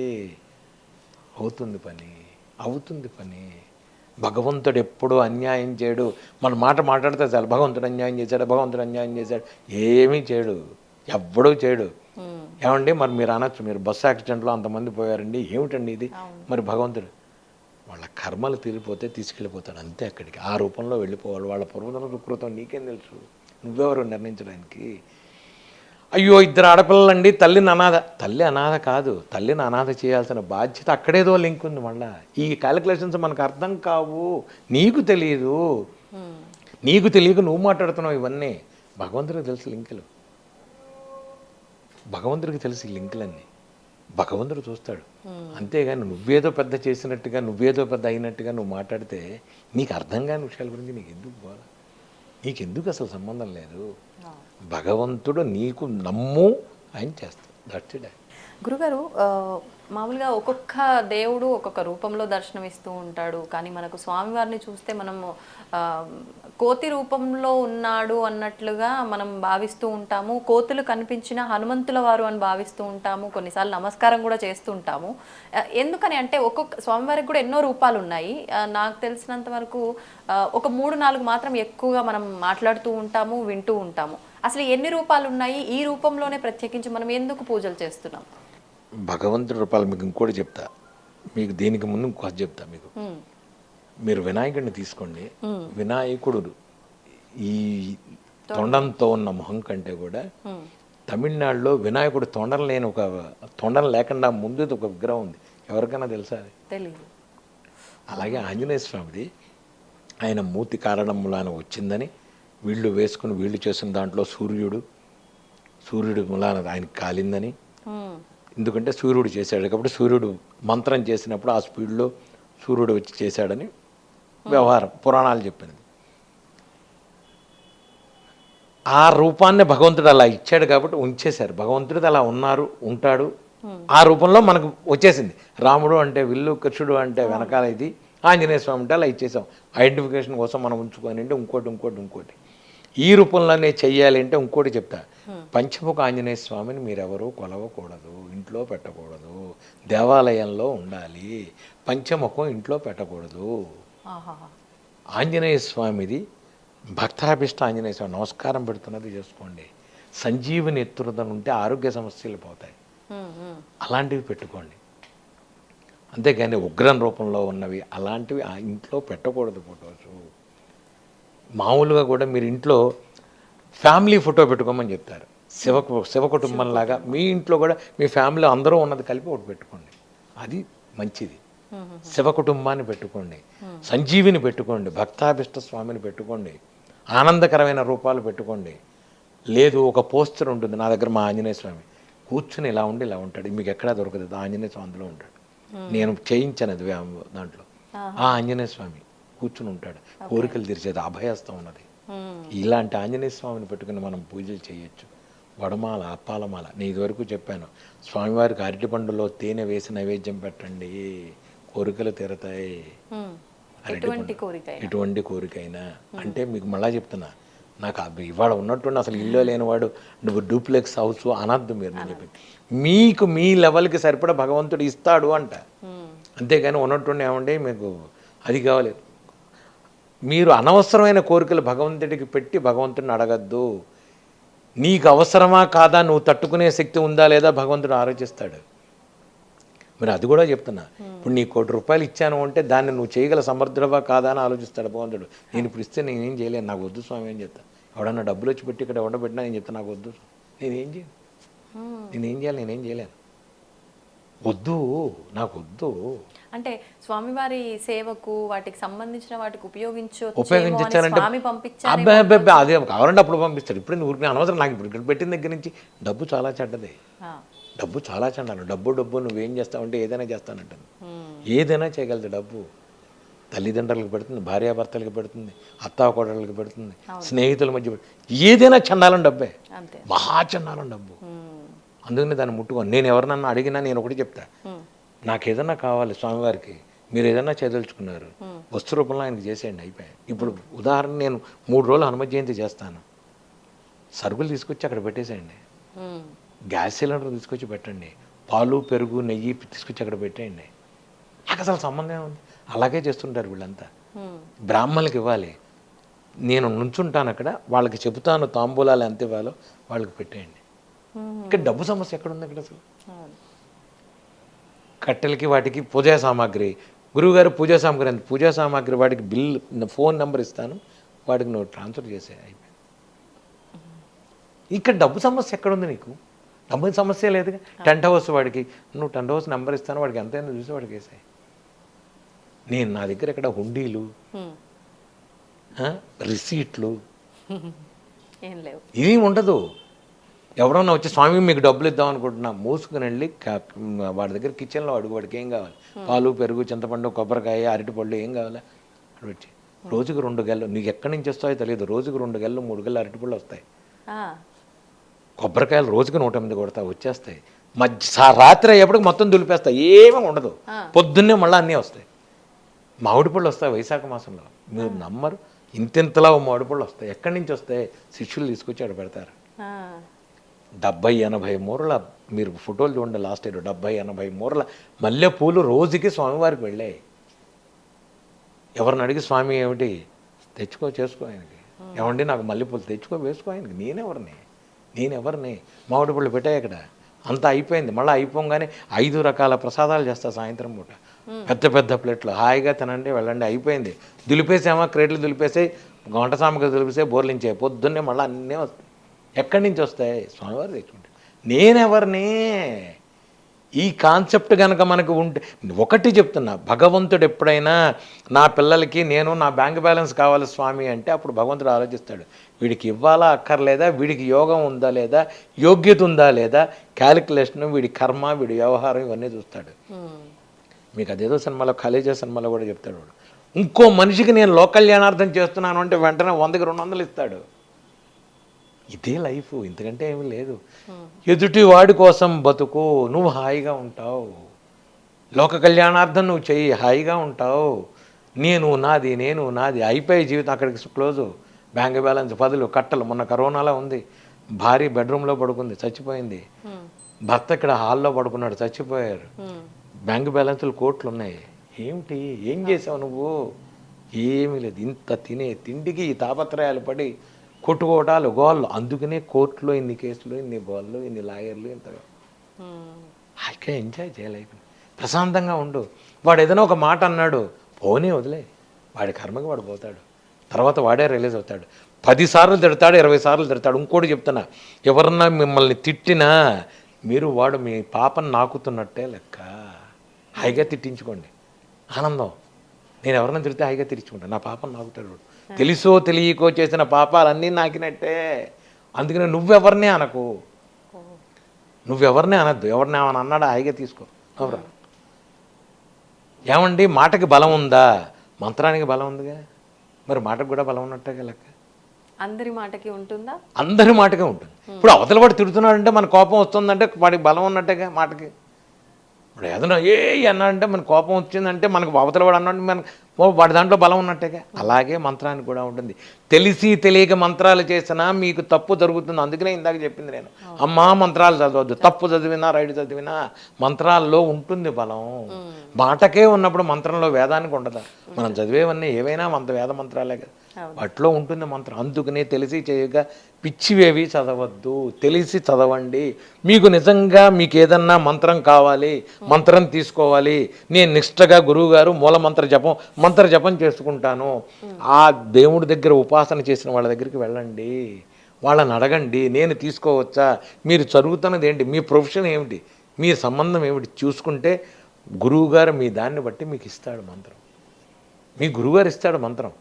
అవుతుంది పని. భగవంతుడు ఎప్పుడూ అన్యాయం చేయడు. మన మాట మాట్లాడితే చాలు, భగవంతుడు అన్యాయం చేశాడు, ఏమీ చేయడు, ఎవ్వడూ చేయడు. ఏమండి మరి మీరు అనొచ్చు, మీరు బస్సు యాక్సిడెంట్లో అంతమంది పోయారండి, ఏమిటండి ఇది? మరి భగవంతుడు వాళ్ళ కర్మలు తీరిపోతే తీసుకెళ్ళిపోతాడు అంతే. అక్కడికి ఆ రూపంలో వెళ్ళిపోవాలి. వాళ్ళ సుకృతం నీకేం తెలుసు, నువ్వెవరు నిర్ణయించడానికి? అయ్యో 2 ఆడపిల్లలండి, తల్లి అనాథ కాదు, తల్లిని అనాథ చేయాల్సిన బాధ్యత అక్కడేదో లింక్ ఉంది. మళ్ళా ఈ క్యాలిక్యులేషన్స్ మనకు అర్థం కావు, నీకు తెలియదు. నీకు తెలియక నువ్వు మాట్లాడుతున్నావు ఇవన్నీ. భగవంతుడికి తెలుసు లింకులు, భగవంతుడికి తెలుసు ఈ లింకులన్నీ. భగవంతుడు చూస్తాడు. అంతేగాని నువ్వేదో పెద్ద చేసినట్టుగా, నువ్వేదో పెద్ద అయినట్టుగా నువ్వు మాట్లాడితే నీకు అర్థం కాని విషయాల గురించి నీకెందుకు అసలు సంబంధం లేదు. భగవంతుడు నీకు నమ్ము, ఆయన చేస్తాడు. That's it.
గురుగారు, మామూలుగా ఒక్కొక్క దేవుడు ఒక్కొక్క రూపంలో దర్శనమిస్తూ ఉంటాడు. కానీ మనకు స్వామివారిని చూస్తే మనము కోతి రూపంలో ఉన్నాడు అన్నట్లుగా మనం భావిస్తూ ఉంటాము. కోతులు కనిపించిన హనుమంతుల వారు అని భావిస్తూ ఉంటాము. కొన్నిసార్లు నమస్కారం కూడా చేస్తూ ఉంటాము. ఎందుకని అంటే ఒక్కొక్క స్వామివారికి కూడా ఎన్నో రూపాలు ఉన్నాయి. నాకు తెలిసినంత వరకు ఒక 3-4 మాత్రం ఎక్కువగా మనం మాట్లాడుతూ ఉంటాము, వింటూ ఉంటాము. అసలు ఎన్ని రూపాలు ఉన్నాయి? ఈ రూపంలోనే ప్రత్యేకించి మనం ఎందుకు పూజలు చేస్తున్నాం?
భగవంతుడి రూపాలు మీకు ఇంకోటి చెప్తా. మీకు దీనికి ముందు ఇంకోటి చెప్తా. మీరు వినాయకుడిని తీసుకోండి. వినాయకుడు ఈ తొండంతో ఉన్న మొహం కంటే కూడా తమిళనాడులో వినాయకుడు తొండం లేకుండా ముందు ఒక విగ్రహం ఉంది. ఎవరికైనా తెలుసా?
తెలియదు.
అలాగే ఆంజనేయ స్వామిది ఆయన మూతి కారణం మూలాన వచ్చిందని వీళ్ళు చేసిన దాంట్లో సూర్యుడు మూలాన ఆయనకి కాలిందని. ఎందుకంటే సూర్యుడు చేశాడు కాబట్టి, సూర్యుడు మంత్రం చేసినప్పుడు ఆ స్పీడ్లో సూర్యుడు వచ్చి చేశాడని వ్యవహారం, పురాణాలు చెప్పినది. ఆ రూపాన్ని భగవంతుడు అలా ఇచ్చాడు కాబట్టి ఉంచేశారు. భగవంతుడు అలా ఉంటాడు. ఆ రూపంలో మనకు వచ్చేసింది. రాముడు అంటే విల్లు, కృష్ణుడు అంటే వెనకాల ఇది, ఆంజనేయ స్వామి అంటే అలా ఇచ్చేసాం. ఐడెంటిఫికేషన్ కోసం మనం ఉంచుకొని అంటే ఇంకోటి ఈ రూపంలోనే చెయ్యాలి అంటే ఇంకోటి చెప్తా. పంచముఖ ఆంజనేయ స్వామిని మీరెవరూ కొలవకూడదు, ఇంట్లో పెట్టకూడదు, దేవాలయంలో ఉండాలి. పంచముఖం ఇంట్లో పెట్టకూడదు. ఆంజనేయ స్వామిది భక్తాభిష్ట ఆంజనేయ స్వామి నమస్కారం పెడుతున్నది చేసుకోండి. సంజీవిని ఎత్తురుదని ఉంటే ఆరోగ్య సమస్యలు పోతాయి, అలాంటివి పెట్టుకోండి. అంతేగాని ఉగ్రం రూపంలో ఉన్నవి అలాంటివి ఆ ఇంట్లో పెట్టకూడదు. ఫొటోస్ మామూలుగా కూడా మీరు ఇంట్లో ఫ్యామిలీ ఫోటో పెట్టుకోమని చెప్తారు. శివ కుటుంబంలాగా మీ ఇంట్లో కూడా మీ ఫ్యామిలీ అందరూ ఉన్నది కలిపి ఒకటి పెట్టుకోండి, అది మంచిది. శివ కుటుంబాన్ని పెట్టుకోండి, సంజీవిని పెట్టుకోండి, భక్తాభిష్ట స్వామిని పెట్టుకోండి, ఆనందకరమైన రూపాలు పెట్టుకోండి. లేదు ఒక పోస్టర్ ఉంటుంది నా దగ్గర, మా ఆంజనేయ స్వామి కూర్చుని ఇలా ఉండి ఇలా ఉంటాడు, మీకు ఎక్కడా దొరకదు, ఆంజనేయ స్వామి అందులో ఉంటాడు. నేను చేయించాను అది దాంట్లో. ఆ ఆంజనేయ స్వామి కూర్చుని ఉంటాడు, కోరికలు తీర్చేది, అభయస్తం ఉన్నది. ఇలాంటి ఆంజనేయ స్వామిని పెట్టుకుని మనం పూజలు చేయొచ్చు. వడమాల, అప్పాలమాల. నేను ఇదివరకు చెప్పాను, స్వామివారికి అరటి పండులో తేనె వేసి నైవేద్యం పెట్టండి, కోరికలు తీరతాయి. ఎటువంటి కోరికైనా. అంటే మీకు మళ్ళా చెప్తున్నా, నాకు ఇవాళ ఉన్నట్టుండి అసలు ఇల్లు లేనివాడు నువ్వు డూప్లెక్స్ హౌస్ అనద్దు మీరు. నేను చెప్పి మీకు మీ లెవెల్కి సరిపడా భగవంతుడు ఇస్తాడు అంట. అంతేగాని ఉన్నట్టుండి ఏమండి మీకు అది కావాలి. మీరు అనవసరమైన కోరికలు భగవంతుడికి పెట్టి భగవంతుడిని అడగద్దు. నీకు అవసరమా కాదా, నువ్వు తట్టుకునే శక్తి ఉందా లేదా భగవంతుడు ఆలోచిస్తాడు. మరి అది కూడా చెప్తున్నా. ఇప్పుడు నీ ₹1,00,00,000 ఇచ్చాను అంటే దాన్ని నువ్వు చేయగల సమర్థుడవా కాదా అని ఆలోచిస్తాడు భగవంతుడు. నేను ఇప్పుడు ఇస్తే నేనేం చేయలేను, నాకు వద్దు స్వామి అని చెప్తా. ఎవడన్నా డబ్బులు వచ్చి పెట్టి ఇక్కడ ఉండబెట్టినా నేను చెప్తా నాకు వద్దు, నేనేం చేయాలి, నేనేం చేయలేను, వద్దు, నాకు వద్దు.
అంటే స్వామివారి సేవకు వాటికి సంబంధించిన వాటికి
ఉపయోగించాలంటే
స్వామి పంపించారు.
అబ్బాయి అదే కావాలంటే అప్పుడు పంపిస్తాడు. ఇప్పుడు ఊరికి అనవసరం. నాకు ఇప్పుడు ఇక్కడ పెట్టిన దగ్గర నుంచి డబ్బు చాలా చెడ్డదే, డబ్బు చాలా చెడ్డాను. డబ్బు నువ్వేం చేస్తావంటే ఏదైనా చేస్తానంటాను. ఏదైనా చేయగలదు డబ్బు. తల్లిదండ్రులకు పెడుతుంది, భార్యాభర్తలకు పెడుతుంది, అత్తాకోడళ్ళకి పెడుతుంది, స్నేహితుల మధ్య ఏదైనా చండాలం డబ్బే, మహా చండాలం డబ్బు. అందుకని దాన్ని ముట్టుకోను. నేను ఎవరినన్నా అడిగినా నేను ఒకటి చెప్తా, నాకు ఏదన్నా కావాలి స్వామివారికి, మీరు ఏదన్నా చేయదలుచుకున్నారు వస్తు రూపంలో ఆయనకి చేసేయండి, అయిపోయాయి. ఇప్పుడు ఉదాహరణ నేను 3 రోజులు హనుమ జయంతి చేస్తాను, సరుకులు తీసుకొచ్చి అక్కడ పెట్టేసేయండి, గ్యాస్ సిలిండర్ తీసుకొచ్చి పెట్టండి, పాలు పెరుగు నెయ్యి తీసుకొచ్చి అక్కడ పెట్టేయండి. నాకు అసలు సంబంధం ఏముంది? అలాగే చేస్తుంటారు వీళ్ళంతా. బ్రాహ్మణులకి ఇవ్వాలి, నేను నుంచుంటాను అక్కడ, వాళ్ళకి చెబుతాను తాంబూలాలు ఎంత ఇవ్వాలో వాళ్ళకి పెట్టేయండి. ఇక్కడ డబ్బు సమస్య ఎక్కడుంది అక్కడ అసలు? కట్టెలకి వాటికి పూజా సామాగ్రి, గురువుగారు పూజా సామాగ్రి అంత, పూజా సామాగ్రి వాడికి బిల్ ఫోన్ నెంబర్ ఇస్తాను, వాడికి నువ్వు ట్రాన్స్ఫర్ చేసే, అయిపోయింది. ఇక్కడ డబ్బు సమస్య ఎక్కడుంది నీకు? డబ్బు సమస్య లేదుగా. టెంట్ హౌస్ వాడికి నువ్వు టెంట్ హౌస్ నెంబర్ ఇస్తాను, వాడికి ఎంతైనా చూసి వాడికి వేసాయి. నేను నా దగ్గర ఇక్కడ హుండీలు, రిసీట్లు ఇది ఉండదు. ఎవడన్నా వచ్చి స్వామి మీకు డబ్బులు ఇద్దాం అనుకుంటున్నా, మూసుకుని వెళ్ళి వాడి దగ్గర కిచెన్లో అడుగు, వాడికి ఏం కావాలి, పాలు పెరుగు చింతపండు కొబ్బరికాయ అరటిపళ్ళు ఏం కావాలి అక్కడ వచ్చి, రోజుకు 2 గెలలు, నీకు ఎక్కడి నుంచి వస్తాయో తెలియదు, రోజుకు 2 గెలలు 3 గెలలు అరటిపళ్ళు వస్తాయి. కొబ్బరికాయలు రోజుకి 108 కొడతా వచ్చేస్తాయి. రాత్రి అయ్యేప్పటికి మొత్తం దులిపేస్తాయి, ఏమీ ఉండదు. పొద్దున్నే మళ్ళీ అన్నీ వస్తాయి. మామిడి పళ్ళు వస్తాయి వైశాఖ మాసంలో, మీరు నమ్మరు, ఇంతలా మామిడి పళ్ళు వస్తాయి. ఎక్కడి నుంచి వస్తాయి? శిష్యులు తీసుకొచ్చి అక్కడ పెడతారు. 70-80 మూరల, మీరు ఫోటోలు చూడండి, లాస్ట్ ఇయర్ 70-80 మూరల మల్లెపూలు రోజుకి స్వామివారికి వెళ్ళాయి. ఎవరిని అడిగి స్వామి ఏమిటి చేసుకో ఆయనకి, ఏమండి నాకు మల్లెపూలు తెచ్చుకో వేసుకో ఆయనకి, నేనెవరిని మామిడి పళ్ళు పెట్టాయి అక్కడ, అంతా అయిపోయింది. మళ్ళీ అయిపోగానే 5 రకాల ప్రసాదాలు చేస్తా సాయంత్రం పూట, పెద్ద ప్లేట్లు, హాయిగా తినండి వెళ్ళండి, అయిపోయింది. దులిపేసామా, క్రేట్లు దులిపేసాయి, గంట సామగ్రి దులిపేసాయి, బోర్లించాయి, పొద్దున్నే మళ్ళీ అన్నీ వస్తాయి. ఎక్కడి నుంచి వస్తాయి? స్వామివారు తెచ్చుకుంటారు. నేనెవరిని? ఈ కాన్సెప్ట్ కనుక మనకు ఉంటే, ఒకటి చెప్తున్నా, భగవంతుడు ఎప్పుడైనా నా పిల్లలకి నేను నా బ్యాంక్ బ్యాలెన్స్ కావాలి స్వామి అంటే అప్పుడు భగవంతుడు ఆలోచిస్తాడు, వీడికి ఇవ్వాలా అక్కర్లేదా, వీడికి యోగం ఉందా లేదా, యోగ్యత ఉందా లేదా, క్యాలిక్యులేషన్, వీడి కర్మ, వీడి వ్యవహారం, ఇవన్నీ చూస్తాడు. మీకు అదేదో సినిమాలో, కాలేజీ సినిమాలో కూడా చెప్తాడు వాడు, ఇంకో మనిషికి నేను లోక కళ్యాణార్థం చేస్తున్నాను అంటే వెంటనే 100కి 200 ఇస్తాడు. ఇదే లైఫ్, ఇంతకంటే ఏమీ లేదు. ఎదుటి వాడి కోసం బతుకు, నువ్వు హాయిగా ఉంటావు, లోక కళ్యాణార్థం నువ్వు చెయ్యి, హాయిగా ఉంటావు. నేను నాది అయిపోయి జీవితం అక్కడికి క్లోజు. బ్యాంక్ బ్యాలెన్స్ 10 కట్టలు. మొన్న కరోనాలో ఉంది, భార్య బెడ్రూమ్లో పడుకుంది, చచ్చిపోయింది. భర్త ఇక్కడ హాల్లో పడుకున్నాడు, చచ్చిపోయారు. బ్యాంక్ బ్యాలెన్స్లు కోట్లు ఉన్నాయి. ఏమిటి, ఏం చేసావు నువ్వు? ఏమీ లేదు. ఇంత తినే తిండికి ఈ తాపత్రయాలు పడి కొట్టుకోవటాలు, గోళ్ళు. అందుకనే కోర్టులో ఇన్ని కేసులు, ఇన్ని గోళ్ళు, ఇన్ని లాయర్లు, ఇంతగా హాయిగా ఎంజాయ్ చేయలేక ప్రశాంతంగా ఉండు. వాడు ఏదైనా ఒక మాట అన్నాడు, పోనీ వదిలే, వాడి కర్మకి వాడు పోతాడు, తర్వాత వాడే రిలీజ్ అవుతాడు. 10 సార్లు తిడతాడు, 20 సార్లు తిడతాడు. ఇంకోటి చెప్తున్నా, ఎవరన్నా మిమ్మల్ని తిట్టినా వాడు మీ పాపను నాకుతున్నట్టే లెక్క. హాయిగా తిట్టించుకోండి, ఆనందం. నేను ఎవరన్నా తిడితే హాయిగా తిట్టించుకుంటాను, నా పాపను నాకుతాడు. తెలుసో తెలియకో చేసిన పాపాలన్నీ నాకినట్టే. అందుకని నువ్వెవరిని అనకు, నువ్వెవరిని అనద్దు. ఎవరిని ఏమన్నా అన్నాడా హాయిగా తీసుకో. ఎవరు ఏమండి, మాటకి బలం ఉందా? మంత్రానికి బలం ఉందిగా, మరి మాటకు కూడా బలం ఉన్నట్టే లెక్క.
అందరి మాటకి ఉంటుందా?
అందరి మాటకే ఉంటుంది. ఇప్పుడు అవతల వాడు తిడుతున్నాడంటే మన కోపం వస్తుందంటే వాడికి బలం ఉన్నట్టేగా మాటకి. ఇప్పుడు ఏదైనా అన్నాడంటే మన కోపం వచ్చిందంటే మనకు అవతల వాడు అన్నాడు వాడి దాంట్లో బలం ఉన్నట్టేగా. అలాగే మంత్రానికి కూడా ఉంటుంది. తెలిసి తెలియక మంత్రాలు చేసినా మీకు తప్పు జరుగుతుంది. అందుకనే ఇందాక చెప్పింది నేను, అమ్మా మంత్రాలు చదవద్దు, తప్పు చదివినా రైట్ చదివినా మంత్రాల్లో ఉంటుంది బలం. మాటకే ఉన్నప్పుడు మంత్రంలో వేదానికి ఉండదా? మనం చదివేవన్నీ ఏవైనా వేద మంత్రాలే కదా, వాటిలో ఉంటుంది మంత్రం. అందుకనే తెలిసి చేయక పిచ్చివేవి చదవద్దు, తెలిసి చదవండి. మీకు నిజంగా మీకు ఏదన్నా మంత్రం కావాలి, మంత్రం తీసుకోవాలి, నేను నిష్ఠగా గురువుగారు మంత్ర జపం చేసుకుంటాను, ఆ దేవుడి దగ్గర ఉపాసన చేసిన వాళ్ళ దగ్గరికి వెళ్ళండి, వాళ్ళని అడగండి, నేను తీసుకోవచ్చా, మీరు చదువుతున్నది ఏంటి, మీ ప్రొఫెషన్ ఏమిటి, మీ సంబంధం ఏమిటి చూసుకుంటే గురువుగారు మీ దాన్ని బట్టి మీకు ఇస్తాడు మంత్రం. మీ గురువుగారు ఇస్తాడు మంత్రం.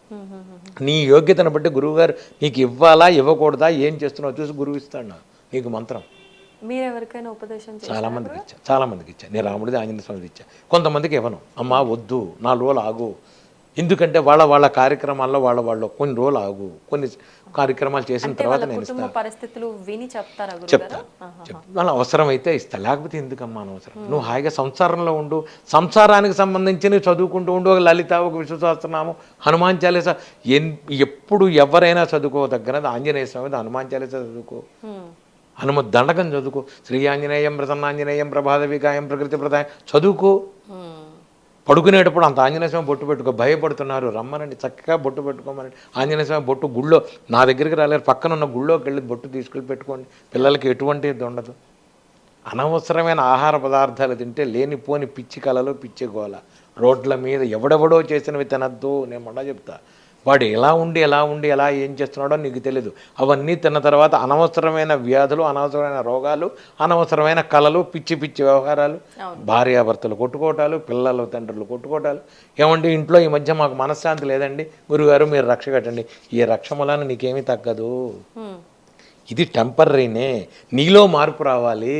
నీ యోగ్యతను బట్టి గురువుగారు నీకు ఇవ్వాలా ఇవ్వకూడదా ఏం చేస్తున్నావు చూసి గురువు ఇస్తాడు నీకు మంత్రం.
మీరు ఎవరికైనా ఉపదేశం
చాలా మందికి ఇచ్చా. నేను రాముడిది ఆంజనేయ స్వామిది ఇచ్చా. కొంతమందికి ఇవ్వను, అమ్మా వద్దు 4 రోజులు ఆగు, ఎందుకంటే వాళ్ళ కార్యక్రమాల్లో వాళ్ళు కొన్ని రోజులు ఆగు, కొన్ని కార్యక్రమాలు చేసిన తర్వాత నేను ఇస్తాను.
పరిస్థితులు విని చెప్తాను,
వాళ్ళ అవసరమైతే ఇస్తా, లేకపోతే ఎందుకమ్మా అనవసరం. నువ్వు హాయిగా సంసారంలో ఉండు, సంసారానికి సంబంధించి చదువుకుంటూ ఉండు. ఒక లలిత, ఒక విష్ణు సహస్రనామం, హనుమాన్ చాలీసా, ఎప్పుడు ఎవరైనా చదువుకోదగ్గరది ఆంజనేయ స్వామి, హనుమాన్ చాలీసా చదువుకో, హనుమ దండకం చదువుకో, శ్రీ ఆంజనేయం ప్రసన్నాంజనేయం ప్రభాత వికాయం ప్రకృతి ప్రదాయం చదువుకో. పడుకునేటప్పుడు అంత ఆంజనేయ స్వామి బొట్టు పెట్టుకో. భయపడుతున్నారు, రమ్మనండి, చక్కగా బొట్టు పెట్టుకోమనండి. ఆంజనేయ స్వామి బొట్టు గుళ్ళో, నా దగ్గరికి రాలేరు, పక్కన ఉన్న గుళ్ళోకి వెళ్ళి బొట్టు తీసుకెళ్ళి పెట్టుకోండి. పిల్లలకి ఎటువంటి ఇది ఉండదు. అనవసరమైన ఆహార పదార్థాలు తింటే లేనిపోని పిచ్చి కళలు, పిచ్చి గోల. రోడ్ల మీద ఎవడెవడో చేసినవి తినద్దు. నేను మొన్న చెప్తా, వాడు ఎలా ఉండి ఎలా ఏం చేస్తున్నాడో నీకు తెలీదు. అవన్నీ తిన్న తర్వాత అనవసరమైన వ్యాధులు, అనవసరమైన రోగాలు, అనవసరమైన కళలు, పిచ్చి వ్యవహారాలు, భార్యాభర్తలు కొట్టుకోవటాలు, పిల్లలు తండ్రులు కొట్టుకోవటాలు. ఏమంటే ఇంట్లో ఈ మధ్య మాకు మనశ్శాంతి లేదండి, గురుగారు మీరు రక్ష కట్టండి. ఈ రక్ష వలన నీకేమీ తగ్గదు. ఇది టెంపర్రీనే. నీలో మార్పు రావాలి,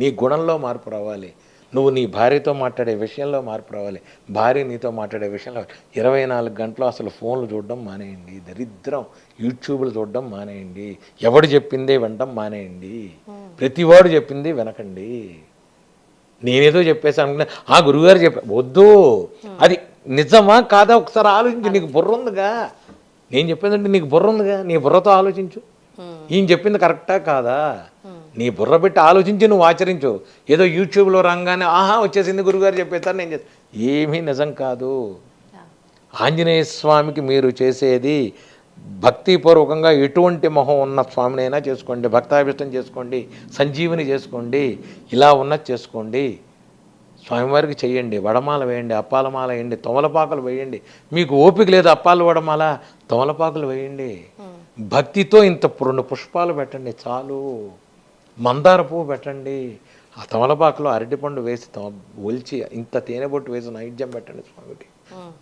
నీ గుణంలో మార్పు రావాలి. నువ్వు నీ భార్యతో మాట్లాడే విషయంలో మార్పు రావాలి, భార్య నీతో మాట్లాడే విషయంలో. 24 గంటలు అసలు ఫోన్లు చూడడం మానేయండి, దరిద్రం. యూట్యూబ్లు చూడడం మానేయండి, ఎవడు చెప్పిందే వినడం మానేయండి, ప్రతివాడు చెప్పింది వినకండి. నేనేదో చెప్పేసి అనుకున్నా, ఆ గురువుగారు వద్దు, అది నిజమా కాదా ఒకసారి ఆలోచించు. నీకు బుర్ర ఉందిగా, నేను చెప్పేదంటే నీకు బుర్ర ఉందిగా, నీ బుర్రతో ఆలోచించు. ఈయన చెప్పింది కరెక్టా కాదా, నీ బుర్ర పెట్టి ఆలోచించి నువ్వు ఆచరించు. ఏదో యూట్యూబ్లో రాగానే వచ్చేసింది గురుగారు చెప్పేస్తాను నేను ఏమీ నిజం కాదు. ఆంజనేయ స్వామికి మీరు చేసేది భక్తిపూర్వకంగా ఎటువంటి మొహం ఉన్న స్వామినైనా చేసుకోండి, భక్తాభిష్టం చేసుకోండి, సంజీవిని చేసుకోండి, ఇలా ఉన్నది చేసుకోండి. స్వామివారికి చెయ్యండి, వడమాల వేయండి, అప్పాలమాల వేయండి, తమలపాకులు వేయండి. మీకు ఓపిక లేదు అప్పాలు వడమాల, తమలపాకులు వేయండి. భక్తితో ఇంత 2 పుష్పాలు పెట్టండి చాలు, మందార పువ్వు పెట్టండి, ఆ తమలపాకులో అరటిపండు వేసి ఒలిచి ఇంత తేనె బొట్టు వేసి నైవేద్యం పెట్టండి స్వామికి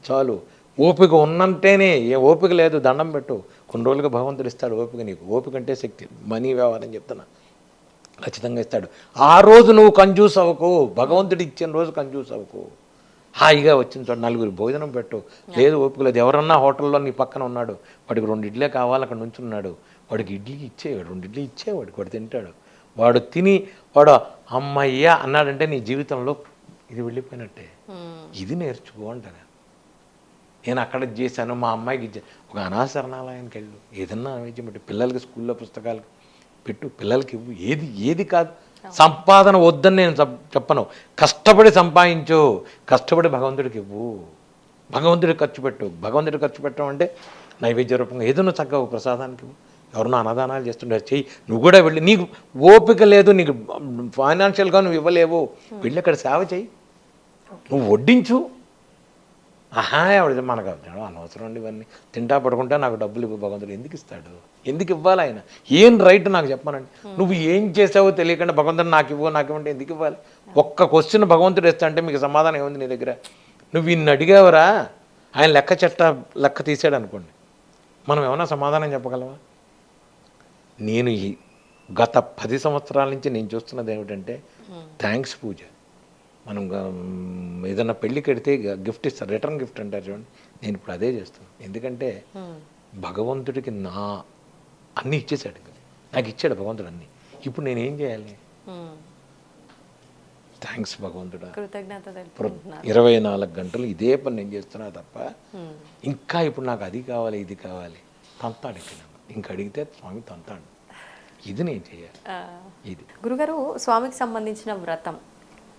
చాలు. ఓపిక ఉన్నంటేనే, ఏ ఓపిక లేదు దండం పెట్టు, కొన్ని రోజులుగా భగవంతుడు ఇస్తాడు ఓపిక. నీకు ఓపిక అంటే శక్తి, మనీ వ్యవహారం చెప్తున్నా, ఖచ్చితంగా ఇస్తాడు. ఆ రోజు నువ్వు కంజూస్ అవ్వకు, భగవంతుడు ఇచ్చిన రోజు కంజూస్ అవ్వకు. హాయిగా వచ్చిన చోట 4 భోజనం పెట్టు. లేదు ఓపిక లేదు, ఎవరన్నా హోటల్లో నీ పక్కన ఉన్నాడు, వాడికి 2 ఇడ్లీ కావాలి, అక్కడ నుంచి ఉన్నాడు, వాడికి ఇడ్లీ ఇచ్చేవాడు, 2 ఇడ్లీ ఇచ్చేవాడికి, వాడు తింటాడు. వాడు తిని వాడు అమ్మయ్యా అన్నాడంటే నీ జీవితంలో ఇది వెళ్ళిపోయినట్టే. ఇది నేర్చుకో అంటాను నేను. అక్కడ చేశాను, మా అమ్మాయికి ఇచ్చాను. ఒక అనాశరణాలయానికి వెళ్ళు, ఏదన్నా నైవేద్యం పెట్టు, పిల్లలకి స్కూల్లో పుస్తకాలు పెట్టు, పిల్లలకి ఇవ్వు. ఏది కాదు, సంపాదన వద్దని నేను చెప్పను. కష్టపడి సంపాదించు, కష్టపడి భగవంతుడికి ఇవ్వు, భగవంతుడికి ఖర్చు పెట్టు. భగవంతుడికి ఖర్చు పెట్టడం అంటే నైవేద్య రూపంగా ఏదన్నా చక్కగా ప్రసాదానికి ఇవ్వు. ఎవరన్నా అన్నదానాలు చేస్తుంటారు, చెయ్యి. నువ్వు కూడా వెళ్ళి, నీకు ఓపిక లేదు, నీకు ఫైనాన్షియల్గా నువ్వు ఇవ్వలేవు, వెళ్ళి అక్కడ సేవ చెయ్యి, నువ్వు వడ్డించు. ఎవడ మనకు అనవసరం అండి ఇవన్నీ, తింటా పడుకుంటా నాకు డబ్బులు ఇవ్వు, భగవంతుడు ఎందుకు ఇస్తాడు, ఎందుకు ఇవ్వాలి ఆయన, ఏం రైట్ నాకు చెప్పానండి. నువ్వు ఏం చేసావో తెలియకుండా భగవంతుడు నాకు ఇవ్వంటే ఎందుకు ఇవ్వాలి. ఒక్క క్వశ్చన్ భగవంతుడు ఇస్తా అంటే మీకు సమాధానం ఏముంది నీ దగ్గర. నువ్వు ఇన్ని అడిగావరా, ఆయన లెక్క తీసాడు అనుకోండి, మనం ఏమన్నా సమాధానం చెప్పగలవా. నేను ఈ గత 10 సంవత్సరాల నుంచి నేను చూస్తున్నది ఏమిటంటే థ్యాంక్స్ పూజ. మనం ఏదన్నా పెళ్ళికి వెడితే గిఫ్ట్ ఇస్తారు, రిటర్న్ గిఫ్ట్ అంటారు చూడండి, నేను ఇప్పుడు అదే చేస్తున్నాను. ఎందుకంటే భగవంతుడికి అన్నీ ఇచ్చేసాడు, నాకు ఇచ్చాడు భగవంతుడు అన్నీ. ఇప్పుడు నేను ఏం చేయాలి, థ్యాంక్స్ భగవంతుడా.
కృతజ్ఞత తెలుపుకుంటున్నారు.
24 గంటలు ఇదే పని నేను చేస్తున్నా తప్ప ఇంకా ఇప్పుడు నాకు అది కావాలి ఇది కావాలి తంతాడు ఇక్కడ. ఇంక అడిగితే స్వామి తంతాడు. ఇది నేను చేయాలి. ఇది
గురుగారు, స్వామికి సంబంధించిన వ్రతం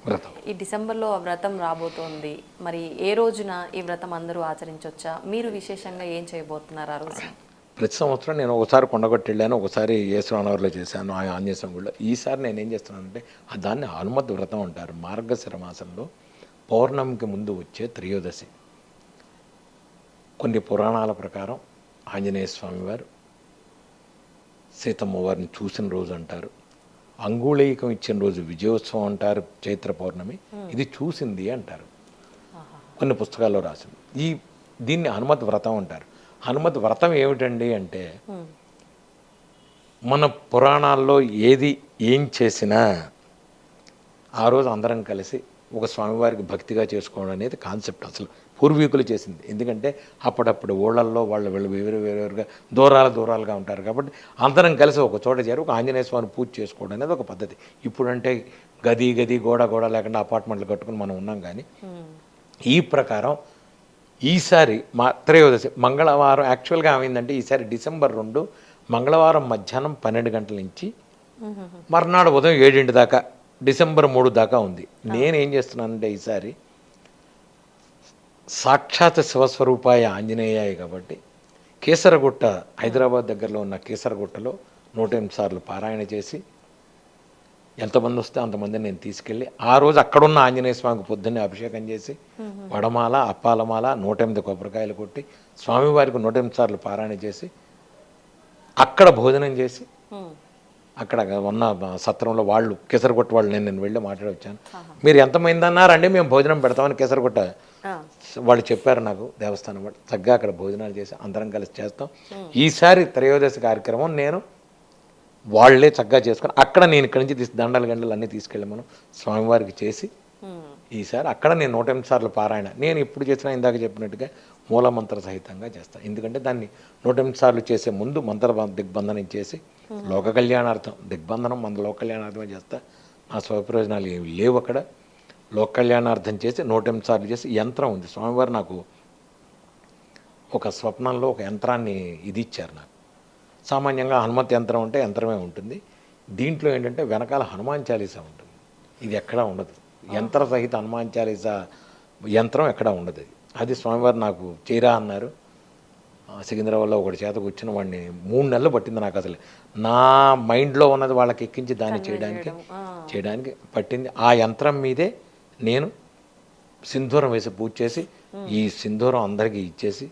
వ్రతం
ఈ డిసెంబర్లో ఆ వ్రతం రాబోతోంది. మరి ఏ రోజున ఈ వ్రతం అందరూ ఆచరించవచ్చా? మీరు విశేషంగా ఏం చేయబోతున్నారు ఆ రోజు?
ప్రతి సంవత్సరం నేను ఒకసారి కొండగొట్టి వెళ్ళాను, ఒకసారి ఏసురానవర్లో చేశాను, ఆ ఆంజనేయ స్వామి గుడిలో. ఈసారి నేను ఏం చేస్తున్నానంటే దాన్ని హనుమత్ వ్రతం అంటారు. మార్గశిర మాసంలో పౌర్ణమికి ముందు వచ్చే త్రయోదశి. కొన్ని పురాణాల ప్రకారం ఆంజనేయ స్వామి వారు సీతమ్మ వారిని చూసిన రోజు అంటారు. అంగుళీకం ఇచ్చిన రోజు విజయోత్సవం అంటారు, చైత్ర పౌర్ణమి. ఇది చూసింది అంటారు, కొన్ని పుస్తకాల్లో రాసింది. దీన్ని హనుమత్ వ్రతం అంటారు. హనుమత్ వ్రతం ఏమిటండి అంటే మన పురాణాల్లో ఏం చేసినా ఆ రోజు అందరం కలిసి ఒక స్వామివారికి భక్తిగా చేసుకోవడం అనేది కాన్సెప్ట్ అసలు పూర్వీకులు చేసింది. ఎందుకంటే అప్పుడప్పుడు ఊళ్ళల్లో వాళ్ళు వేరుగా దూరాలుగా ఉంటారు కాబట్టి అందరం కలిసి ఒక చోట చేరి ఒక ఆంజనేయ స్వామిని పూజ చేసుకోవడం అనేది ఒక పద్ధతి. ఇప్పుడంటే గది గోడ లేకుండా అపార్ట్మెంట్లు కట్టుకుని మనం ఉన్నాం. కానీ ఈ ప్రకారం ఈసారి మా త్రయోదశి మంగళవారం యాక్చువల్గా ఏమైందంటే ఈసారి డిసెంబర్ 2 మంగళవారం మధ్యాహ్నం 12 గంటల నుంచి మర్నాడు ఉదయం 7 దాకా డిసెంబర్ 3 దాకా ఉంది. నేనేం చేస్తున్నానంటే ఈసారి సాక్షాత్ శివస్వరూపాయ ఆంజనేయాయ కాబట్టి కేసరగుట్ట, హైదరాబాద్ దగ్గరలో ఉన్న కేసరగుట్టలో 108 సార్లు పారాయణ చేసి ఎంతమంది వస్తే అంతమందిని నేను తీసుకెళ్ళి ఆ రోజు అక్కడున్న ఆంజనేయ స్వామికి పొద్దున్నే అభిషేకం చేసి వడమాల, అప్పాలమాల, 108 కొబ్బరికాయలు కొట్టి స్వామివారికి 108 సార్లు పారాయణ చేసి అక్కడ భోజనం చేసి అక్కడ ఉన్న సత్రంలో వాళ్ళు కేసరగుట్ట వాళ్ళు నేను వెళ్ళి మాట్లాడి వచ్చాను. మీరు ఎంతమంది అన్నారండి మేము భోజనం పెడతామని కేసరగుట్ట వాళ్ళు చెప్పారు నాకు, దేవస్థానం వాళ్ళు. చక్కగా అక్కడ భోజనాలు చేసి అందరం కలిసి చేస్తాం. ఈసారి త్రయోదశి కార్యక్రమం నేను వాళ్ళే చక్కగా చేసుకొని అక్కడ నేను ఇక్కడి నుంచి దండలు అన్నీ తీసుకెళ్ళి మనం స్వామివారికి చేసి ఈసారి అక్కడ నేను 108 సార్లు పారాయణ నేను ఇప్పుడు చేసిన ఇందాక చెప్పినట్టుగా మూలమంత్ర సహితంగా చేస్తాను. ఎందుకంటే దాన్ని 108 సార్లు చేసే ముందు మంత్ర దిగ్బంధనం చేసి లోక కళ్యాణార్థం దిగ్బంధనం మన లోక కళ్యాణార్థమే చేస్తా. నా స్వప్రయోజనాలు ఏమి లేవు అక్కడ. లోక కళ్యాణార్థం చేసి 108 సార్లు చేసి యంత్రం ఉంది. స్వామివారు నాకు ఒక స్వప్నంలో ఒక యంత్రాన్ని ఇది ఇచ్చారు నాకు. సామాన్యంగా హనుమత్ యంత్రం అంటే యంత్రమే ఉంటుంది. దీంట్లో ఏంటంటే వెనకాల హనుమాన్ చాలీసా ఉంటుంది. ఇది ఎక్కడా ఉండదు. యంత్ర సహిత హనుమాన్ చాలీసా యంత్రం ఎక్కడా ఉండదు. అది స్వామివారు నాకు చేయరా అన్నారు. సికింద్రాబాద్లో ఒకటి చేత కూర్చున్న వాడిని 3 నెలలు పట్టింది నాకు. అసలు నా మైండ్లో ఉన్నది వాళ్ళకి ఎక్కించి దాన్ని చేయడానికి పట్టింది. ఆ యంత్రం మీదే నేను సింధూరం వేసి పూజ చేసి ఈ సింధూరం అందరికీ ఇచ్చేసి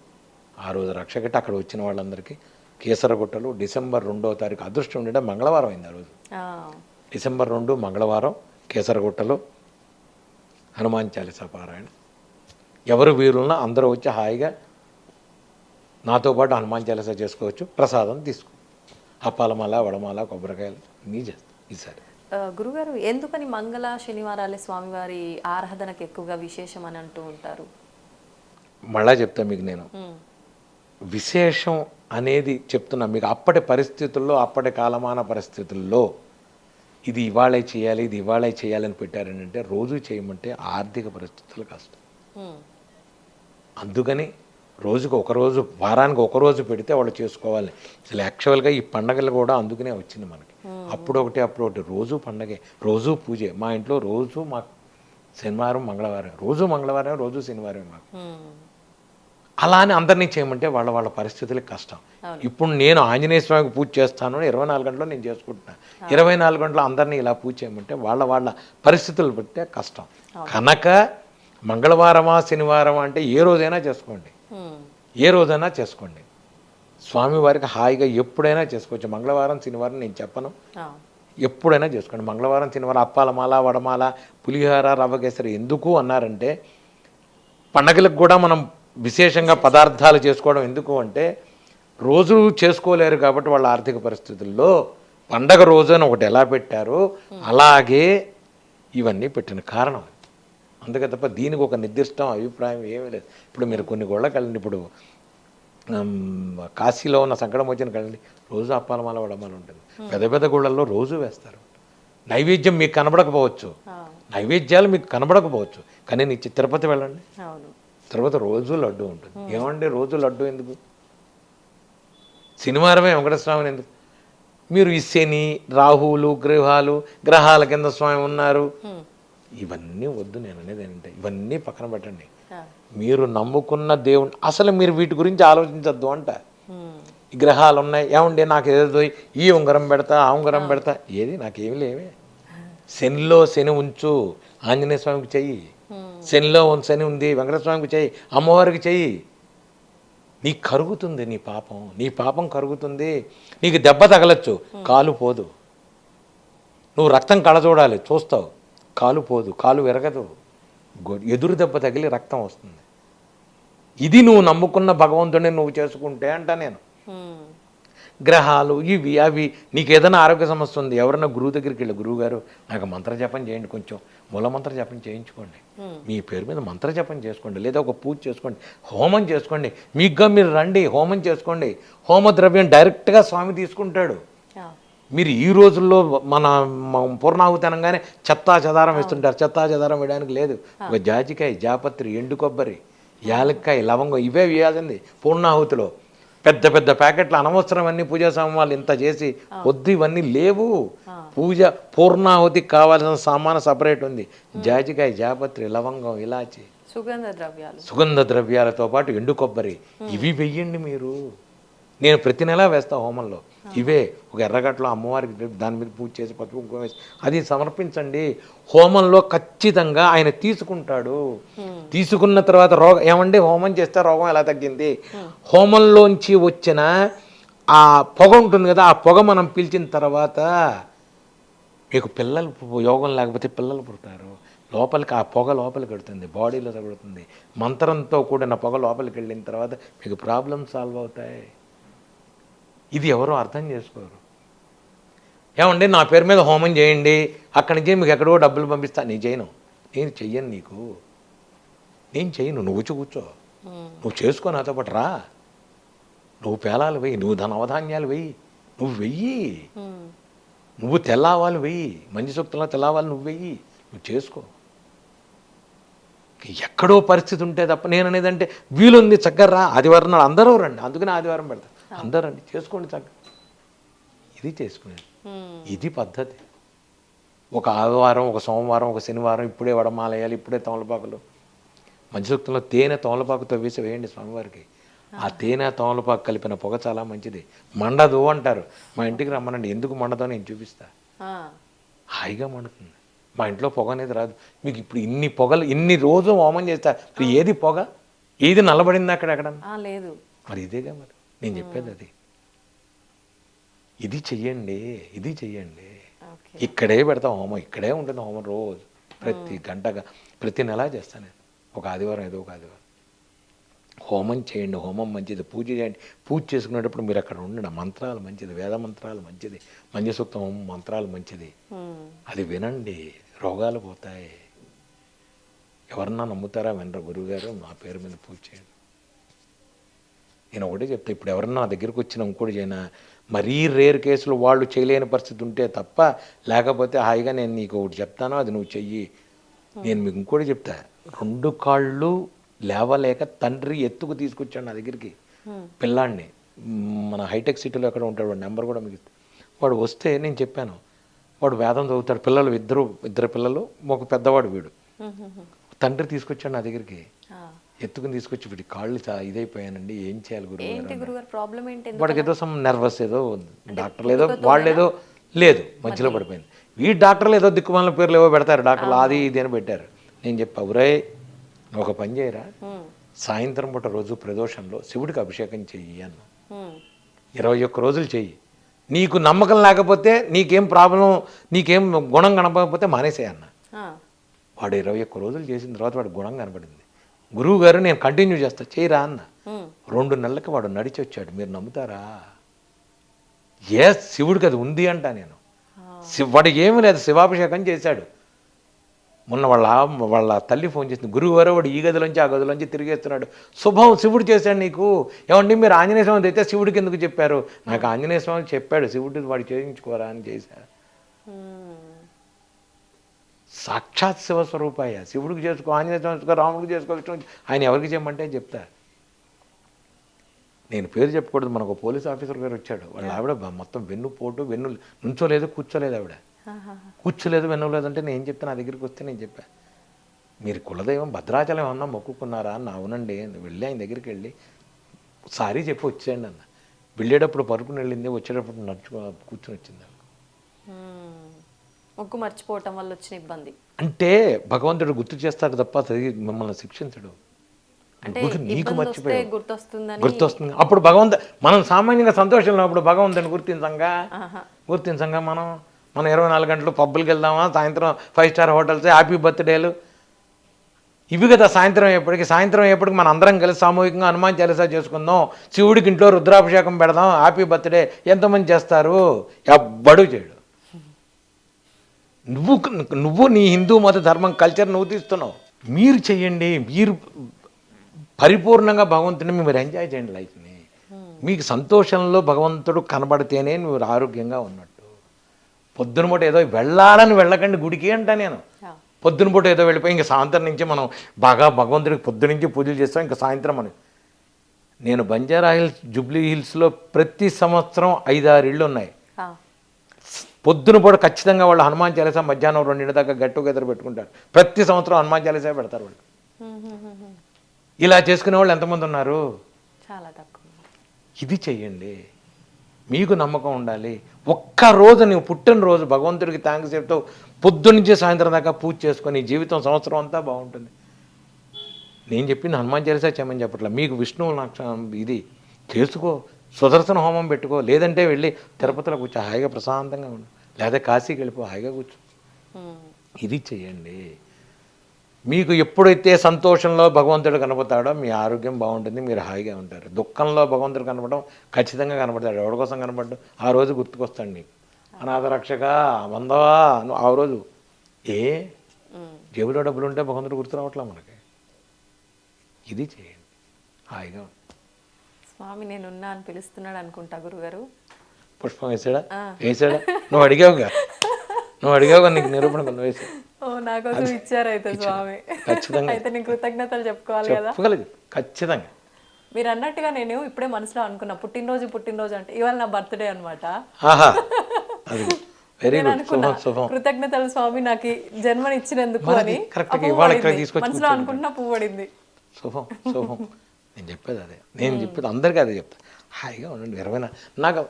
ఆ రోజు రక్షకట్టి అక్కడ వచ్చిన వాళ్ళందరికీ కేసరగుట్టలు డిసెంబర్ 2వ తారీఖు అదృష్టం ఉండడం మంగళవారం అయింది. ఆ రోజు డిసెంబర్ 2 మంగళవారం కేసరగుట్టలో హనుమాన్ చాలీసా పారాయణ. ఎవరు వీరున్నా అందరూ వచ్చి హాయిగా నాతో పాటు హనుమాన్ చాలీసా చేసుకోవచ్చు. ప్రసాదం తీసుకో, అప్పాలమాల, వడమాల, కొబ్బరికాయలు నీ చేస్తాం ఈసారి.
గురుగారు, ఎందుకని మంగళ శనివారాలే స్వామివారి ఆరాధనకు ఎక్కువగా విశేషం అని అంటూ ఉంటారు?
మళ్ళా చెప్తా మీకు నేను విశేషం అనేది చెప్తున్నా మీకు. అప్పటి పరిస్థితుల్లో, అప్పటి కాలమాన పరిస్థితుల్లో ఇది ఇవాళే చేయాలి, ఇది ఇవాళే చేయాలని పెట్టారని అంటే రోజు చేయమంటే ఆర్థిక పరిస్థితులు కష్టం. అందుకని రోజుకు ఒకరోజు, వారానికి ఒకరోజు పెడితే వాళ్ళు చేసుకోవాలి. అసలు యాక్చువల్గా ఈ పండగలు కూడా అందుకనే వచ్చింది మనకి. అప్పుడు ఒకటి రోజు పండగే, రోజు పూజే. మా ఇంట్లో రోజు మాకు శనివారం మంగళవారం, రోజు మంగళవారం, రోజు శనివారం మాకు. అలానే అందరినీ చేయమంటే వాళ్ళ పరిస్థితులకి కష్టం. ఇప్పుడు నేను ఆంజనేయ స్వామికి పూజ చేస్తాను 24 గంటలు నేను చేసుకుంటున్నాను. 24 గంటలు అందరినీ ఇలా పూజ చేయమంటే వాళ్ళ పరిస్థితులు బట్టే కష్టం. కనుక మంగళవారమా శనివారమా అంటే ఏ రోజైనా చేసుకోండి, ఏ రోజైనా చేసుకోండి. స్వామివారికి హాయిగా ఎప్పుడైనా చేసుకోవచ్చు. మంగళవారం శనివారం నేను చెప్పను, ఎప్పుడైనా చేసుకోండి. మంగళవారం శనివారం అప్పాలమాల, వడమాల, పులిహోర, రవ్వ కేసరి ఎందుకు అన్నారంటే పండగలకు కూడా మనం విశేషంగా పదార్థాలు చేసుకోవడం ఎందుకు అంటే రోజు చేసుకోలేరు కాబట్టి వాళ్ళ ఆర్థిక పరిస్థితుల్లో పండగ రోజు అని ఒకటి ఎలా పెట్టారో అలాగే ఇవన్నీ పెట్టిన కారణం. అందుకే తప్ప దీనికి ఒక నిర్దిష్ట అభిప్రాయం ఏమీ లేదు. ఇప్పుడు మీరు కొన్ని గోళ్ళకి వెళ్ళండి, ఇప్పుడు కాశీలో ఉన్న సంకటమోచనకి వెళ్ళండి, రోజు అప్పాలమాల, వడమాల ఉంటుంది. పెద్ద పెద్ద గుళ్ళల్లో రోజు వేస్తారు. నైవేద్యం మీకు కనబడకపోవచ్చు, నైవేద్యాలు మీకు కనబడకపోవచ్చు, కానీ తిరుపతి వెళ్ళండి,
అవును.
తిరుపతి రోజు లడ్డు ఉంటుంది. ఏమండి రోజు లడ్డు ఎందుకు? శనివారమే వెంకటస్వామిని ఎందుకు? మీరు ఈ శని రాహువులు గ్రహాల కింద స్వామి ఉన్నారు, ఇవన్నీ వద్దు. నేను అనేది ఏంటంటే ఇవన్నీ పక్కన పెట్టండి. మీరు నమ్ముకున్న దేవుని అసలు మీరు వీటి గురించి ఆలోచించద్దు అంట. ఈ గ్రహాలు ఉన్నాయి, ఏమండి నాకు ఏదో ఈ ఉంగరం పెడతా ఆ ఉంగరం పెడతా, ఏది నాకేమి లేవే. శనిలో శని ఉంచు, ఆంజనేయ స్వామికి చెయ్యి. శనిలో శని ఉంది, వెంకటస్వామికి చెయ్యి, అమ్మవారికి చెయ్యి. నీకు కరుగుతుంది, నీ పాపం కరుగుతుంది. నీకు దెబ్బ తగలచ్చు, కాలు పోదు. నువ్వు రక్తం కళ చూడాలి, చూస్తావు, కాలు పోదు, కాలు విరగదు. ఎదురు దెబ్బ తగిలి రక్తం వస్తుంది. ఇది నువ్వు నమ్ముకున్న భగవంతుడిని నువ్వు చేసుకుంటే అంట. నేను గ్రహాలు ఇవి అవి నీకు ఏదైనా ఆరోగ్య సమస్య ఉంది, ఎవరైనా గురువు దగ్గరికి వెళ్ళి, గురువు గారు నాకు మంత్ర జపం చేయండి, కొంచెం మూల మంత్ర జపం చేయించుకోండి, మీ పేరు మీద మంత్ర జపం చేసుకోండి, లేదా ఒక పూజ చేసుకోండి, హోమం చేసుకోండి, మీకుగా మీరు రండి, హోమం చేసుకోండి. హోమ ద్రవ్యం డైరెక్ట్గా స్వామి తీసుకుంటాడు. మీరు ఈ రోజుల్లో మన పూర్ణాహుతి అనగానే చెత్తా చెదారం వేస్తుంటారు. చెత్తా చెదారం వేయడానికి లేదు. ఒక జాజికాయ, జాపత్రి, ఎండు కొబ్బరి, యాలక్కాయ, లవంగం ఇవే వేయాల్సింది పూర్ణాహుతిలో. పెద్ద పెద్ద ప్యాకెట్లు అనవసరం అన్ని పూజా సామాన్లు ఇంత చేసి వద్దు, ఇవన్నీ లేవు. పూజ పూర్ణాహుతికి కావాల్సిన సామాను సపరేట్ ఉంది. జాజికాయ, జాపత్రి, లవంగం, ఇలాచి, సుగంధ ద్రవ్యాలతో పాటు ఎండు కొబ్బరి ఇవి వెయ్యండి మీరు. నేను ప్రతి నెలా వేస్తా హోమంలో. ఇవే ఒక ఎర్రగట్లో అమ్మవారికి దాని మీద పూజ చేసి పసుపు కుంకుమ వేసి అది సమర్పించండి. హోమంలో ఖచ్చితంగా ఆయన తీసుకుంటాడు. తీసుకున్న తర్వాత ఏమండి హోమం చేస్తే రోగం ఎలా తగ్గింది? హోమంలోంచి వచ్చిన ఆ పొగ ఉంటుంది కదా, ఆ పొగ మనం పీల్చిన తర్వాత మీకు పిల్లలు యోగం లేకపోతే పిల్లలు పుడతారు. లోపలికి ఆ పొగ లోపలికి వెళుతుంది, బాడీలో తగులుతుంది. మంత్రంతో కూడిన పొగ లోపలికి వెళ్ళిన తర్వాత మీకు ప్రాబ్లమ్స్ సాల్వ్ అవుతాయి. ఇది ఎవరో అర్థం చేసుకోరు. ఏమండి నా పేరు మీద హోమం చేయండి, అక్కడి నుంచి మీకు ఎక్కడో డబ్బులు పంపిస్తా. నేను చేయను, నేను చెయ్యను, నేను చెయ్యను. నువ్వు కూర్చో, నువ్వు చేసుకో, నాతో పాటు రా. నువ్వు పేలాలు వెయ్యి, నువ్వు ధనవధాన్యాలు వెయ్యి, నువ్వు వెయ్యి. నువ్వు తెల్లావాలు వెయ్యి, మంచి సూక్తంలో తెల్లావాలి నువ్వు వెయ్యి, నువ్వు చేసుకో. ఎక్కడో పరిస్థితి ఉంటే తప్ప నేను అనేదంటే వీలుంది చక్కగా రా, ఆదివారం నాడు అందరూ రండి, అందుకని ఆదివారం పెడతా, అందరూ రండి చేసుకోండి చక్కగా. ఇది చేసుకునేది, ఇది పద్ధతి. ఒక ఆదివారం, ఒక సోమవారం, ఒక శనివారం ఇప్పుడే వడమాలయాలు, ఇప్పుడే తమలపాకులు. మంచి సూక్తంలో తేనె తమలపాకుతో వేయండి స్వామివారికి. ఆ తేనె తమలపాకు కలిపిన పొగ చాలా మంచిది, మండదు అంటారు. మా ఇంటికి రమ్మనండి, ఎందుకు మండదో నేను చూపిస్తా. హాయిగా మండుతుంది. మా ఇంట్లో పొగ అనేది రాదు. మీకు ఇప్పుడు ఇన్ని పొగలు ఇన్ని రోజు హోమం చేస్తా, ఏది పొగ, ఏది నల్లబడింది అక్కడ లేదు. మరి ఇదేగా మరి నేను చెప్పేది అది. ఇది చెయ్యండి, ఇది చెయ్యండి. ఇక్కడే పెడతాం హోమం, ఇక్కడే ఉంటుంది హోమం రోజు, ప్రతి గంటగా, ప్రతి నెలా చేస్తాను నేను. ఒక ఆదివారం ఏదో ఒక ఆదివారం హోమం చేయండి. హోమం మంచిది, పూజ చేయండి. పూజ చేసుకునేటప్పుడు మీరు అక్కడ ఉండండి. మంత్రాలు మంచిది, వేద మంత్రాలు మంచిది, మంచి సూక్తం మంత్రాలు మంచిది. అది వినండి, రోగాలు పోతాయి. ఎవరన్నా నమ్ముతారా? వినరు. గురువుగారు నా పేరు మీద పూజ చేయండి. నేను ఒకటే చెప్తా, ఇప్పుడు ఎవరన్నా నా దగ్గరికి వచ్చిన ఇంకోటి చేయనా, మరీ రేర్ కేసులు వాళ్ళు చేయలేని పరిస్థితి ఉంటే తప్ప, లేకపోతే హాయిగా నేను నీకు ఒకటి చెప్తాను, అది నువ్వు చెయ్యి. నేను మీకు ఇంకోటి చెప్తా, 2 కాళ్ళు లేవలేక తండ్రి ఎత్తుకు తీసుకొచ్చాడు నా దగ్గరికి పిల్లాడిని. మన హైటెక్ సిటీలో ఎక్కడ ఉంటాడు, వాడు నెంబర్ కూడా మీకు. వాడు వస్తే నేను చెప్పాను, వాడు వేదం చదువుతాడు. పిల్లలు ఇద్దరు పిల్లలు, ఒక పెద్దవాడు వీడు. తండ్రి తీసుకొచ్చాడు నా దగ్గరికి, ఎత్తుకుని తీసుకొచ్చి వీడి కాళ్ళు ఇదైపోయానండి, ఏం చేయాలి గురువు? వాడికి ఏదో నర్వస్ ఏదో, డాక్టర్లు ఏదో వాళ్ళేదో లేదు, మధ్యలో పడిపోయింది. ఈ డాక్టర్లు ఏదో దిక్కుమాల పేర్లు ఏవో పెడతారు, డాక్టర్లు అది ఇది అని పెట్టారు. నేను చెప్పా, ఒరే నువ్వు ఒక పని చేయరా, సాయంత్రం పూట రోజు ప్రదోషంలో శివుడికి అభిషేకం చెయ్యి అన్న. 21 రోజులు చెయ్యి. నీకు నమ్మకం లేకపోతే, నీకేం ప్రాబ్లం, నీకేం గుణం కనపడకపోతే మానేసే అన్న. వాడు 21 రోజులు చేసిన తర్వాత వాడు గుణం కనపడింది. గురువు గారు నేను కంటిన్యూ చేస్తా, చేయరా అన్న. 2 నెలలకి వాడు నడిచి వచ్చాడు. మీరు నమ్ముతారా? శివుడికి అది ఉంది అంట. నేను వాడికి ఏమీ లేదు, శివాభిషేకం చేశాడు. మొన్న వాళ్ళ తల్లి ఫోన్ చేసింది, గురువు గారు వాడు ఈ గదిలోంచి ఆ గదిలోంచి తిరిగేస్తున్నాడు, శుభం శివుడు చేశాడు నీకు. ఏమండి మీరు ఆంజనేయ స్వామి అయితే శివుడికి ఎందుకు చెప్పారు? నాకు ఆంజనేయ స్వామి చెప్పాడు, శివుడికి వాడు చేయించుకోరా అని చేశాడు. సాక్షాత్ శివస్వరూపాయ. శివుడికి చేసుకో, ఆంజనేయ స్వామి చేసుకో, రాముడికి చేసుకో, విష్ణువుకి, ఆయన ఎవరికి చేయమంటే చెప్తా. నేను పేరు చెప్పకూడదు, మనకు పోలీస్ ఆఫీసర్ గారు వచ్చాడు, వాళ్ళ ఆవిడ మొత్తం వెన్నుపోటు, నుంచోలేదు, కూర్చోలేదు, ఆవిడ కూర్చోలేదు, వెన్నులేదు అంటే నేను చెప్తే, నా దగ్గరికి వస్తే నేను చెప్పా, మీరు కులదైవం భద్రాచలం ఏమన్నా మొక్కుకున్నారా అన్న. అవునండి. వెళ్ళి ఆయన దగ్గరికి వెళ్ళి సారీ చెప్పి వచ్చేయండి అన్న. వెళ్ళేటప్పుడు పరుకుని వెళ్ళింది, వచ్చేటప్పుడు కూర్చొని వచ్చింది.
మొక్కు మర్చిపోవటం వల్ల వచ్చిన ఇబ్బంది
అంటే భగవంతుడు గుర్తు చేస్తాడు తప్ప మిమ్మల్ని శిక్షించడు.
అంటే
నీకు మర్చిపోయి
గుర్తొస్తుంది.
అప్పుడు మనం సామాన్యంగా సంతోషంలో అప్పుడు భగవంతుని గుర్తించంగా మనం 24 గంటలు పబ్బులకి వెళ్దామా, సాయంత్రం 5 స్టార్ హోటల్స్, హ్యాపీ బర్త్డేలు, ఇవి కదా. సాయంత్రం అయ్యేప్పటికి మన అందరం కలిసి సామూహికంగా హనుమాన్ చాలీసా చేసుకుందాం, శివుడికి ఇంట్లో రుద్రాభిషేకం పెడదాం, హ్యాపీ బర్త్డే ఎంతమంది చేస్తారు? ఎవ్వడూ చేయడు. నువ్వు నీ హిందూ మత ధర్మం కల్చర్ నువ్వు తీస్తున్నావు. మీరు చెయ్యండి, మీరు పరిపూర్ణంగా భగవంతుని మీరు ఎంజాయ్ చేయండి లైఫ్ని. మీకు సంతోషంలో భగవంతుడు కనబడితేనే నువ్వు ఆరోగ్యంగా ఉన్నట్టు. పొద్దున పూట ఏదో వెళ్ళాలని వెళ్ళకండి గుడికి అంట నేను. పొద్దున పూట ఏదో వెళ్ళిపోయి ఇంకా సాయంత్రం నుంచి మనం బాగా భగవంతుడికి పొద్దునుంచి పూజలు చేస్తాం, ఇంకా సాయంత్రం అని. నేను బంజారా హిల్స్, జూబ్లీ హిల్స్లో ప్రతి సంవత్సరం 5-6 ఇళ్ళు ఉన్నాయి. పొద్దున పూట ఖచ్చితంగా వాళ్ళు హనుమాన్ చాలీసా మధ్యాహ్నం 2 దాకా గెట్ టుగెదర్ పెట్టుకుంటారు. ప్రతి సంవత్సరం హనుమాన్ చాలీసా పెడతారు వాళ్ళు. ఇలా చేసుకునే వాళ్ళు ఎంతమంది ఉన్నారు?
చాలా తక్కువ.
ఇది చెయ్యండి, మీకు నమ్మకం ఉండాలి. ఒక్కరోజు నువ్వు పుట్టినరోజు భగవంతుడికి థ్యాంక్స్ చెప్తూ పొద్దున్నుంచి సాయంత్రం దాకా పూజ చేసుకొని జీవితం సంవత్సరం అంతా బాగుంటుంది. నేను చెప్పింది హనుమాన్ చాలీసా చేయమని చెప్పట్లా. మీకు విష్ణువు ఇది చేసుకో, సుదర్శన హోమం పెట్టుకో, లేదంటే వెళ్ళి తిరుపతిలో కూర్చో హాయిగా ప్రశాంతంగా ఉండు, లేదా కాశీకి వెళ్ళిపో హాయిగా కూర్చో. ఇది చెయ్యండి. మీకు ఎప్పుడైతే సంతోషంలో భగవంతుడు కనపడతాడో మీ ఆరోగ్యం బాగుంటుంది, మీరు హాయిగా ఉంటారు. దుఃఖంలో భగవంతుడు కనపడడం ఖచ్చితంగా కనపడతాడు. ఎవరి కోసం కనపడ్డు ఆ రోజు గుర్తుకొస్తాడు నీకు. అనాథ రక్షక వందవా ఆ రోజు జేబులో డబ్బులు ఉంటే భగవంతుడు గుర్తు రావట్లా మనకి. ఇది చేయండి, హాయిగా.
స్వామి నేనున్నా అని పిలుస్తున్నాడు అనుకుంటా గురుగారు.
పుష్పం వేసాడా? నువ్వు అడిగావుగా నీకు నిరూపణ కొంత వేసా.
నాకోసం ఇచ్చారు అయితే స్వామి.
ఖచ్చితంగా అయితే
నేను కృతజ్ఞతలు చెప్పుకోవాలి కదా.
ఖచ్చితంగా.
మీరు అన్నట్టుగా నేను ఇప్పుడే మనసులో అనుకున్నా, పుట్టినరోజు అంటే ఇవాళ నా బర్త్డే అనమాట. కృతజ్ఞతలు స్వామి నాకు జన్మని ఇచ్చినందుకు అని మనసులో అనుకుంటున్నా పువ్వు పడింది.
శుభం. నేను చెప్పేది అదే, అందరికీ అదే చెప్తా. హాయిగా ఉండండి. నాకు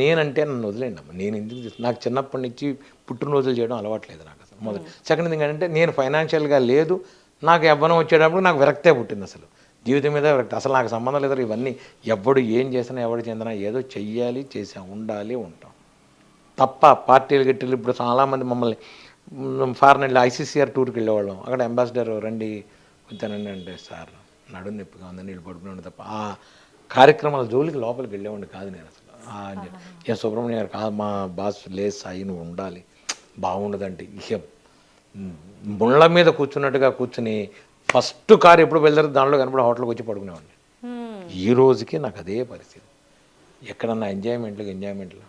నేనంటే నన్ను వదిలేండి అమ్మ. నేను ఎందుకు నాకు చిన్నప్పటి నుంచి పుట్టినరోజులు చేయడం అలవాట్లేదు నాకు అసలు. మొదలు సెకండ్ థింగ్ ఏంటంటే నేను ఫైనాన్షియల్గా లేదు, నాకు యవ్వనం వచ్చేటప్పుడు నాకు విరక్తే పుట్టింది. అసలు జీవితం మీద విరక్తి, అసలు నాకు సంబంధం లేదు. ఇవన్నీ ఎవడు ఏం చేసినా ఎవడు చెందినా ఏదో చెయ్యాలి, ఉండాలి, ఉంటాం తప్ప పార్టీలు గిట్టీలు. ఇప్పుడు చాలామంది మమ్మల్ని ఫారెన్ వెళ్ళి ఐసీసీఆర్ టూర్కి వెళ్ళేవాళ్ళం. అక్కడ అంబాసిడర్ రండి వచ్చానండి అంటే సార్ నడుము నొప్పిగా ఉందని వీళ్ళు పడుకునే తప్ప ఆ కార్యక్రమాల జోలికి లోపలికి వెళ్ళేవాడిని కాదు నేను అసలు. సుబ్రహ్మణ్యం గారు కాదు మా బాస్, లేదు సాయి నువ్వు ఉండాలి, బాగుండదంటే ఇక ముళ్ళ మీద కూర్చున్నట్టుగా కూర్చుని ఫస్ట్ కారు ఎప్పుడు వెళ్తారు దానిలో కనపడి హోటల్కి వచ్చి పడుకునేవాడిని. ఈ రోజుకి నాకు అదే పరిస్థితి. ఎక్కడన్నా ఎంజాయ్మెంట్లు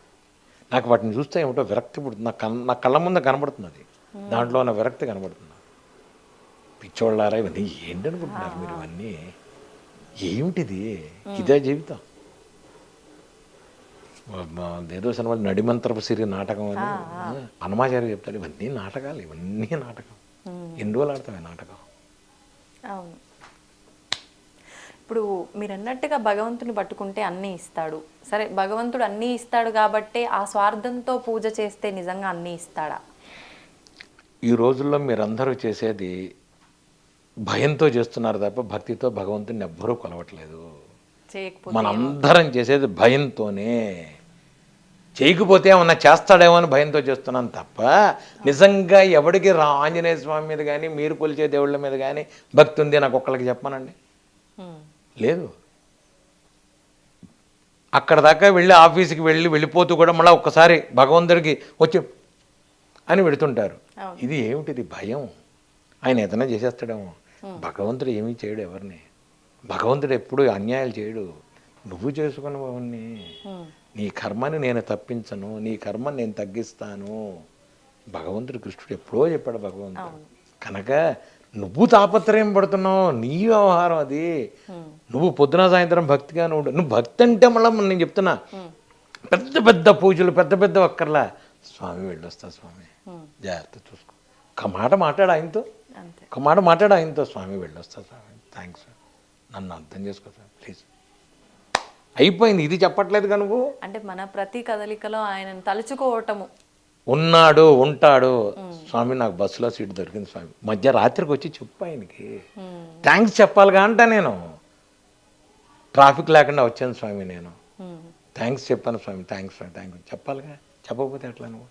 నాకు వాటిని చూస్తే ఏమిటో విరక్తి పుడుతుంది. నా కళ్ళ ముందు కనబడుతుంది అది, దాంట్లో ఉన్న విరక్తి కనబడుతుంది. పిచ్చోళ్ళారా ఇవన్నీ ఏంటనుకుంటున్నారు మీరు? ఇవన్నీ ఏమిటిది? ఇదే జీవితం. ఏదో సినిమా నడిమంత్రపు సిరి నాటకం అని హనుమాచార్య చెప్తాడు. ఇవన్నీ నాటకాలు, నాటకం. ఎన్ని రోజులు ఆడతాం నాటకం?
అవును. ఇప్పుడు మీరు అన్నట్టుగా భగవంతుని పట్టుకుంటే అన్నీ ఇస్తాడు. సరే, భగవంతుడు అన్నీ ఇస్తాడు కాబట్టి ఆ స్వార్థంతో పూజ చేస్తే నిజంగా అన్నీ ఇస్తాడా?
ఈ రోజుల్లో మీరందరూ చేసేది భయంతో చేస్తున్నారు తప్ప భక్తితో భగవంతుని ఎవ్వరూ కొలవట్లేదు. మనందరం చేసేది భయంతోనే. చేయకపోతే ఏమన్నా చేస్తాడేమో అని భయంతో చేస్తున్నాను తప్ప నిజంగా ఎవడికి ఆంజనేయ స్వామి మీద కానీ మీరు కొలిచే దేవుళ్ళ మీద కానీ భక్తి ఉంది నాకు ఒక్కళ్ళకి చెప్పానండి? లేదు. అక్కడ దాకా వెళ్ళి ఆఫీస్కి వెళ్ళిపోతూ కూడా మళ్ళీ ఒక్కసారి భగవంతుడికి వచ్చి అని పెడుతుంటారు. ఇది ఏమిటిది? భయం. ఆయన ఏదైనా చేసేస్తాడేమో. భగవంతుడు ఏమీ చేయడు ఎవరిని. భగవంతుడు ఎప్పుడు అన్యాయాలు చేయడు. నువ్వు చేసుకుని అవన్నీ నీ కర్మని నేను తప్పించను, నీ కర్మని నేను తగ్గిస్తాను. భగవంతుడు కృష్ణుడు ఎప్పుడో చెప్పాడు భగవంతుడు. కనుక నువ్వు తాపత్రయం పడుతున్నావు, నీ వ్యవహారం అది. నువ్వు పొద్దున సాయంత్రం భక్తిగా నువ్వు భక్తి అంటే మళ్ళీ నేను చెప్తున్నా, పెద్ద పెద్ద పూజలు పెద్ద పెద్ద ఒక్కర్లా స్వామి వెళ్ళొస్తా స్వామి జాగ్రత్త చూసుకో, ఒక మాట మాట్లాడు ఆయనతో, ఒక మాట మాట్లాడు ఆయనతో, స్వామి వెళ్ళొస్తా స్వామి థ్యాంక్స్ నన్ను అర్థం చేసుకో స్వామి ప్లీజ్, అయిపోయింది. ఇది చెప్పట్లేదుగా నువ్వు.
అంటే మన ప్రతి కదలికలో ఆయనను తలుచుకోవటము.
ఉన్నాడు ఉంటాడు స్వామి, నాకు బస్సులో సీట్ దొరికింది స్వామి, మధ్య రాత్రికి వచ్చి చెప్పు ఆయనకి థ్యాంక్స్ చెప్పాలిగా అంట. నేను ట్రాఫిక్ లేకుండా వచ్చాను స్వామి, నేను థ్యాంక్స్ చెప్పాను స్వామి, థ్యాంక్స్ స్వామి థ్యాంక్ యూ చెప్పాలిగా. చెప్పకపోతే ఎట్లా నువ్వు?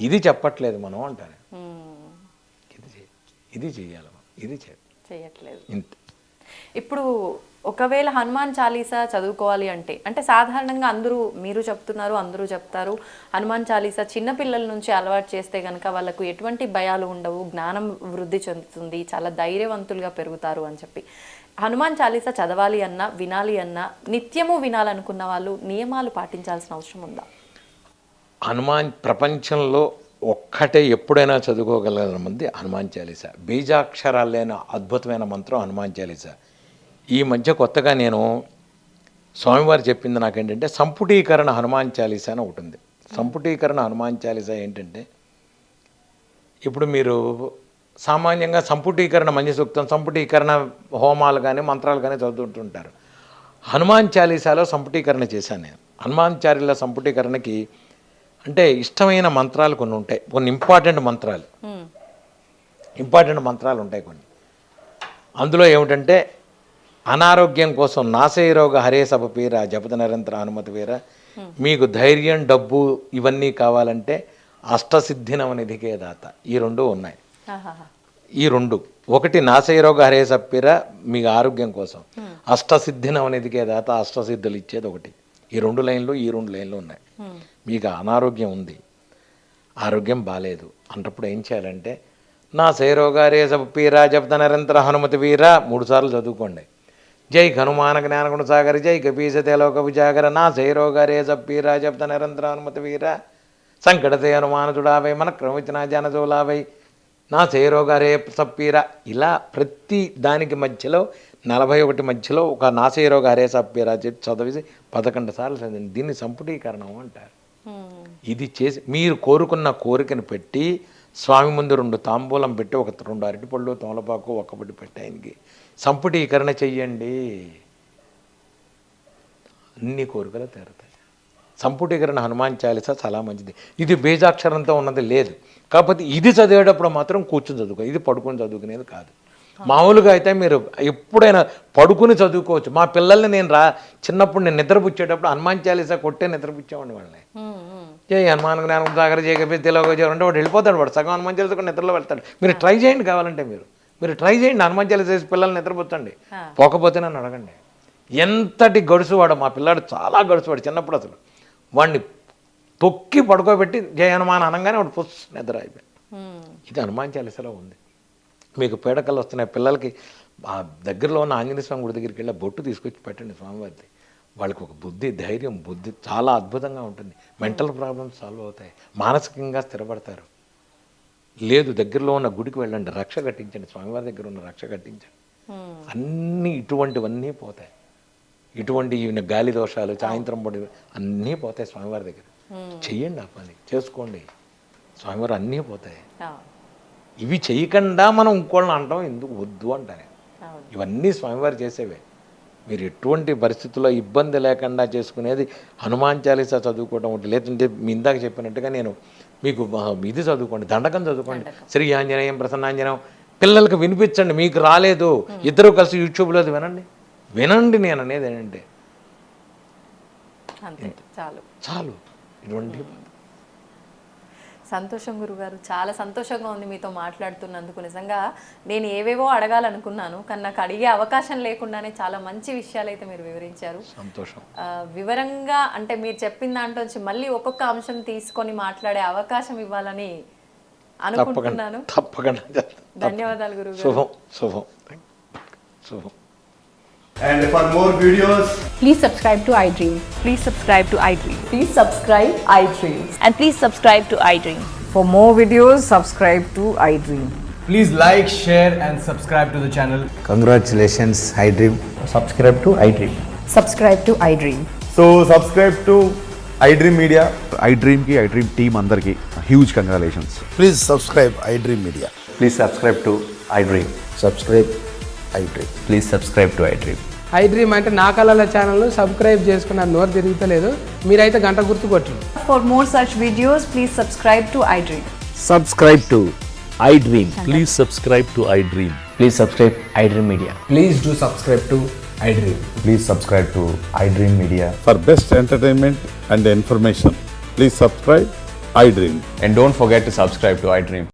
ఇది చెప్పట్లేదు మనం అంటాను. ఇది చెయ్యాలి, ఇది
చేయట్లేదు.
ఇంత
ఇప్పుడు ఒకవేళ హనుమాన్ చాలీసా చదువుకోవాలి అంటే సాధారణంగా అందరూ, మీరు చెప్తున్నారు అందరూ చెప్తారు, హనుమాన్ చాలీసా చిన్నపిల్లల నుంచి అలవాటు చేస్తే కనుక వాళ్ళకు ఎటువంటి భయాలు ఉండవు, జ్ఞానం వృద్ధి చెందుతుంది, చాలా ధైర్యవంతులుగా పెరుగుతారు అని చెప్పి. హనుమాన్ చాలీసా చదవాలి అన్నా వినాలి అన్నా నిత్యము వినాలనుకున్న వాళ్ళు నియమాలు పాటించాల్సిన అవసరం ఉందా?
హనుమాన్ ప్రపంచంలో ఒక్కటే ఎప్పుడైనా చదువుకోగలిగిన మంది హనుమాన్ చాలీసా. బీజాక్షరాలైన అద్భుతమైన మంత్రం హనుమాన్ చాలీసా. ఈ మధ్య కొత్తగా నేను స్వామివారు చెప్పింది నాకేంటంటే సంపుటీకరణ హనుమాన్ చాలీసా అని ఒకటి ఉంది. సంపుటీకరణ హనుమాన్ చాలీసా ఏంటంటే, ఇప్పుడు మీరు సామాన్యంగా సంపుటీకరణ మంచి సూక్తం, సంపుటీకరణ హోమాలు కానీ మంత్రాలు కానీ చదువుతుంటారు. హనుమాన్ చాలీసాలో సంపుటీకరణ చేశాను నేను. హనుమాన్ చాలీసా సంపుటీకరణకి అంటే ఇష్టమైన మంత్రాలు కొన్ని ఉంటాయి, కొన్ని ఇంపార్టెంట్ మంత్రాలు ఉంటాయి కొన్ని. అందులో ఏమిటంటే అనారోగ్యం కోసం నాశయ రోగ హరే సపపీర జపత నిరంతర హనుమతి వీర, మీకు ధైర్యం డబ్బు ఇవన్నీ కావాలంటే అష్టసిద్ధినవనిధికే దాత, ఈ రెండు ఉన్నాయి. ఈ రెండు, ఒకటి నాశయ రోగ హరే సపపీర మీకు ఆరోగ్యం కోసం, అష్టసిద్ధినవనిధికే దాత అష్టసిద్ధులు ఇచ్చేది ఒకటి. ఈ రెండు లైన్లు ఉన్నాయి. మీకు అనారోగ్యం ఉంది, ఆరోగ్యం బాగాలేదు అన్నప్పుడు ఏం చేయాలంటే నా సేరోగారే సపీరా జపత నిరంతర హనుమతి వీర 3 సార్లు చదువుకోండి. జై హనుమాన జ్ఞానగుణ సాగర జై కపీసతే లోక విజాగర నా సేరోగారే సపీరా జపత నిరంతర హనుమతి వీర సంకటతే హనుమాన చుడావై మన క్రమవిచన జనజోలావై నా సేరోగారే సప్పీరా. ఇలా ప్రతి దానికి మధ్యలో 41 మధ్యలో ఒక నాసేరోగ హరే సప్పీరా చెప్పి చదివేసి 11 సార్లు చదివింది. దీన్ని సంపుటీకరణం అంటారు. ఇది చేసి మీరు కోరుకున్న కోరికను పెట్టి స్వామి ముందు 2 తాంబూలం పెట్టి 2 అరటిపళ్ళు తోలపాకు ఒక్కబడి పెట్టి ఆయనకి సంపుటీకరణ చెయ్యండి, అన్ని కోరికలు తీరుతాయి. సంపుటీకరణ హనుమాన్ చాలీసా చాలా మంచిది. ఇది బీజాక్షరంతో ఉన్నది లేదు, కాకపోతే ఇది చదివేటప్పుడు మాత్రం కూర్చొని చదువుకో, ఇది పడుకొని చదువుకునేది కాదు. మామూలుగా అయితే మీరు ఎప్పుడైనా పడుకుని చదువుకోవచ్చు. మా పిల్లల్ని నేను చిన్నప్పుడు నేను నిద్రపుచ్చేటప్పుడు హనుమాన్ చాలీసా కొట్టే నిద్రపుచ్చేవాడిని వాళ్ళని. జై హనుమాన్ జ్ఞానం సాగర జై కపీసతే లోక విజాగర అంటే వాడు వెళ్ళిపోతాడు, వాడు సగం హనుమాన్ చాలీసా కూడా నిద్రలో వెళ్తాడు. మీరు ట్రై చేయండి, కావాలంటే మీరు ట్రై చేయండి, హనుమాన్ చాలీసా చేసి పిల్లల్ని నిద్రపుచ్చండి. పోకపోతే నన్ను అడగండి. ఎంతటి గడుసువాడు మా పిల్లాడు, చాలా గడుసువాడు. చిన్నప్పుడు అసలు వాడిని తొక్కి పడుకోబెట్టి జై హనుమాన్ అనగానే వాడు పుస్ నిద్ర అయిపోయాడు. ఇది హనుమాన్ చాలీసాలో ఉంది. మీకు పీడకలు వస్తున్నాయి పిల్లలకి, ఆ దగ్గరలో ఉన్న ఆంజనేయ స్వామి గుడి దగ్గరికి వెళ్ళి బొట్టు తీసుకొచ్చి పెట్టండి స్వామివారిది. వాళ్ళకి ఒక బుద్ధి, ధైర్యం, బుద్ధి చాలా అద్భుతంగా ఉంటుంది. మెంటల్ ప్రాబ్లమ్స్ సాల్వ్ అవుతాయి, మానసికంగా స్థిరపడతారు. లేదు దగ్గరలో ఉన్న గుడికి వెళ్ళండి, రక్ష కట్టించండి, స్వామివారి దగ్గర ఉన్న రక్ష కట్టించండి. అన్నీ ఇటువంటివన్నీ పోతాయి. ఇటువంటి గాలి దోషాలు సాయంత్రం పడి అన్నీ పోతాయి స్వామివారి దగ్గర. చెయ్యండి, ఆ పని చేసుకోండి, స్వామివారు అన్నీ పోతాయి. ఇవి చేయకుండా మనం ఇంకోళ్ళని అంటాం ఎందుకు, వద్దు అంటానే. ఇవన్నీ స్వామివారు చేసేవే. మీరు ఎటువంటి పరిస్థితుల్లో ఇబ్బంది లేకుండా చేసుకునేది హనుమాన్ చాలీసా చదువుకోవడం ఒకటి. లేదంటే మీ ఇందాక చెప్పినట్టుగా నేను మీకు ఇది చదువుకోండి, దండకం చదువుకోండి, శ్రీ ఆంజనేయం ప్రసన్నాంజనేయం పిల్లలకు వినిపించండి. మీకు రాలేదు, ఇద్దరు కలిసి యూట్యూబ్లో వినండి. నేను అనేది ఏంటంటే చాలు. ఇటువంటి
సంతోషం గురుగారు, చాలా సంతోషంగా ఉంది మీతో మాట్లాడుతున్నందుకు. నిజంగా నేను ఏవేవో అడగాలనుకున్నాను, కానీ నాకు అడిగే అవకాశం లేకుండానే చాలా మంచి విషయాలు అయితే మీరు వివరించారు.
సంతోషం.
వివరంగా అంటే మీరు చెప్పిన దాంట్లోంచి మళ్ళీ ఒక్కొక్క అంశం తీసుకొని మాట్లాడే అవకాశం ఇవ్వాలని అనుకుంటున్నాను.
తప్పకుండా.
ధన్యవాదాలు గురుగారు.
శుభం.
And for more videos,
please subscribe to iDream.
Please subscribe to iDream.
Please subscribe iDream.
And please subscribe to iDream.
For more videos, subscribe to iDream.
Please like, share, and subscribe to the channel.
Congratulations, iDream. Subscribe to iDream.
Subscribe to iDream.
So subscribe to iDream Media.
iDream ki iDream team అందరికి huge congratulations.
Please subscribe iDream Media.
Please subscribe to iDream.
Subscribe iDream.
Please subscribe to iDream.
iDream అంటే నా కళల channel subscribe చేసుకున్న నోరు తిరుగుతలేదు, మీరైతే గంట గుర్తు కొట్టండి.
For more such videos, please subscribe to iDream.
Subscribe to iDream. Please subscribe to iDream.
Please subscribe iDream Media.
Please do subscribe to iDream.
Please subscribe to iDream Media.
For best entertainment and information please subscribe iDream.
And don't forget to subscribe to iDream.